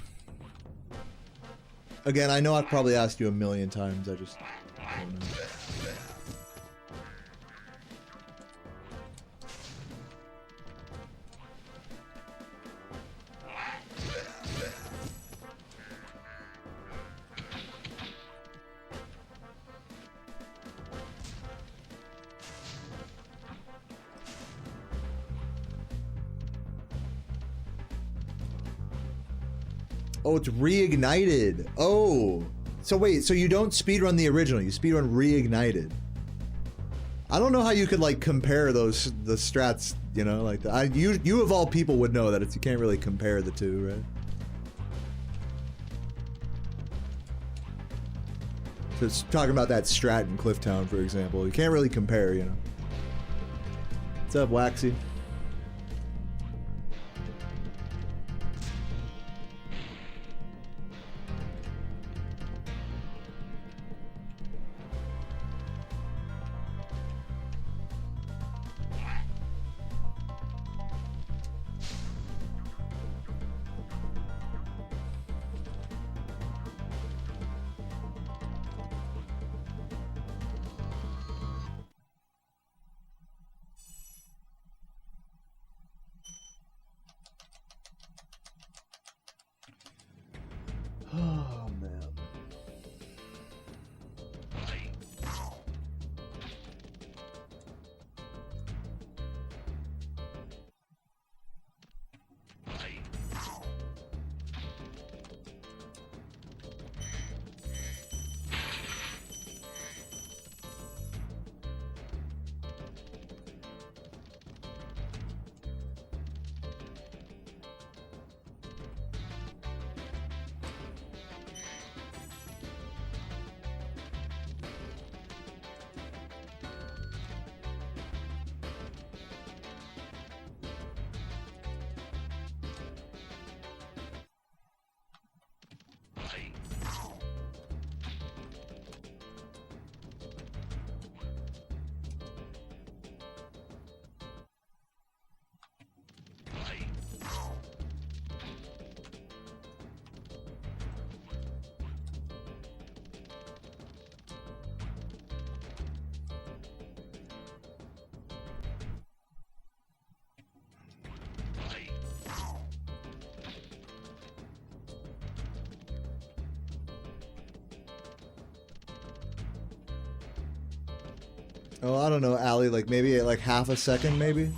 Speaker 1: Again, I know I've probably asked you a million times, I just don't know. Oh, it's reignited. Oh. So wait, so you don't speedrun the original, you speedrun reignited. I don't know how you could like compare the strats, you know, like you of all people would know that you can't really compare the two, right? So it's talking about that strat in Clifftown, for example. You can't really compare, you know. What's up, Waxy? Oh, man. Oh, I don't know, Ali, like maybe like half a second, maybe?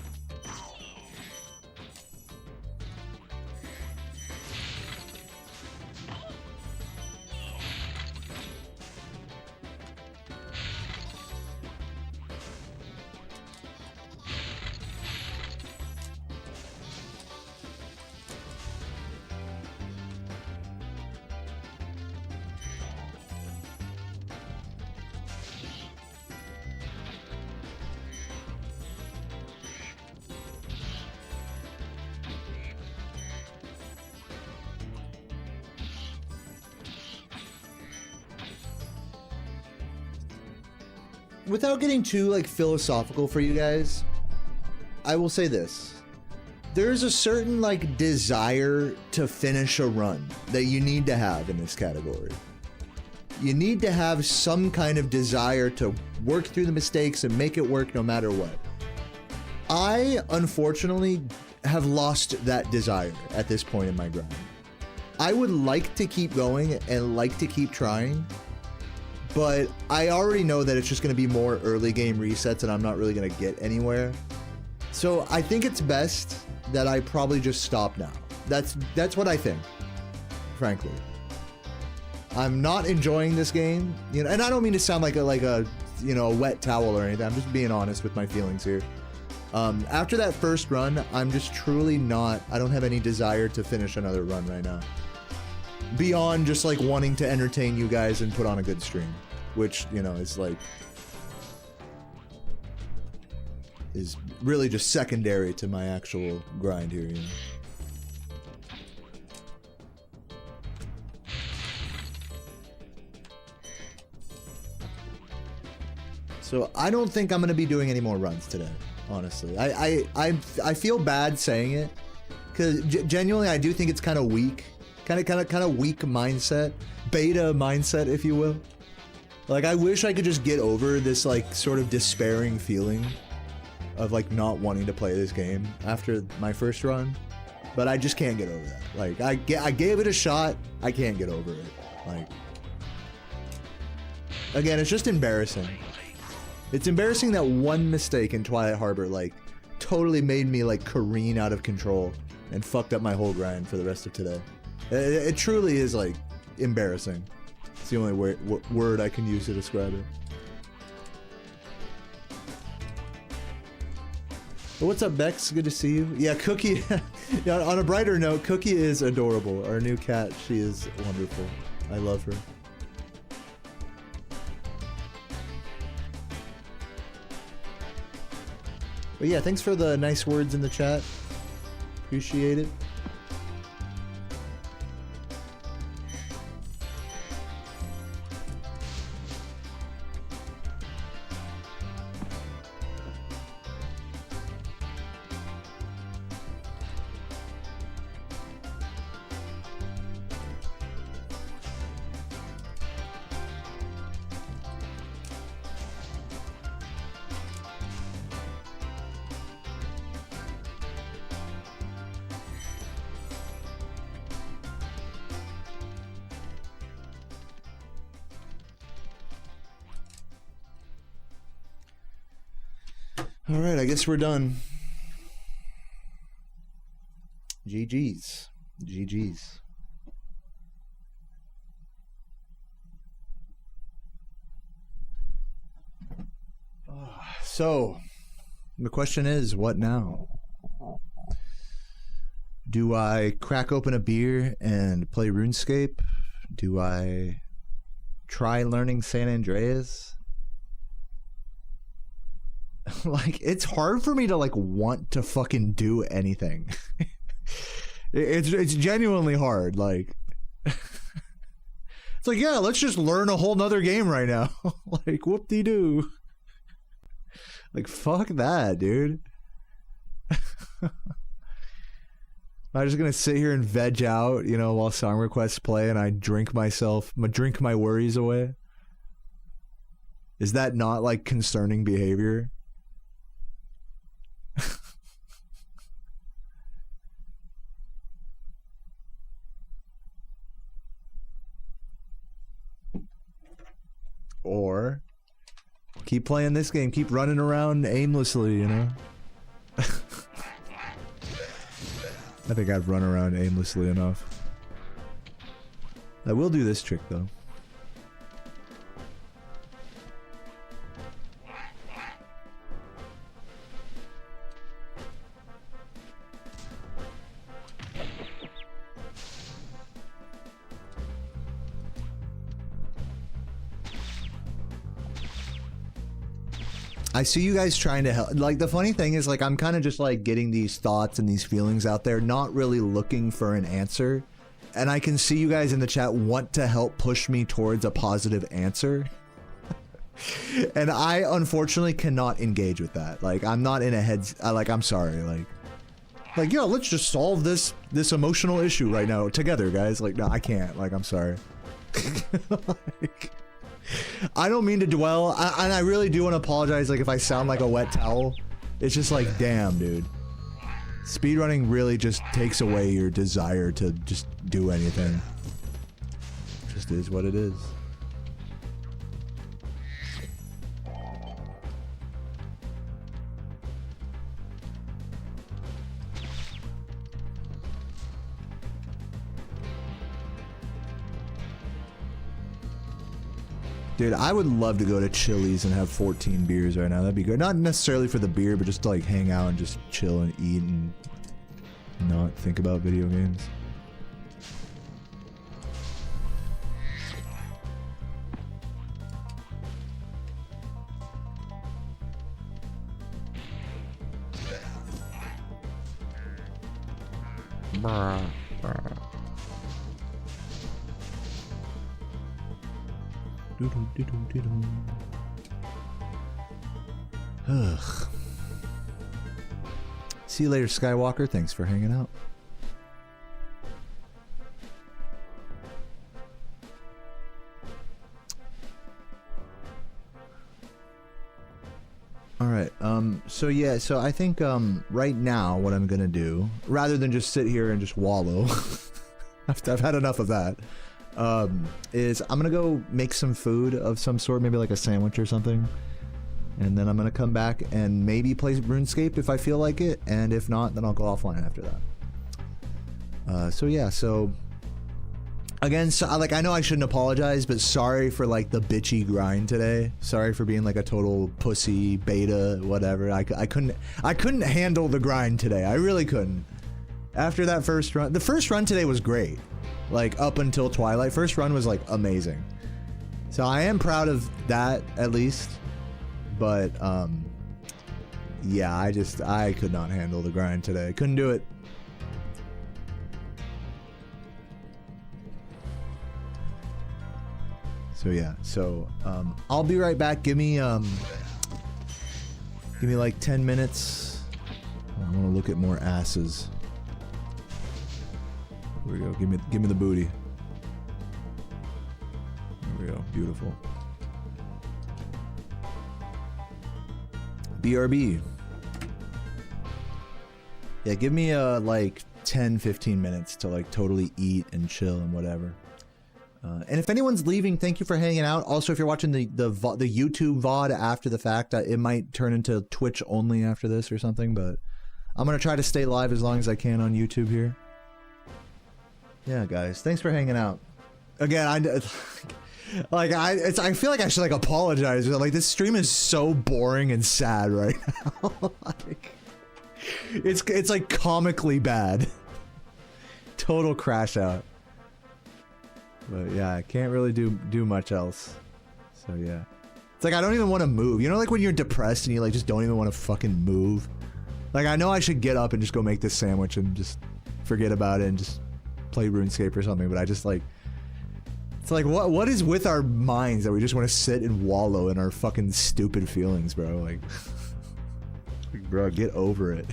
Speaker 1: without getting too like philosophical for you guys, I will say this. There's a certain like desire to finish a run that you need to have in this category. You need to have some kind of desire to work through the mistakes and make it work no matter what. I, unfortunately, have lost that desire at this point in my grind. I would like to keep going and like to keep trying, but I already know that it's just going to be more early game resets and I'm not really going to get anywhere. So I think it's best that I probably just stop now. That's what I think, frankly. I'm not enjoying this game, you know, and I don't mean to sound like a you know, a wet towel or anything. I'm just being honest with my feelings here. After that first run, I'm just truly not, I don't have any desire to finish another run right now. Beyond just like wanting to entertain you guys and put on a good stream, which, you know, is like, is really just secondary to my actual grind here, you know. So I don't think I'm gonna be doing any more runs today, honestly. I feel bad saying it, because genuinely I do think it's kind of weak, kind of weak mindset, beta mindset, if you will. Like I wish I could just get over this like sort of despairing feeling of like not wanting to play this game after my first run, but I just can't get over that. Like I gave it a shot, I can't get over it. Like again, it's just embarrassing. It's embarrassing that one mistake in Twilight Harbor like totally made me like careen out of control and fucked up my whole grind for the rest of today. It truly is like embarrassing. It's the only word I can use to describe it. But what's up, Bex? Good to see you. Yeah, Cookie. Yeah, on a brighter note, Cookie is adorable. Our new cat, she is wonderful. I love her. But yeah, thanks for the nice words in the chat. Appreciate it. Alright, I guess we're done. GG's. GG's. So, the question is, what now? Do I crack open a beer and play RuneScape? Do I try learning San Andreas? Like, it's hard for me to like want to fucking do anything. it's genuinely hard. Like, it's like, yeah, let's just learn a whole nother game right now. Like, whoop-de-doo. Like, fuck that, dude. I'm just gonna sit here and veg out, you know, while song requests play and I drink my worries away. Is that not like concerning behavior? Or keep playing this game, keep running around aimlessly, you know? I think I've run around aimlessly enough. I will do this trick though. I see you guys trying to help. Like, the funny thing is, like, I'm kind of just like getting these thoughts and these feelings out there, not really looking for an answer. And I can see you guys in the chat want to help push me towards a positive answer. And I unfortunately cannot engage with that. Like, I'm not in a like, I'm sorry, like, yo, let's just solve this emotional issue right now together, guys. Like, no, I can't. Like, I'm sorry. Like, I don't mean to dwell, and I really do want to apologize, like, if I sound like a wet towel. It's just like, damn, dude. Speedrunning really just takes away your desire to just do anything. Just is what it is. Dude, I would love to go to Chili's and have 14 beers right now. That'd be good. Not necessarily for the beer, but just to like hang out and just chill and eat and not think about video games. Ugh. See you later, Skywalker. Thanks for hanging out. Alright, so yeah, so I think, right now what I'm gonna do, rather than just sit here and just wallow, I've had enough of that, is I'm gonna go make some food of some sort, maybe like a sandwich or something, and then I'm gonna come back and maybe play RuneScape if I feel like it, and if not, then I'll go offline after that. So yeah, so again, so, like, I know I shouldn't apologize, but sorry for like the bitchy grind today. Sorry for being like a total pussy, beta, whatever. I couldn't handle the grind today. I really couldn't. After that first run, the first run today was great. Like up until Twilight, first run was like amazing. So I am proud of that at least. But yeah, I could not handle the grind today. Couldn't do it. So yeah, so I'll be right back. Give me like 10 minutes. I want to look at more asses. Here we go. Give me the booty. There we go. Beautiful. BRB. Yeah, give me like 10-15 minutes to like totally eat and chill and whatever. And if anyone's leaving, thank you for hanging out. Also, if you're watching the YouTube VOD after the fact, it might turn into Twitch only after this or something, but I'm gonna try to stay live as long as I can on YouTube here. Yeah, guys, thanks for hanging out. Again, I feel like I should like apologize. Like, this stream is so boring and sad right now. Like, it's like comically bad. Total crash out. But yeah, I can't really do much else. So yeah. It's like I don't even want to move. You know, like when you're depressed and you like just don't even want to fucking move? Like, I know I should get up and just go make this sandwich and just forget about it and just play RuneScape or something, but I just like... It's like, what is with our minds that we just want to sit and wallow in our fucking stupid feelings, bro? Like, bro, get over it.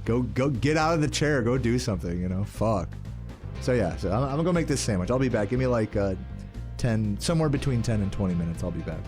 Speaker 1: Go get out of the chair. Go do something, you know? Fuck. So yeah, so I'm gonna go make this sandwich. I'll be back. Give me like 10, somewhere between 10 and 20 minutes. I'll be back.